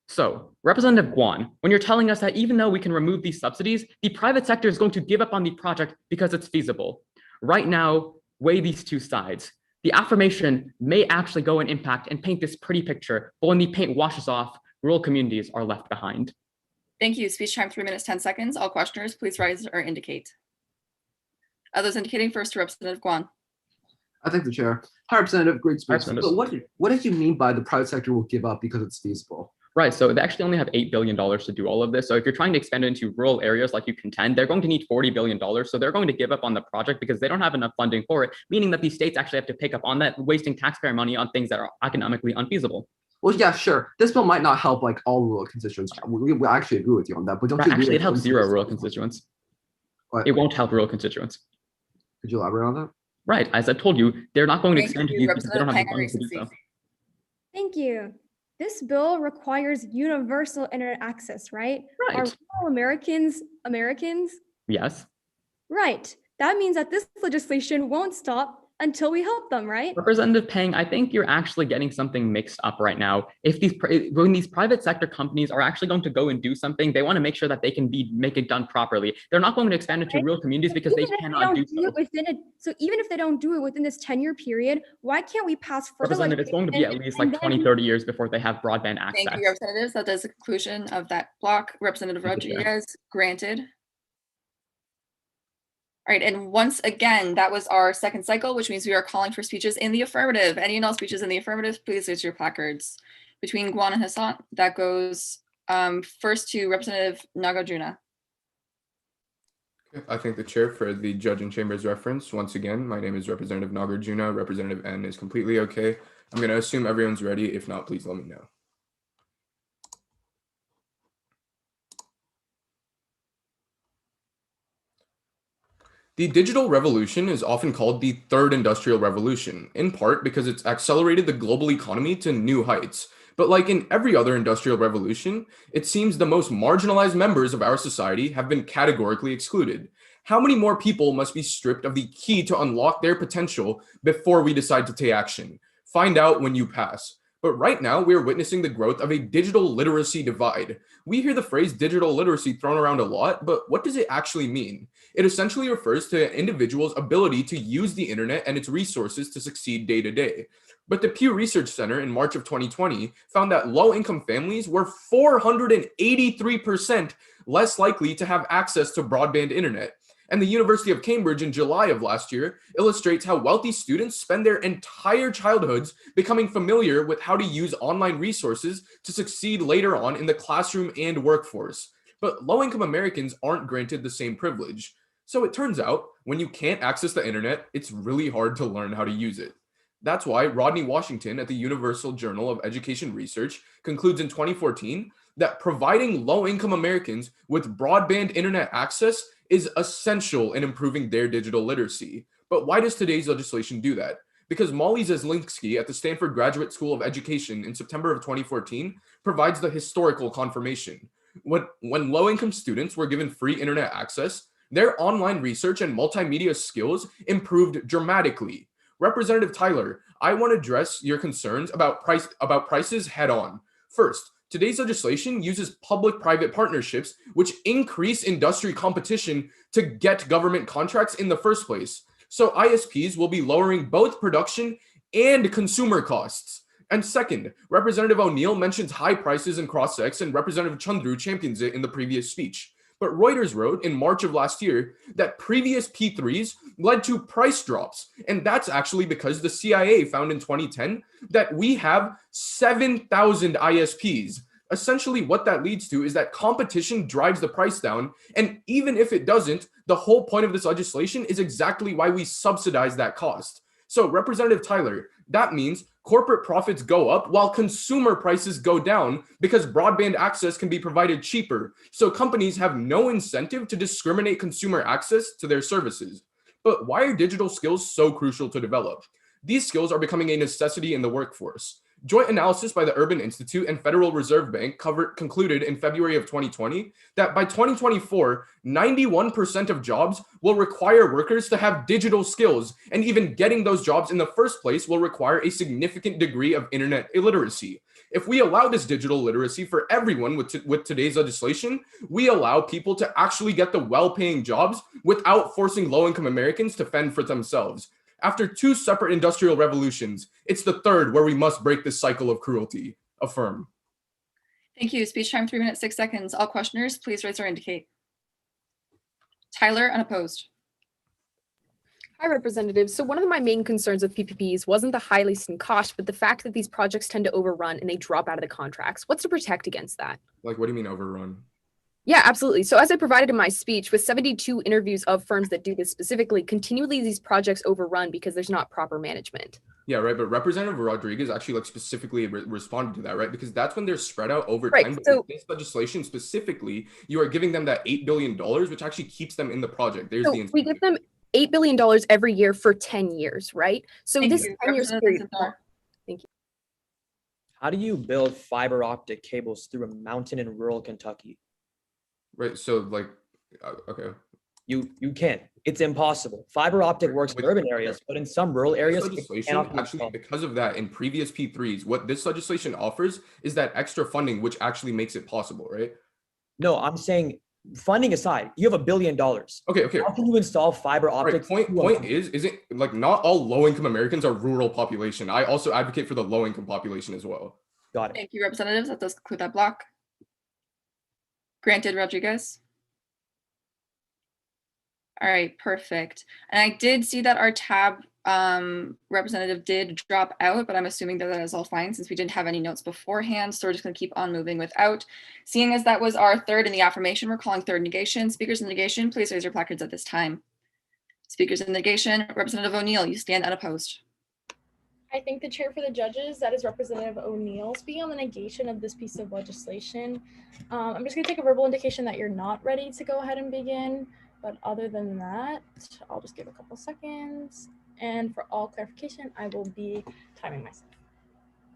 So, Representative Guan, when you're telling us that even though we can remove these subsidies, the private sector is going to give up on the project because it's feasible. Right now, weigh these two sides. The affirmation may actually go and impact and paint this pretty picture, but when the paint washes off, rural communities are left behind. Thank you. Speech time, 3 minutes, 10 seconds. All questioners, please rise or indicate. Others indicating, first to Representative Guan. I thank the chair. Hi, Representative, great speech. But what did you mean by the private sector will give up because it's feasible? Right. So they actually only have $8 billion to do all of this. So if you're trying to expand it into rural areas like you contend, they're going to need $40 billion. So they're going to give up on the project because they don't have enough funding for it, meaning that these states actually have to pick up on that, wasting taxpayer money on things that are economically unfeasible. Well, yeah, sure. This bill might not help like all rural constituents. We actually agree with you on that, but don't you agree Actually, it that helps some zero states- rural constituents. What? It won't help rural constituents. Could you elaborate on that? Right. As I told you, they're not going to Thank expand to you, these because they don't have the Representative funds to do so. Thank you. This bill requires universal internet access, right? Right. Are rural Americans Americans? Yes. Right. That means that this legislation won't stop until we help them, right? Representative Peng, I think you're actually getting something mixed up right now. If when these private sector companies are actually going to go and do something, they want to make sure that they can make it done properly. They're not going to expand it to rural communities because they cannot do so. So even if they don't do it within this 10-year period, why can't we pass further Representative, it's going to be at least like 20, 30 years before they have broadband access. Thank you, Representatives. That is the conclusion of that block. Representative Rodriguez, granted. All right, and once again, that was our second cycle, which means we are calling for speeches in the affirmative. Any and all speeches in the affirmative, please raise your placards. Between Guan and Hassan, that goes first to Representative Nagarjuna. I thank the chair for the judge and chamber's reference. Once again, my name is Representative Nagarjuna. Representative N is completely okay. I'm going to assume everyone's ready. If not, please let me know. The digital revolution is often called the third industrial revolution, in part because it's accelerated the global economy to new heights. But like in every other industrial revolution, it seems the most marginalized members of our society have been categorically excluded. How many more people must be stripped of the key to unlock their potential before we decide to take action? Find out when you pass. But right now, we are witnessing the growth of a digital literacy divide. We hear the phrase digital literacy thrown around a lot, but what does it actually mean? It essentially refers to an individual's ability to use the internet and its resources to succeed day to day. But the Pew Research Center in March of 2020 found that low-income families were 483% less likely to have access to broadband internet. And the University of Cambridge in July of last year illustrates how wealthy students spend their entire childhoods becoming familiar with how to use online resources to succeed later on in the classroom and workforce. But low-income Americans aren't granted the same privilege. So it turns out, when you can't access the internet, it's really hard to learn how to use it. That's why Rodney Washington at the Universal Journal of Education Research concludes in 2014 that providing low-income Americans with broadband internet access is essential in improving their digital literacy. But why does today's legislation do that? Because Molly Zaslinsky at the Stanford Graduate School of Education in September of 2014 provides the historical confirmation. When low-income students were given free internet access, their online research and multimedia skills improved dramatically. Representative Tyler, I want to address your concerns about prices head on. First, today's legislation uses public-private partnerships, which increase industry competition to get government contracts in the first place. So ISPs will be lowering both production and consumer costs. And second, Representative O'Neill mentions high prices in cross-sex, and Representative Chandru champions it in the previous speech. But Reuters wrote in March of last year that previous P3s led to price drops. And that's actually because the CIA found in 2010 that we have 7,000 ISPs. Essentially, what that leads to is that competition drives the price down. And even if it doesn't, the whole point of this legislation is exactly why we subsidize that cost. So, Representative Tyler, that means corporate profits go up while consumer prices go down because broadband access can be provided cheaper. So companies have no incentive to discriminate consumer access to their services. But why are digital skills so crucial to develop? These skills are becoming a necessity in the workforce. Joint analysis by the Urban Institute and Federal Reserve Bank concluded in February of 2020 that by 2024, 91% of jobs will require workers to have digital skills, and even getting those jobs in the first place will require a significant degree of internet illiteracy. If we allow this digital literacy for everyone with today's legislation, we allow people to actually get the well-paying jobs without forcing low-income Americans to fend for themselves. After two separate industrial revolutions, it's the third where we must break this cycle of cruelty. Affirm. Thank you. Speech time, 3 minutes, 6 seconds. All questioners, please raise or indicate. Tyler, unopposed. Hi, Representative. So one of my main concerns with PPPs wasn't the highly sunk cost, but the fact that these projects tend to overrun and they drop out of the contracts. What's to protect against that? Like, what do you mean overrun? Yeah, absolutely. So as I provided in my speech, with 72 interviews of firms that do this specifically, continually these projects overrun because there's not proper management. Yeah, right. But Representative Rodriguez actually like specifically responded to that, right? Because that's when they're spread out over Right, time. But so- with this legislation specifically, you are giving them that $8 billion, which actually keeps them in the project. There's So the we give them $8 billion every year for 10 years, right? So Thank this you. 10 years Representative period. Zipar. Thank you. How do you build fiber optic cables through a mountain in rural Kentucky? Right. So like, okay. You can't. It's impossible. Fiber optic works in urban areas, but in some rural areas, This it legislation cannot be actually, installed. because of that, in previous P3s, what this legislation offers is that extra funding, which actually makes it possible, right? No, I'm saying funding aside, you have $1 billion. Okay. How can you install fiber optics? Right. Point is it like not all low-income Americans are rural population. I also advocate for the low-income population as well. Got it. Thank you, Representatives. That does conclude that block. Granted, Rodriguez. All right, perfect. And I did see that our tab representative did drop out, but I'm assuming that is all fine since we didn't have any notes beforehand. So we're just going to keep on moving without. Seeing as that was our third in the affirmation, we're calling third negation. Speakers in negation, please raise your placards at this time. Speakers in negation, Representative O'Neill, you stand unopposed. I thank the chair for the judges. That is Representative O'Neill. Speaking on the negation of this piece of legislation, I'm just going to take a verbal indication that you're not ready to go ahead and begin. But other than that, I'll just give a couple seconds. And for all clarification, I will be timing myself.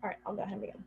All right, I'll go ahead and begin.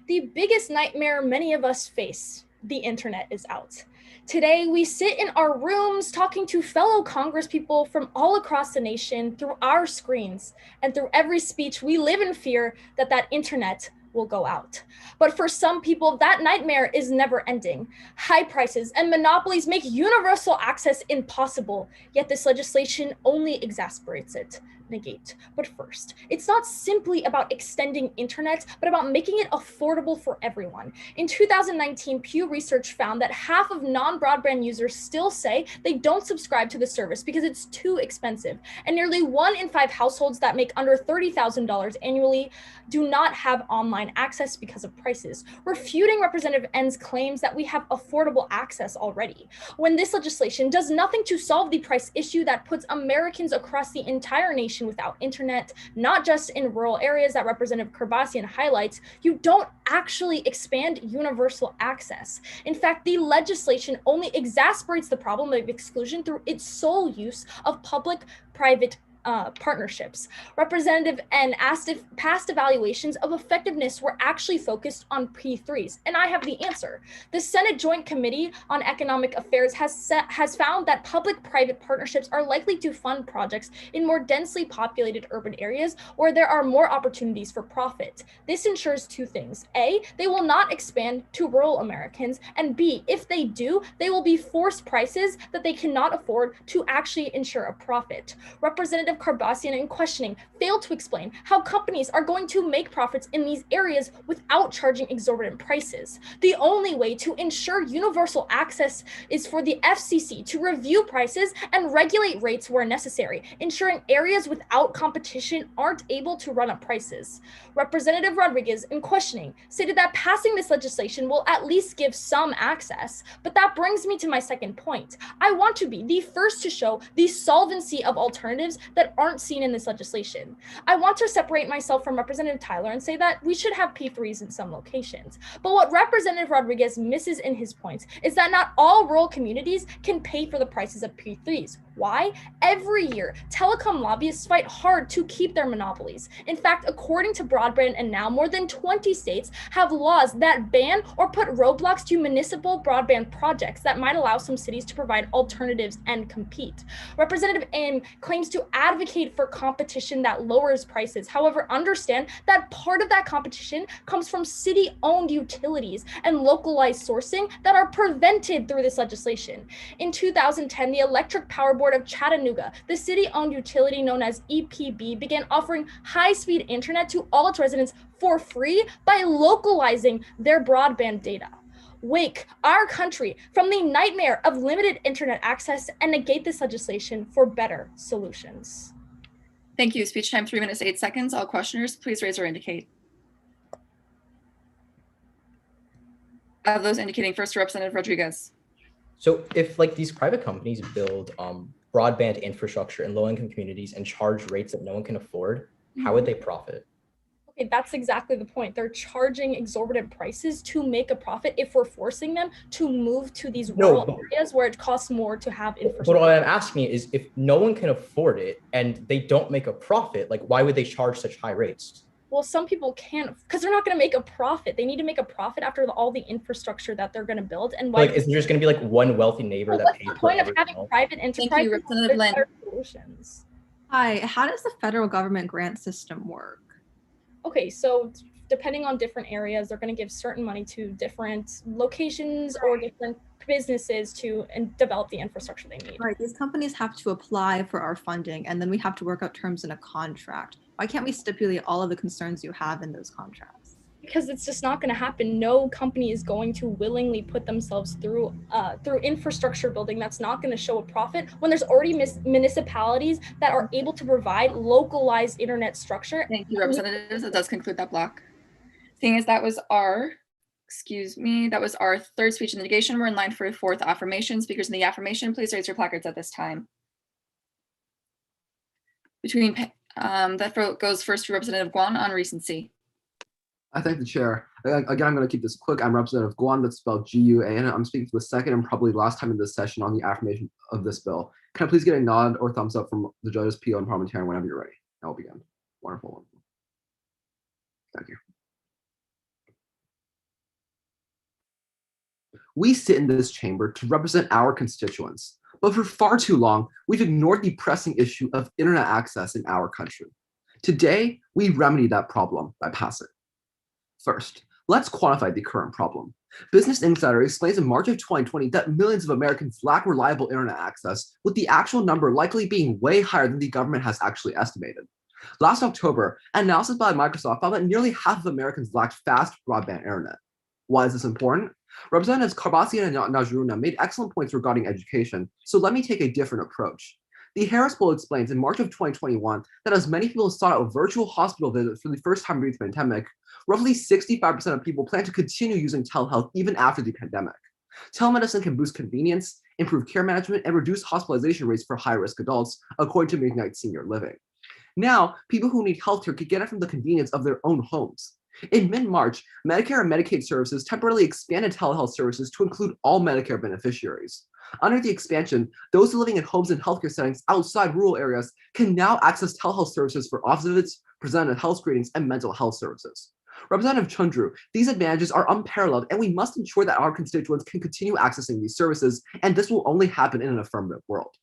The biggest nightmare many of us face, the internet, is out. Today, we sit in our rooms talking to fellow Congresspeople from all across the nation through our screens, and through every speech, we live in fear that that internet will go out. But for some people, that nightmare is never ending. High prices and monopolies make universal access impossible, yet this legislation only exacerbates it. Negate. But first, it's not simply about extending internet, but about making it affordable for everyone. In 2019, Pew Research found that half of non-broadband users still say they don't subscribe to the service because it's too expensive, and nearly 1 in 5 households that make under $30,000 annually do not have online access because of prices, refuting Representative N's claims that we have affordable access already. When this legislation does nothing to solve the price issue that puts Americans across the entire nation without internet, not just in rural areas that Representative Kerbasian highlights, you don't actually expand universal access. In fact, the legislation only exacerbates the problem of exclusion through its sole use of public-private partnerships. Representative N asked if past evaluations of effectiveness were actually focused on P3s, and I have the answer. The Senate Joint Committee on Economic Affairs has found that public-private partnerships are likely to fund projects in more densely populated urban areas where there are more opportunities for profit. This ensures two things. A, they will not expand to rural Americans, and B, if they do, they will be forced prices that they cannot afford to actually ensure a profit. Representative Kerbasian, in questioning, failed to explain how companies are going to make profits in these areas without charging exorbitant prices. The only way to ensure universal access is for the FCC to review prices and regulate rates where necessary, ensuring areas without competition aren't able to run up prices. Representative Rodriguez, in questioning, stated that passing this legislation will at least give some access. But that brings me to my second point. I want to be the first to show the solvency of alternatives that aren't seen in this legislation. I want to separate myself from Representative Tyler and say that we should have P3s in some locations. But what Representative Rodriguez misses in his points is that not all rural communities can pay for the prices of P3s. Why? Every year, telecom lobbyists fight hard to keep their monopolies. In fact, according to Broadband and Now, more than 20 states have laws that ban or put roadblocks to municipal broadband projects that might allow some cities to provide alternatives and compete. Representative Aim claims to advocate for competition that lowers prices. However, understand that part of that competition comes from city-owned utilities and localized sourcing that are prevented through this legislation. In 2010, the Electric Power Board of Chattanooga, the city-owned utility known as EPB, began offering high-speed internet to all its residents for free by localizing their broadband data. wake our country from the nightmare of limited internet access and negate this legislation for better solutions. Thank you. Speech time, 3 minutes, 8 seconds. All questioners, please raise or indicate. Of those indicating, first Representative Rodriguez. So if like these private companies build broadband infrastructure in low-income communities and charge rates that no one can afford, how would they profit? Okay, that's exactly the point. They're charging exorbitant prices to make a profit if we're forcing them to move to these rural areas where it costs more to have infrastructure. But what I'm asking is, if no one can afford it and they don't make a profit, like why would they charge such high rates? Well, some people can't, because they're not going to make a profit. They need to make a profit after all the infrastructure that they're going to build. And why? Like, is there just going to be like one wealthy neighbor that pays? What's the point of having private enterprise? Representative Lynn. Solutions. Hi, how does the federal government grant system work? Okay, so depending on different areas, they're going to give certain money to different locations or different businesses to develop the infrastructure they need. Right, these companies have to apply for our funding and then we have to work out terms in a contract. Why can't we stipulate all of the concerns you have in those contracts? Because it's just not going to happen. No company is going to willingly put themselves through infrastructure building that's not going to show a profit when there's already municipalities that are able to provide localized internet structure. Thank you, Representatives. That does conclude that block. Seeing as that was our third speech in the negation, we're in line for a fourth affirmation. Speakers in the affirmation, please raise your placards at this time. That goes first to Representative Guan on recency. I thank the chair. Again, I'm going to keep this quick. I'm Representative Guan, that's spelled G-U-A-N. I'm speaking for the second and probably last time in this session on the affirmation of this bill. Can I please get a nod or thumbs up from the judges, PO, and parliamentarian whenever you're ready? I will begin. Wonderful, wonderful. Thank you. We sit in this chamber to represent our constituents, but for far too long, we've ignored the pressing issue of internet access in our country. Today, we remedy that problem by passing. First, let's quantify the current problem. Business Insider explains in March of 2020 that millions of Americans lack reliable internet access, with the actual number likely being way higher than the government has actually estimated. Last October, an analysis by Microsoft found that nearly half of Americans lacked fast broadband internet. Why is this important? Representatives Karbasi and Najruna made excellent points regarding education, so let me take a different approach. The Harris poll explains in March of 2021 that as many people sought out virtual hospital visits for the first time during the pandemic, roughly 65% of people plan to continue using telehealth even after the pandemic. Telemedicine can boost convenience, improve care management, and reduce hospitalization rates for high-risk adults, according to McKnight Senior Living. Now, people who need healthcare can get it from the convenience of their own homes. In mid-March, Medicare and Medicaid services temporarily expanded telehealth services to include all Medicare beneficiaries. Under the expansion, those living in homes and healthcare settings outside rural areas can now access telehealth services for office visits, preventive health screenings, and mental health services. Representative Chundru, these advantages are unparalleled, and we must ensure that our constituents can continue accessing these services, and this will only happen in an affirmative world.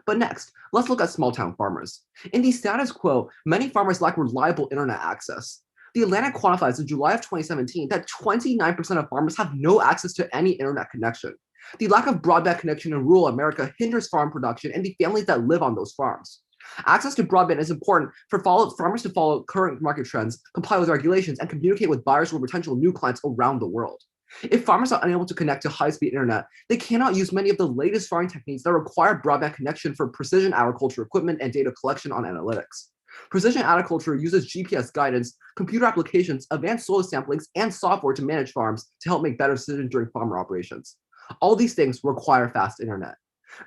But next, let's look at small-town farmers. In the status quo, many farmers lack reliable internet access. The Atlantic quantifies in July of 2017 that 29% of farmers have no access to any internet connection. The lack of broadband connection in rural America hinders farm production and the families that live on those farms. Access to broadband is important for farmers to follow current market trends, comply with regulations, and communicate with buyers or potential new clients around the world. If farmers are unable to connect to high-speed internet, they cannot use many of the latest farming techniques that require broadband connection for precision agriculture equipment and data collection on analytics. Precision agriculture uses GPS guidance, computer applications, advanced soil samplings, and software to manage farms to help make better decisions during farmer operations. All these things require fast internet.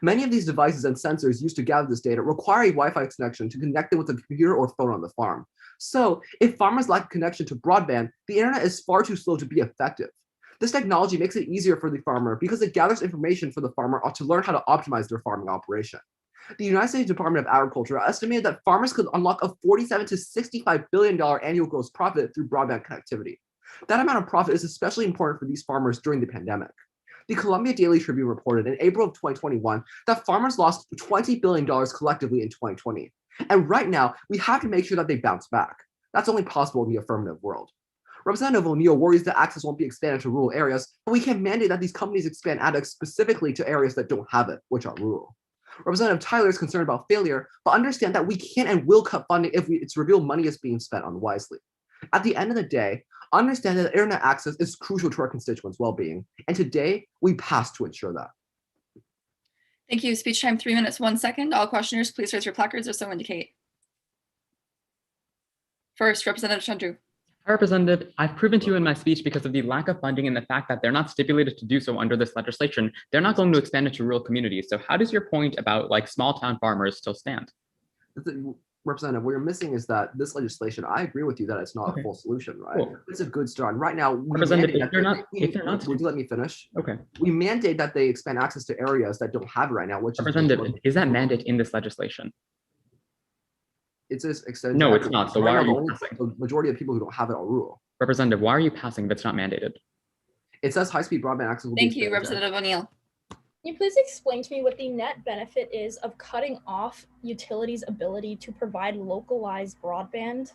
Many of these devices and sensors used to gather this data require a Wi-Fi connection to connect them with a computer or phone on the farm. So, if farmers lack a connection to broadband, the internet is far too slow to be effective. This technology makes it easier for the farmer because it gathers information for the farmer to learn how to optimize their farming operation. The United States Department of Agriculture estimated that farmers could unlock a $47 to $65 billion annual gross profit through broadband connectivity. That amount of profit is especially important for these farmers during the pandemic. The Columbia Daily Tribune reported in April of 2021 that farmers lost $20 billion collectively in 2020. And right now, we have to make sure that they bounce back. That's only possible in the affirmative world. Representative O'Neill worries that access won't be expanded to rural areas, but we can mandate that these companies expand ADEX specifically to areas that don't have it, which are rural. Representative Tyler is concerned about failure, but understand that we can and will cut funding if it's revealed money is being spent unwisely. At the end of the day, Understand that internet access is crucial to our constituents' well-being, and today we pass to ensure that. Thank you. Speech time, 3 minutes, 1 second. All questioners, please raise your placards or so indicate. First, Representative Chandru. Hi, Representative. I've proven to you in my speech because of the lack of funding and the fact that they're not stipulated to do so under this legislation, they're not going to expand it to rural communities. So how does your point about like small town farmers still stand? Representative, what you're missing is that this legislation, I agree with you that it's not a full solution, right? Cool. It's a good start. Right now, Representative, if they're not, would you let me finish? Okay. We mandate that they expand access to areas that don't have it right now, which Representative, is that mandate in this legislation? It's just extended. No, it's not. So why are you passing? The majority of people who don't have it are rural. Representative, why are you passing if it's not mandated? It says high-speed broadband access will be Thank you, expanded. Representative O'Neill. Can you please explain to me what the net benefit is of cutting off utilities' ability to provide localized broadband?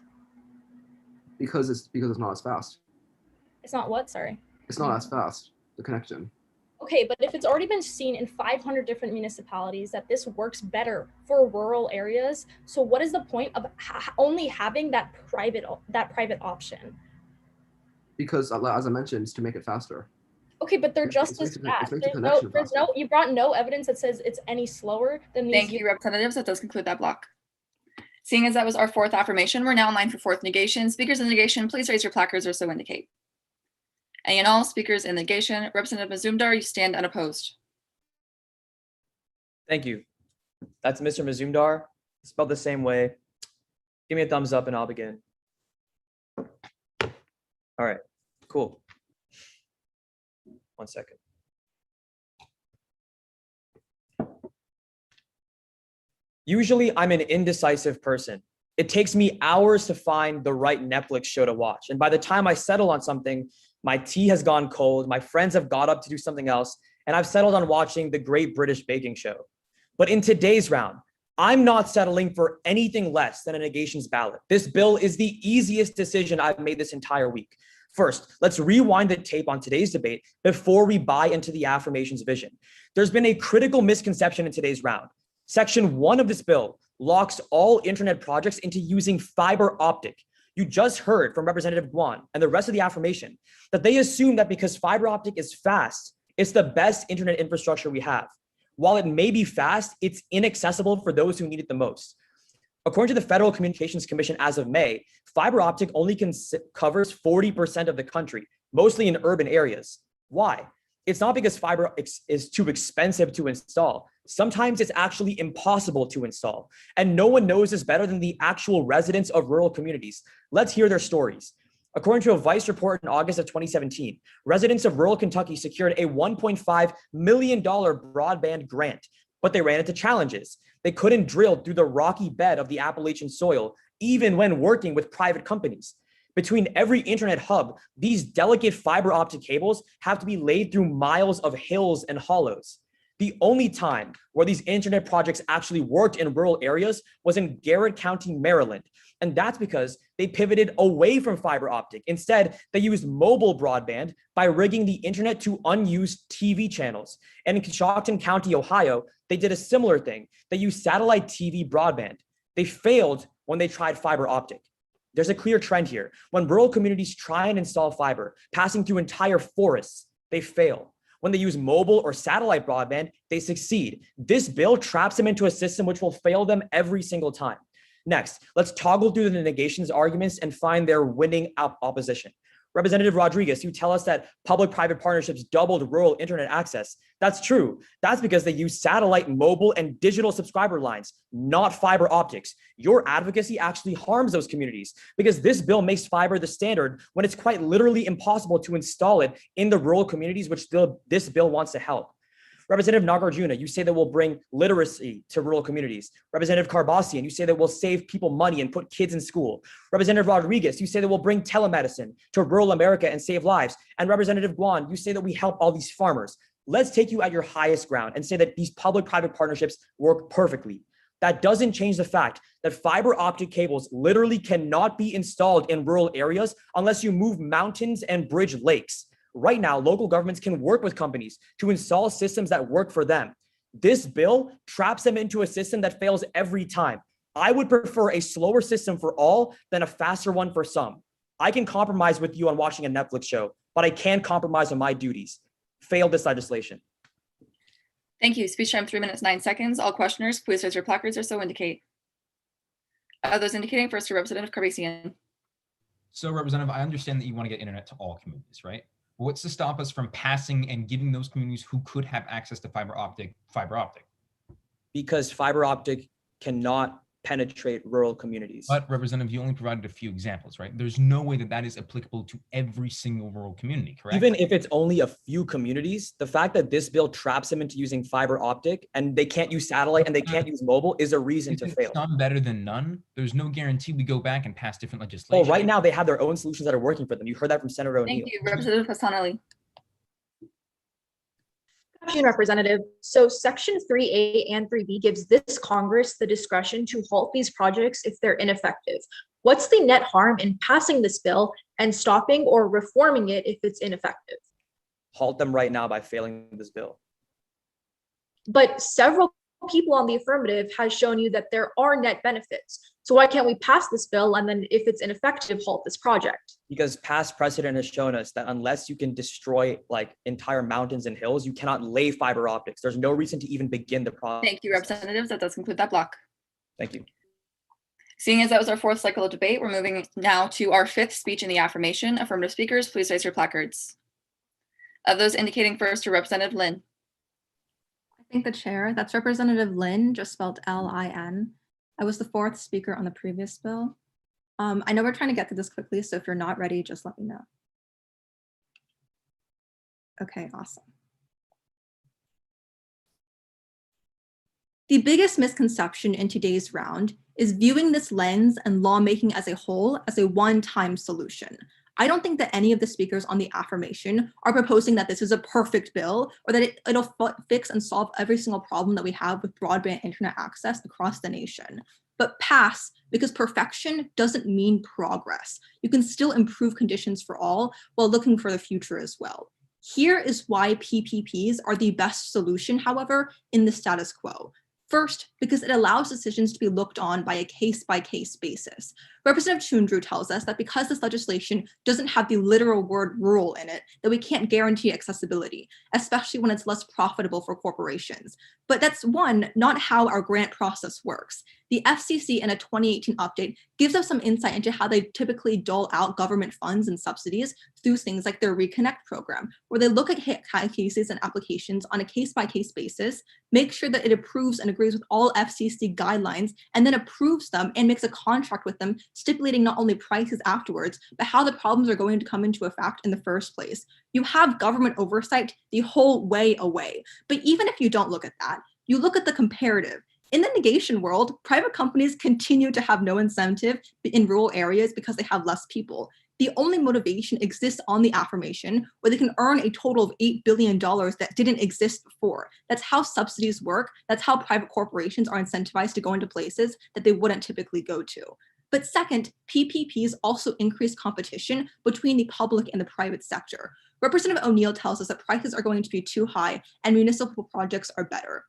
Because it's not as fast. It's not what? Sorry. It's not as fast, the connection. Okay, but if it's already been seen in 500 different municipalities that this works better for rural areas, so what is the point of only having that private option? Because as I mentioned, it's to make it faster. Okay, but they're just as fast. You brought no evidence that says it's any slower than these. Thank you, Representatives. That does conclude that block. Seeing as that was our fourth affirmation, we're now in line for fourth negation. Speakers in negation, please raise your placards or so indicate. Any and all speakers in negation, Representative Mazumdar, you stand unopposed. Thank you. That's Mr. Mazumdar, spelled the same way. Give me a thumbs up and I'll begin. All right, cool. 1 second. Usually I'm an indecisive person. It takes me hours to find the right Netflix show to watch. And by the time I settle on something, my tea has gone cold, my friends have got up to do something else, and I've settled on watching the Great British Baking Show. But in today's round, I'm not settling for anything less than a negations ballot. This bill is the easiest decision I've made this entire week. First, let's rewind the tape on today's debate before we buy into the affirmations vision. There's been a critical misconception in today's round. Section 1 of this bill locks all internet projects into using fiber optic. You just heard from Representative Guan and the rest of the affirmation that they assume that because fiber optic is fast, it's the best internet infrastructure we have. While it may be fast, it's inaccessible for those who need it the most. According to the Federal Communications Commission as of May, fiber optic only covers 40% of the country, mostly in urban areas. Why? It's not because fiber is too expensive to install. Sometimes it's actually impossible to install. And no one knows this better than the actual residents of rural communities. Let's hear their stories. According to a Vice report in August of 2017, residents of rural Kentucky secured a $1.5 million broadband grant, but they ran into challenges. They couldn't drill through the rocky bed of the Appalachian soil, even when working with private companies. Between every internet hub, these delicate fiber optic cables have to be laid through miles of hills and hollows. The only time where these internet projects actually worked in rural areas was in Garrett County, Maryland. And that's because they pivoted away from fiber optic. Instead, they used mobile broadband by rigging the internet to unused TV channels. And in Coshocton County, Ohio, they did a similar thing. They used satellite TV broadband. They failed when they tried fiber optic. There's a clear trend here. When rural communities try and install fiber, passing through entire forests, they fail. When they use mobile or satellite broadband, they succeed. This bill traps them into a system which will fail them every single time. Next, let's toggle through the negations arguments and find their winning opposition. Representative Rodriguez, you tell us that public-private partnerships doubled rural internet access. That's true. That's because they use satellite, mobile, and digital subscriber lines, not fiber optics. Your advocacy actually harms those communities because this bill makes fiber the standard when it's quite literally impossible to install it in the rural communities which this bill wants to help. Representative Nagarjuna, you say that we'll bring literacy to rural communities. Representative Karbassian, you say that we'll save people money and put kids in school. Representative Rodriguez, you say that we'll bring telemedicine to rural America and save lives. And Representative Guan, you say that we help all these farmers. Let's take you at your highest ground and say that these public-private partnerships work perfectly. That doesn't change the fact that fiber optic cables literally cannot be installed in rural areas unless you move mountains and bridge lakes. Right now, local governments can work with companies to install systems that work for them. This bill traps them into a system that fails every time. I would prefer a slower system for all than a faster one for some. I can compromise with you on watching a Netflix show, but I can't compromise on my duties. Fail this legislation. Thank you. Speech time 3 minutes 9 seconds. All questioners, please raise your placards or so indicate. Those indicating, first to Representative Carvesian. So, Representative, I understand that you want to get internet to all communities, right? But what's to stop us from passing and giving those communities who could have access to fiber optic? Because fiber optic cannot penetrate rural communities. But Representative, you only provided a few examples, right? There's no way that that is applicable to every single rural community, correct? Even if it's only a few communities, the fact that this bill traps them into using fiber optic and they can't use satellite and they can't use mobile is a reason to fail. Some better than none. There's no guarantee we go back and pass different legislation. Well, right now they have their own solutions that are working for them. You heard that from Senator O'Neill. Thank you, Representative Hassan Ali. Representative. So Section 3A and 3B gives this Congress the discretion to halt these projects if they're ineffective. What's the net harm in passing this bill and stopping or reforming it if it's ineffective? Halt them right now by failing this bill. But several people on the affirmative has shown you that there are net benefits. So why can't we pass this bill and then if it's ineffective, halt this project? Because past precedent has shown us that unless you can destroy like entire mountains and hills, you cannot lay fiber optics. There's no reason to even begin the process. Thank you, Representatives. That does conclude that block. Thank you. Seeing as that was our fourth cycle of debate, we're moving now to our fifth speech in the affirmation. Affirmative speakers, please raise your placards. Of those indicating, first to Representative Lin. I thank the chair. That's Representative Lin, just spelled L-I-N. I was the fourth speaker on the previous bill. I know we're trying to get through this quickly, so if you're not ready, just let me know. Okay, awesome. The biggest misconception in today's round is viewing this lens and lawmaking as a whole as a one-time solution. I don't think that any of the speakers on the affirmation are proposing that this is a perfect bill or that it'll fix and solve every single problem that we have with broadband internet access across the nation. But pass, because perfection doesn't mean progress. You can still improve conditions for all while looking for the future as well. Here is why PPPs are the best solution, however, in the status quo. First, because it allows decisions to be looked on by a case-by-case basis. Representative Chundru tells us that because this legislation doesn't have the literal word rural in it, that we can't guarantee accessibility, especially when it's less profitable for corporations. But that's not how our grant process works. The FCC in a 2018 update gives us some insight into how they typically dole out government funds and subsidies through things like their Reconnect program, where they look at cases and applications on a case-by-case basis, make sure that it approves and agrees with all FCC guidelines, and then approves them and makes a contract with them, stipulating not only prices afterwards, but how the problems are going to come into effect in the first place. You have government oversight the whole way away. But even if you don't look at that, you look at the comparative. In the negation world, private companies continue to have no incentive in rural areas because they have less people. The only motivation exists on the affirmation, where they can earn a total of $8 billion that didn't exist before. That's how subsidies work. That's how private corporations are incentivized to go into places that they wouldn't typically go to. But second, PPPs also increase competition between the public and the private sector. Representative O'Neill tells us that prices are going to be too high and municipal projects are better.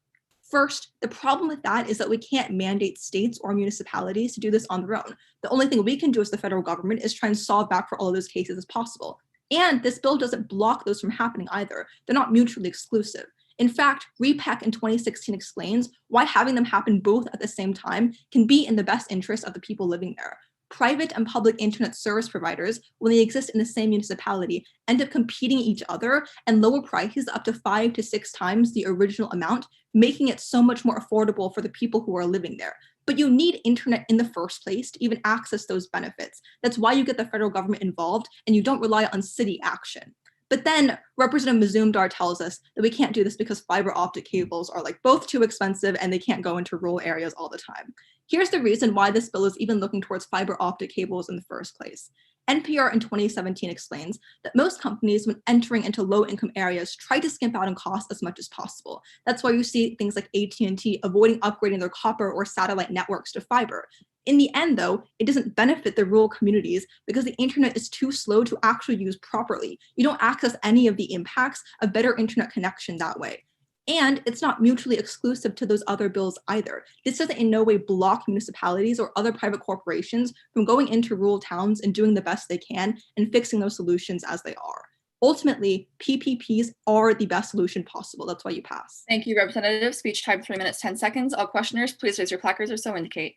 First, the problem with that is that we can't mandate states or municipalities to do this on their own. The only thing we can do as the federal government is try and solve back for all of those cases as possible. And this bill doesn't block those from happening either. They're not mutually exclusive. In fact, REPEC in 2016 explains why having them happen both at the same time can be in the best interest of the people living there. Private and public internet service providers, when they exist in the same municipality, end up competing each other and lower prices up to 5 to 6 times the original amount, making it so much more affordable for the people who are living there. But you need internet in the first place to even access those benefits. That's why you get the federal government involved and you don't rely on city action. But then Representative Mazumdar tells us that we can't do this because fiber optic cables are like both too expensive and they can't go into rural areas all the time. Here's the reason why this bill is even looking towards fiber optic cables in the first place. NPR in 2017 explains that most companies, when entering into low-income areas, try to skimp out on costs as much as possible. That's why you see things like AT&T avoiding upgrading their copper or satellite networks to fiber. In the end, though, it doesn't benefit the rural communities because the internet is too slow to actually use properly. You don't access any of the impacts of better internet connection that way. And it's not mutually exclusive to those other bills either. This doesn't in no way block municipalities or other private corporations from going into rural towns and doing the best they can and fixing those solutions as they are. Ultimately, PPPs are the best solution possible. That's why you pass. Thank you, Representative. Speech time 3 minutes, 10 seconds. All questioners, please raise your placards or so indicate.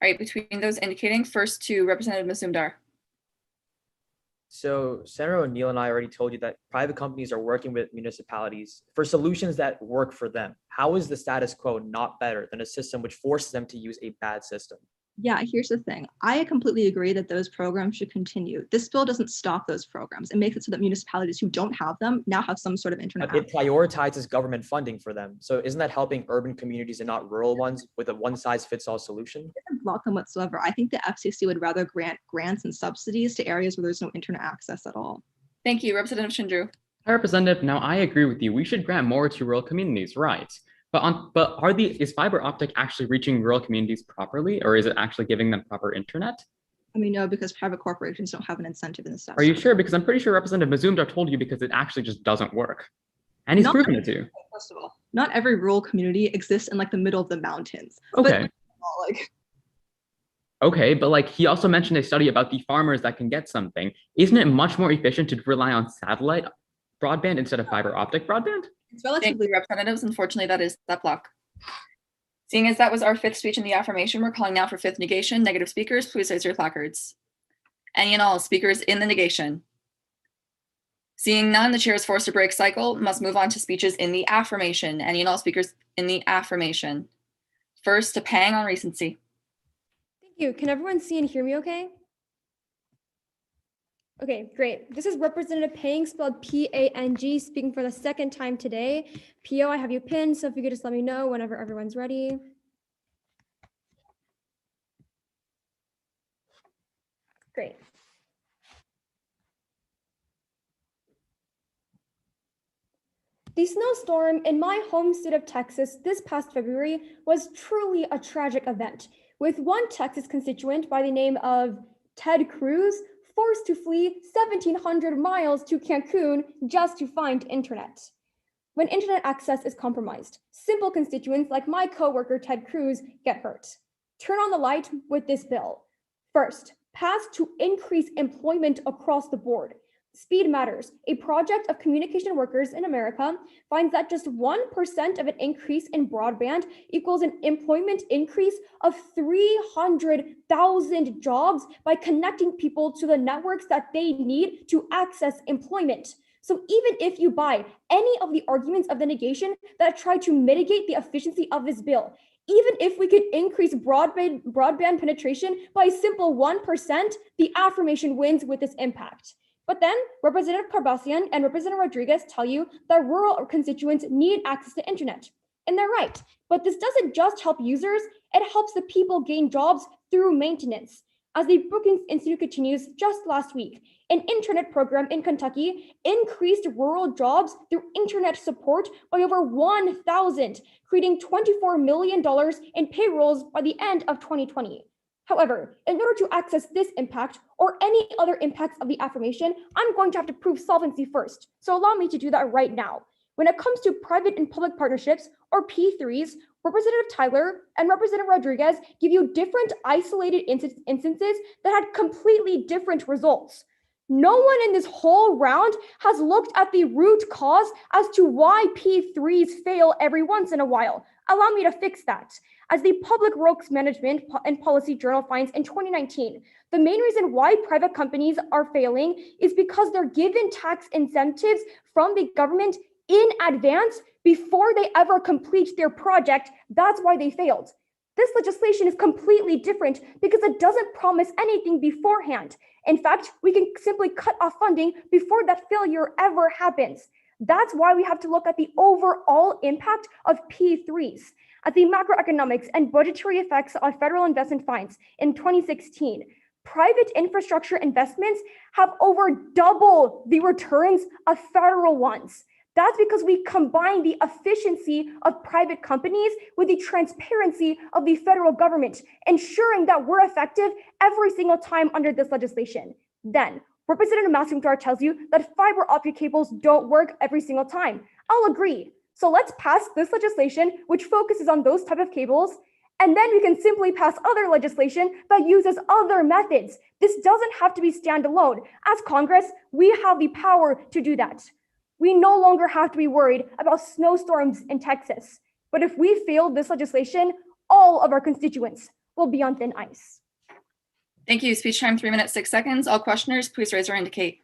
All right, between those indicating, first to Representative Mazumdar. So Senator O'Neill and I already told you that private companies are working with municipalities for solutions that work for them. How is the status quo not better than a system which forces them to use a bad system? Yeah, here's the thing. I completely agree that those programs should continue. This bill doesn't stop those programs. It makes it so that municipalities who don't have them now have some sort of internet. It prioritizes government funding for them. So isn't that helping urban communities and not rural ones with a one-size-fits-all solution? It doesn't block them whatsoever. I think the FCC would rather grant grants and subsidies to areas where there's no internet access at all. Thank you, Representative Shindru. Hi, Representative. Now, I agree with you. We should grant more to rural communities, right? But is fiber optic actually reaching rural communities properly, or is it actually giving them proper internet? I mean, no, because private corporations don't have an incentive in the status. Are you sure? Because I'm pretty sure Representative Mazumdar told you because it actually just doesn't work. And he's proven it to. First of all, not every rural community exists in like the middle of the mountains. Okay. But, Okay, but like he also mentioned a study about the farmers that can get something. Isn't it much more efficient to rely on satellite broadband instead of fiber optic broadband? It's relatively representatives. Unfortunately, that is that block. Seeing as that was our fifth speech in the affirmation, we're calling now for fifth negation. Negative speakers, please raise your placards. Any and all speakers in the negation. Seeing none, the chair is forced to break cycle, must move on to speeches in the affirmation. Any and all speakers in the affirmation. First to Pang on recency. Thank you. Can everyone see and hear me okay? Okay, great. This is Representative Pang, spelled P-A-N-G, speaking for the second time today. P.O., I have you pinned, so if you could just let me know whenever everyone's ready. Great. The snowstorm in my home state of Texas this past February was truly a tragic event, with one Texas constituent by the name of Ted Cruz forced to flee 1,700 miles to Cancun just to find internet. When internet access is compromised, simple constituents like my coworker Ted Cruz get hurt. Turn on the light with this bill. First, pass to increase employment across the board. Speed Matters, a project of communication workers in America, finds that just 1% of an increase in broadband equals an employment increase of 300,000 jobs by connecting people to the networks that they need to access employment. So even if you buy any of the arguments of the negation that try to mitigate the efficiency of this bill, even if we could increase broadband penetration by a simple 1%, the affirmation wins with this impact. But then Representative Carbassian and Representative Rodriguez tell you that rural constituents need access to internet. And they're right, but this doesn't just help users, it helps the people gain jobs through maintenance. As the Brookings Institute continues, just last week, an internet program in Kentucky increased rural jobs through internet support by over 1,000, creating $24 million in payrolls by the end of 2020. However, in order to access this impact or any other impacts of the affirmation, I'm going to have to prove solvency first. So allow me to do that right now. When it comes to private and public partnerships, or P3s, Representative Tyler and Representative Rodriguez give you different isolated instances that had completely different results. No one in this whole round has looked at the root cause as to why P3s fail every once in a while. Allow me to fix that. As the Public Works Management and Policy Journal finds in 2019, the main reason why private companies are failing is because they're given tax incentives from the government in advance before they ever complete their project. That's why they failed. This legislation is completely different because it doesn't promise anything beforehand. In fact, we can simply cut off funding before that failure ever happens. That's why we have to look at the overall impact of P3s. At the macroeconomics and budgetary effects of federal investment finds in 2016, private infrastructure investments have over double the returns of federal ones. That's because we combine the efficiency of private companies with the transparency of the federal government, ensuring that we're effective every single time under this legislation. Then, Representative Masumtar tells you that fiber optic cables don't work every single time. I'll agree. So let's pass this legislation which focuses on those type of cables, and then we can simply pass other legislation that uses other methods. This doesn't have to be standalone. As Congress, we have the power to do that. We no longer have to be worried about snowstorms in Texas. But if we fail this legislation, all of our constituents will be on thin ice. Thank you. Speech time, 3 minutes, 6 seconds. All questioners, please raise or indicate.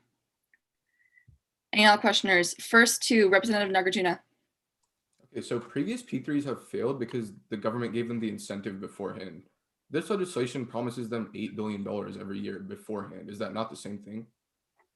Any all questioners? First to Representative Nagarjuna. Okay, so previous P3s have failed because the government gave them the incentive beforehand. This legislation promises them $8 billion every year beforehand. Is that not the same thing?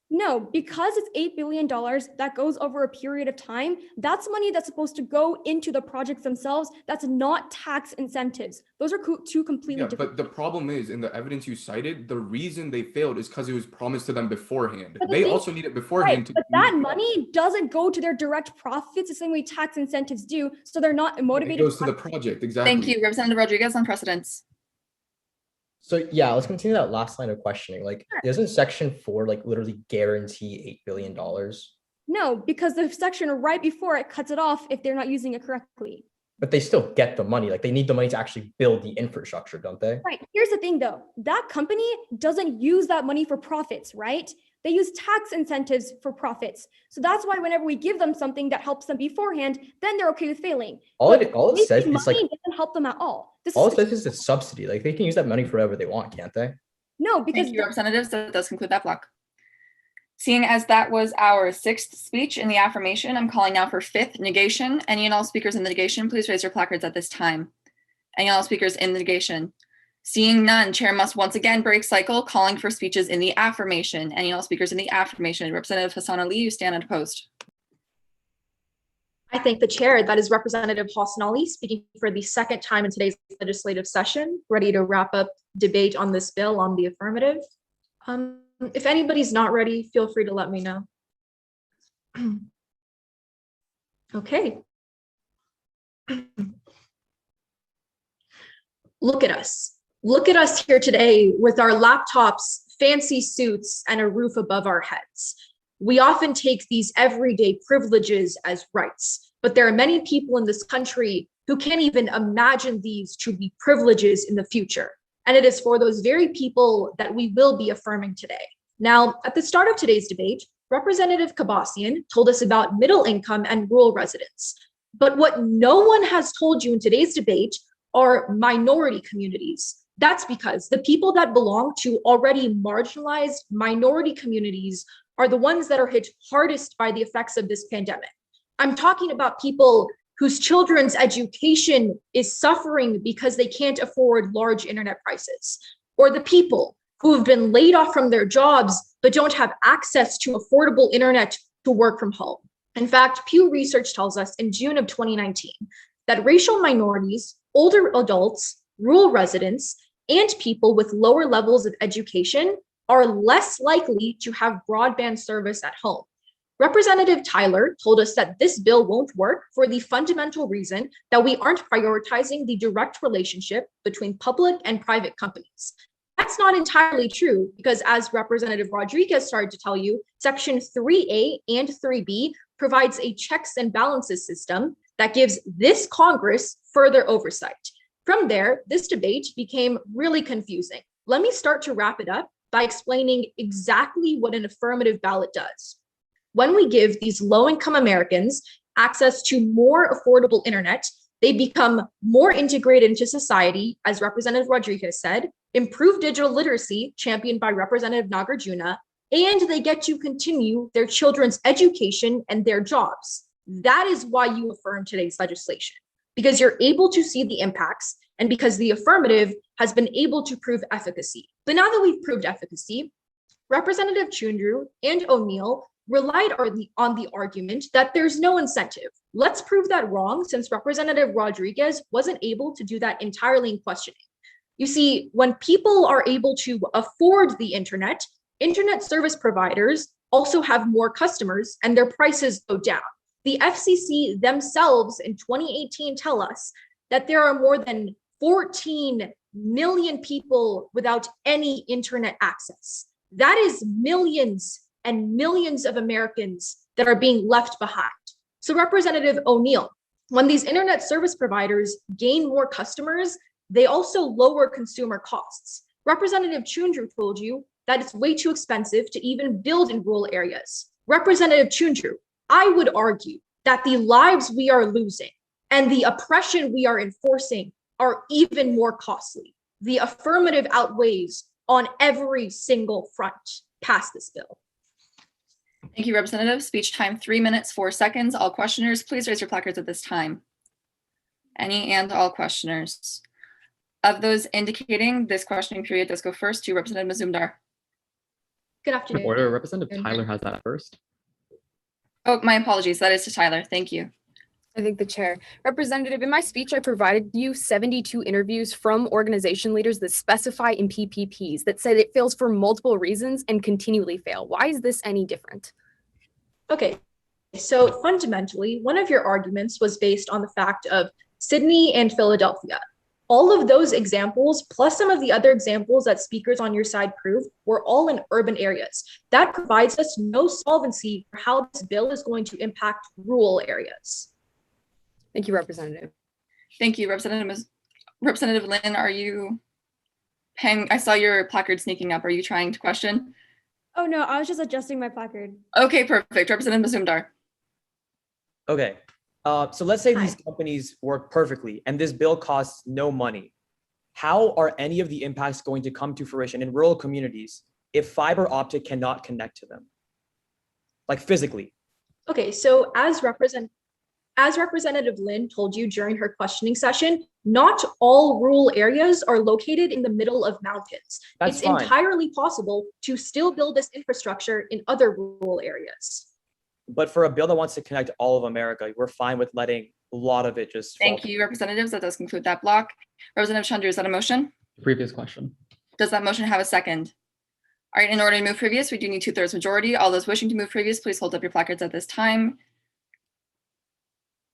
No, because it's $8 billion that goes over a period of time, that's money that's supposed to go into the projects themselves. That's not tax incentives. Those are two completely different. But the problem is, in the evidence you cited, the reason they failed is because it was promised to them beforehand. But They also need it beforehand. Right, but that money doesn't go to their direct profits the same way tax incentives do, so they're not motivated. It goes to the project, exactly. Thank you. Representative Rodriguez on precedents. So yeah, let's continue that last line of questioning. Like, doesn't Section 4 like literally guarantee $8 billion? No, because the section right before it cuts it off if they're not using it correctly. But they still get the money. Like, they need the money to actually build the infrastructure, don't they? Right. Here's the thing though, that company doesn't use that money for profits, right? They use tax incentives for profits. So that's why whenever we give them something that helps them beforehand, then they're okay with failing. All it says is like, doesn't help them at all. all it says is a subsidy. Like, they can use that money for whatever they want, can't they? No, because Thank you, representatives. That does conclude that block. Seeing as that was our 6th speech in the affirmation, I'm calling now for 5th negation. Any and all speakers in the negation, please raise your placards at this time. Any and all speakers in the negation. Seeing none, chair must once again break cycle, calling for speeches in the affirmation. Any and all speakers in the affirmation. Representative Hassan Ali, you stand unopposed. I thank the chair. That is Representative Hassan Ali speaking for the 2nd time in today's legislative session, ready to wrap up debate on this bill on the affirmative. If anybody's not ready, feel free to let me know. Okay. Look at us. Look at us here today with our laptops, fancy suits, and a roof above our heads. We often take these everyday privileges as rights, but there are many people in this country who can't even imagine these to be privileges in the future. And it is for those very people that we will be affirming today. Now, at the start of today's debate, Representative Kabassian told us about middle income and rural residents. But what no one has told you in today's debate are minority communities. That's because the people that belong to already marginalized minority communities are the ones that are hit hardest by the effects of this pandemic. I'm talking about people whose children's education is suffering because they can't afford large internet prices, or the people who have been laid off from their jobs but don't have access to affordable internet to work from home. In fact, Pew Research tells us in June of 2019 that racial minorities, older adults, rural residents, and people with lower levels of education are less likely to have broadband service at home. Representative Tyler told us that this bill won't work for the fundamental reason that we aren't prioritizing the direct relationship between public and private companies. That's not entirely true because, as Representative Rodriguez started to tell you, Section 3A and 3B provides a checks and balances system that gives this Congress further oversight. From there, this debate became really confusing. Let me start to wrap it up by explaining exactly what an affirmative ballot does. When we give these low-income Americans access to more affordable internet, they become more integrated into society, as Representative Rodriguez said, improve digital literacy, championed by Representative Nagarjuna, and they get to continue their children's education and their jobs. That is why you affirm today's legislation, because you're able to see the impacts and because the affirmative has been able to prove efficacy. But now that we've proved efficacy, Representative Chundru and O'Neill relied on the argument that there's no incentive. Let's prove that wrong, since Representative Rodriguez wasn't able to do that entirely in questioning. You see, when people are able to afford the internet service providers also have more customers and their prices go down. The FCC themselves in 2018 tell us that there are more than 14 million people without any internet access. That is millions and millions of Americans that are being left behind. So Representative O'Neill, when these internet service providers gain more customers, they also lower consumer costs. Representative Chundru told you that it's way too expensive to even build in rural areas. Representative Chundru, I would argue that the lives we are losing and the oppression we are enforcing are even more costly. The affirmative outweighs on every single front. Pass this bill. Thank you, Representative. Speech time 3 minutes, 4 seconds. All questioners, please raise your placards at this time. Any and all questioners. Of those indicating, this questioning period does go first to Representative Mazumdar. Good afternoon. Order, Representative Tyler has that first. Oh, my apologies. That is to Tyler. Thank you. I thank the chair. Representative, in my speech, I provided you 72 interviews from organization leaders that specify in PPPs that said it fails for multiple reasons and continually fail. Why is this any different? Okay, so fundamentally, one of your arguments was based on the fact of Sydney and Philadelphia. All of those examples, plus some of the other examples that speakers on your side proved, were all in urban areas. That provides us no solvency for how this bill is going to impact rural areas. Thank you, Representative. Thank you, Representative Lynn. Are you paying? I saw your placard sneaking up. Are you trying to question? Oh no, I was just adjusting my placard. Okay, perfect. Representative Mazumdar. Okay. So let's say these companies work perfectly and this bill costs no money. How are any of the impacts going to come to fruition in rural communities if fiber optic cannot connect to them? Like physically. Okay, so as Representative Lynn told you during her questioning session, not all rural areas are located in the middle of mountains. That's it's fine. entirely possible to still build this infrastructure in other rural areas. But for a bill that wants to connect all of America, we're fine with letting a lot of it just fall. Thank you, Representatives. That does conclude that block. Representative Chandru, is that a motion? Previous question. Does that motion have a second? All right, in order to move previous, we do need 2/3 majority. All those wishing to move previous, please hold up your placards at this time.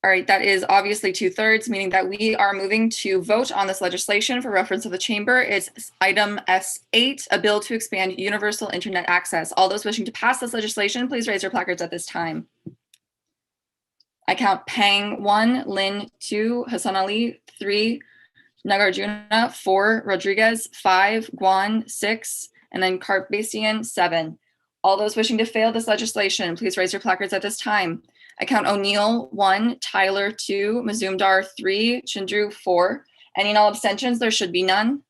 All right, that is obviously 2/3, meaning that we are moving to vote on this legislation for reference of the chamber. It's item S8, a bill to expand universal internet access. All those wishing to pass this legislation, please raise your placards at this time. I count Pang 1, Lin 2, Hassan Ali 3, Nagarjuna 4, Rodriguez 5, Guan 6, and then Karpbasian 7. All those wishing to fail this legislation, please raise your placards at this time. I count O'Neill 1, Tyler 2, Mazumdar 3, Chindru 4. Any and all abstentions? There should be none.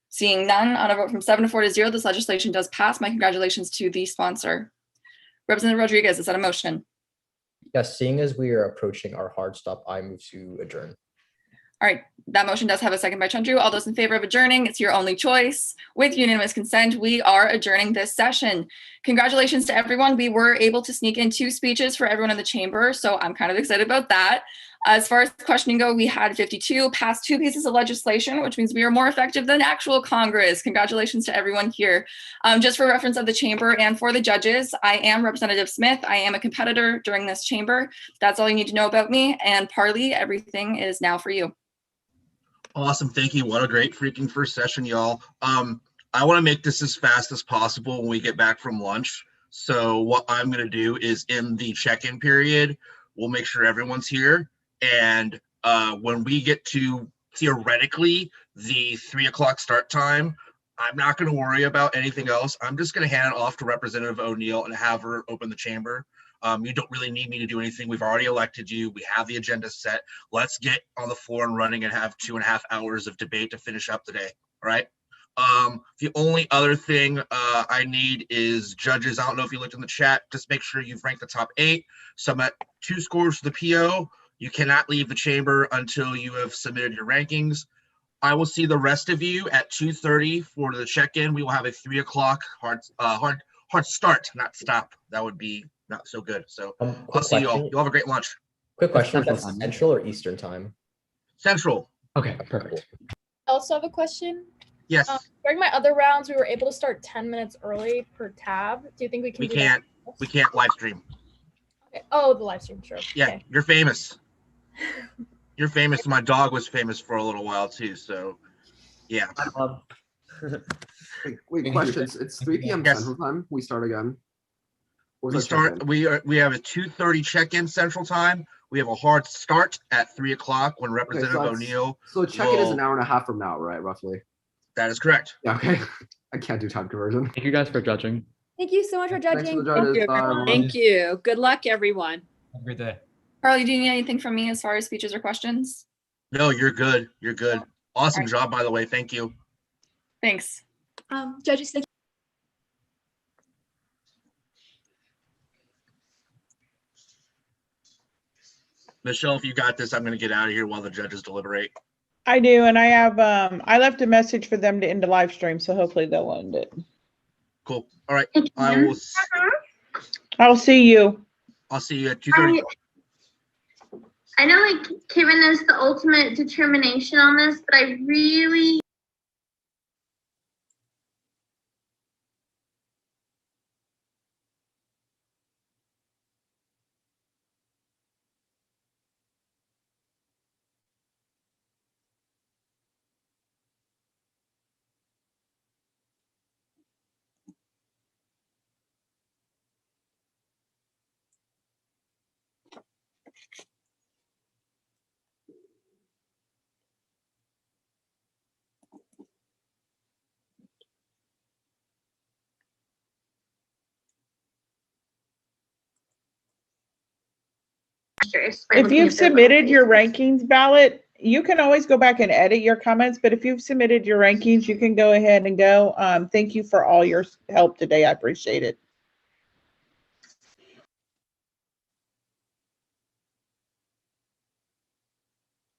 Seeing none, on a vote from 7 to 4 to 0, this legislation does pass. My congratulations to the sponsor. Representative Rodriguez, is that a motion? Yes, seeing as we are approaching our hard stop, I move to adjourn. All right, that motion does have a second by Chandru. All those in favor of adjourning, it's your only choice. With unanimous consent, we are adjourning this session. Congratulations to everyone. We were able to sneak in 2 speeches for everyone in the chamber, so I'm kind of excited about that. As far as questioning go, we had 52, passed 2 pieces of legislation, which means we are more effective than actual Congress. Congratulations to everyone here. Just for reference of the chamber and for the judges, I am Representative Smith. I am a competitor during this chamber. That's all you need to know about me. And Parley, everything is now for you. Awesome. Thank you. What a great freaking first session, y'all. I want to make this as fast as possible when we get back from lunch. So what I'm going to do is in the check-in period, we'll make sure everyone's here. And when we get to theoretically the 3 o'clock start time, I'm not going to worry about anything else. I'm just going to hand it off to Representative O'Neill and have her open the chamber. You don't really need me to do anything. We've already elected you. We have the agenda set. Let's get on the floor and running and have 2.5 hours of debate to finish up the day. All right. The only other thing I need is judges. I don't know if you looked in the chat. Just make sure you've ranked the top 8. Submit 2 scores for the PO. You cannot leave the chamber until you have submitted your rankings. I will see the rest of you at 2:30 for the check-in. We will have a 3 o'clock hard start, not stop. That would be not so good. So I'll see you all. You'll have a great lunch. Quick question, is that Central or Eastern time? Central. Okay, perfect. I also have a question. Yes. During my other rounds, we were able to start 10 minutes early per tab. Do you think we can do that? We can't live stream. Okay. Oh, the live stream, sure. Yeah, Okay. You're famous. You're famous. My dog was famous for a little while too. So, yeah. Wait, questions. It's 3 p.m. Yes. Central Time. We start again. Or is We that start. check-in? We have a 2:30 check-in Central Time. We have a hard start at 3 o'clock when Representative O'Neill. So check-in is will- an hour and a half from now, right? Roughly. That is correct. Yeah, okay. I can't do time conversion. Thank you guys for judging. Thank you so much for Thanks judging. for the judges. Bye, everyone. Thank you. Good luck, everyone. Have a great day. Carly, do you need anything from me as far as speeches or questions? No, you're good. You're good. Awesome Alright. job, by the way. Thank you. Thanks. Judges, thank Michelle, if you got this, I'm going to get out of here while the judges deliberate. I do, and I have I left a message for them to end the live stream, so hopefully they'll end it. Cool. All right. I will. I'll see you. I'll see you at 2:30. I know like Kevin is the ultimate determination on this, but I really If you've submitted your rankings ballot, you can always go back and edit your comments, but if you've submitted your rankings, you can go ahead and go. Thank you for all your help today. I appreciate it.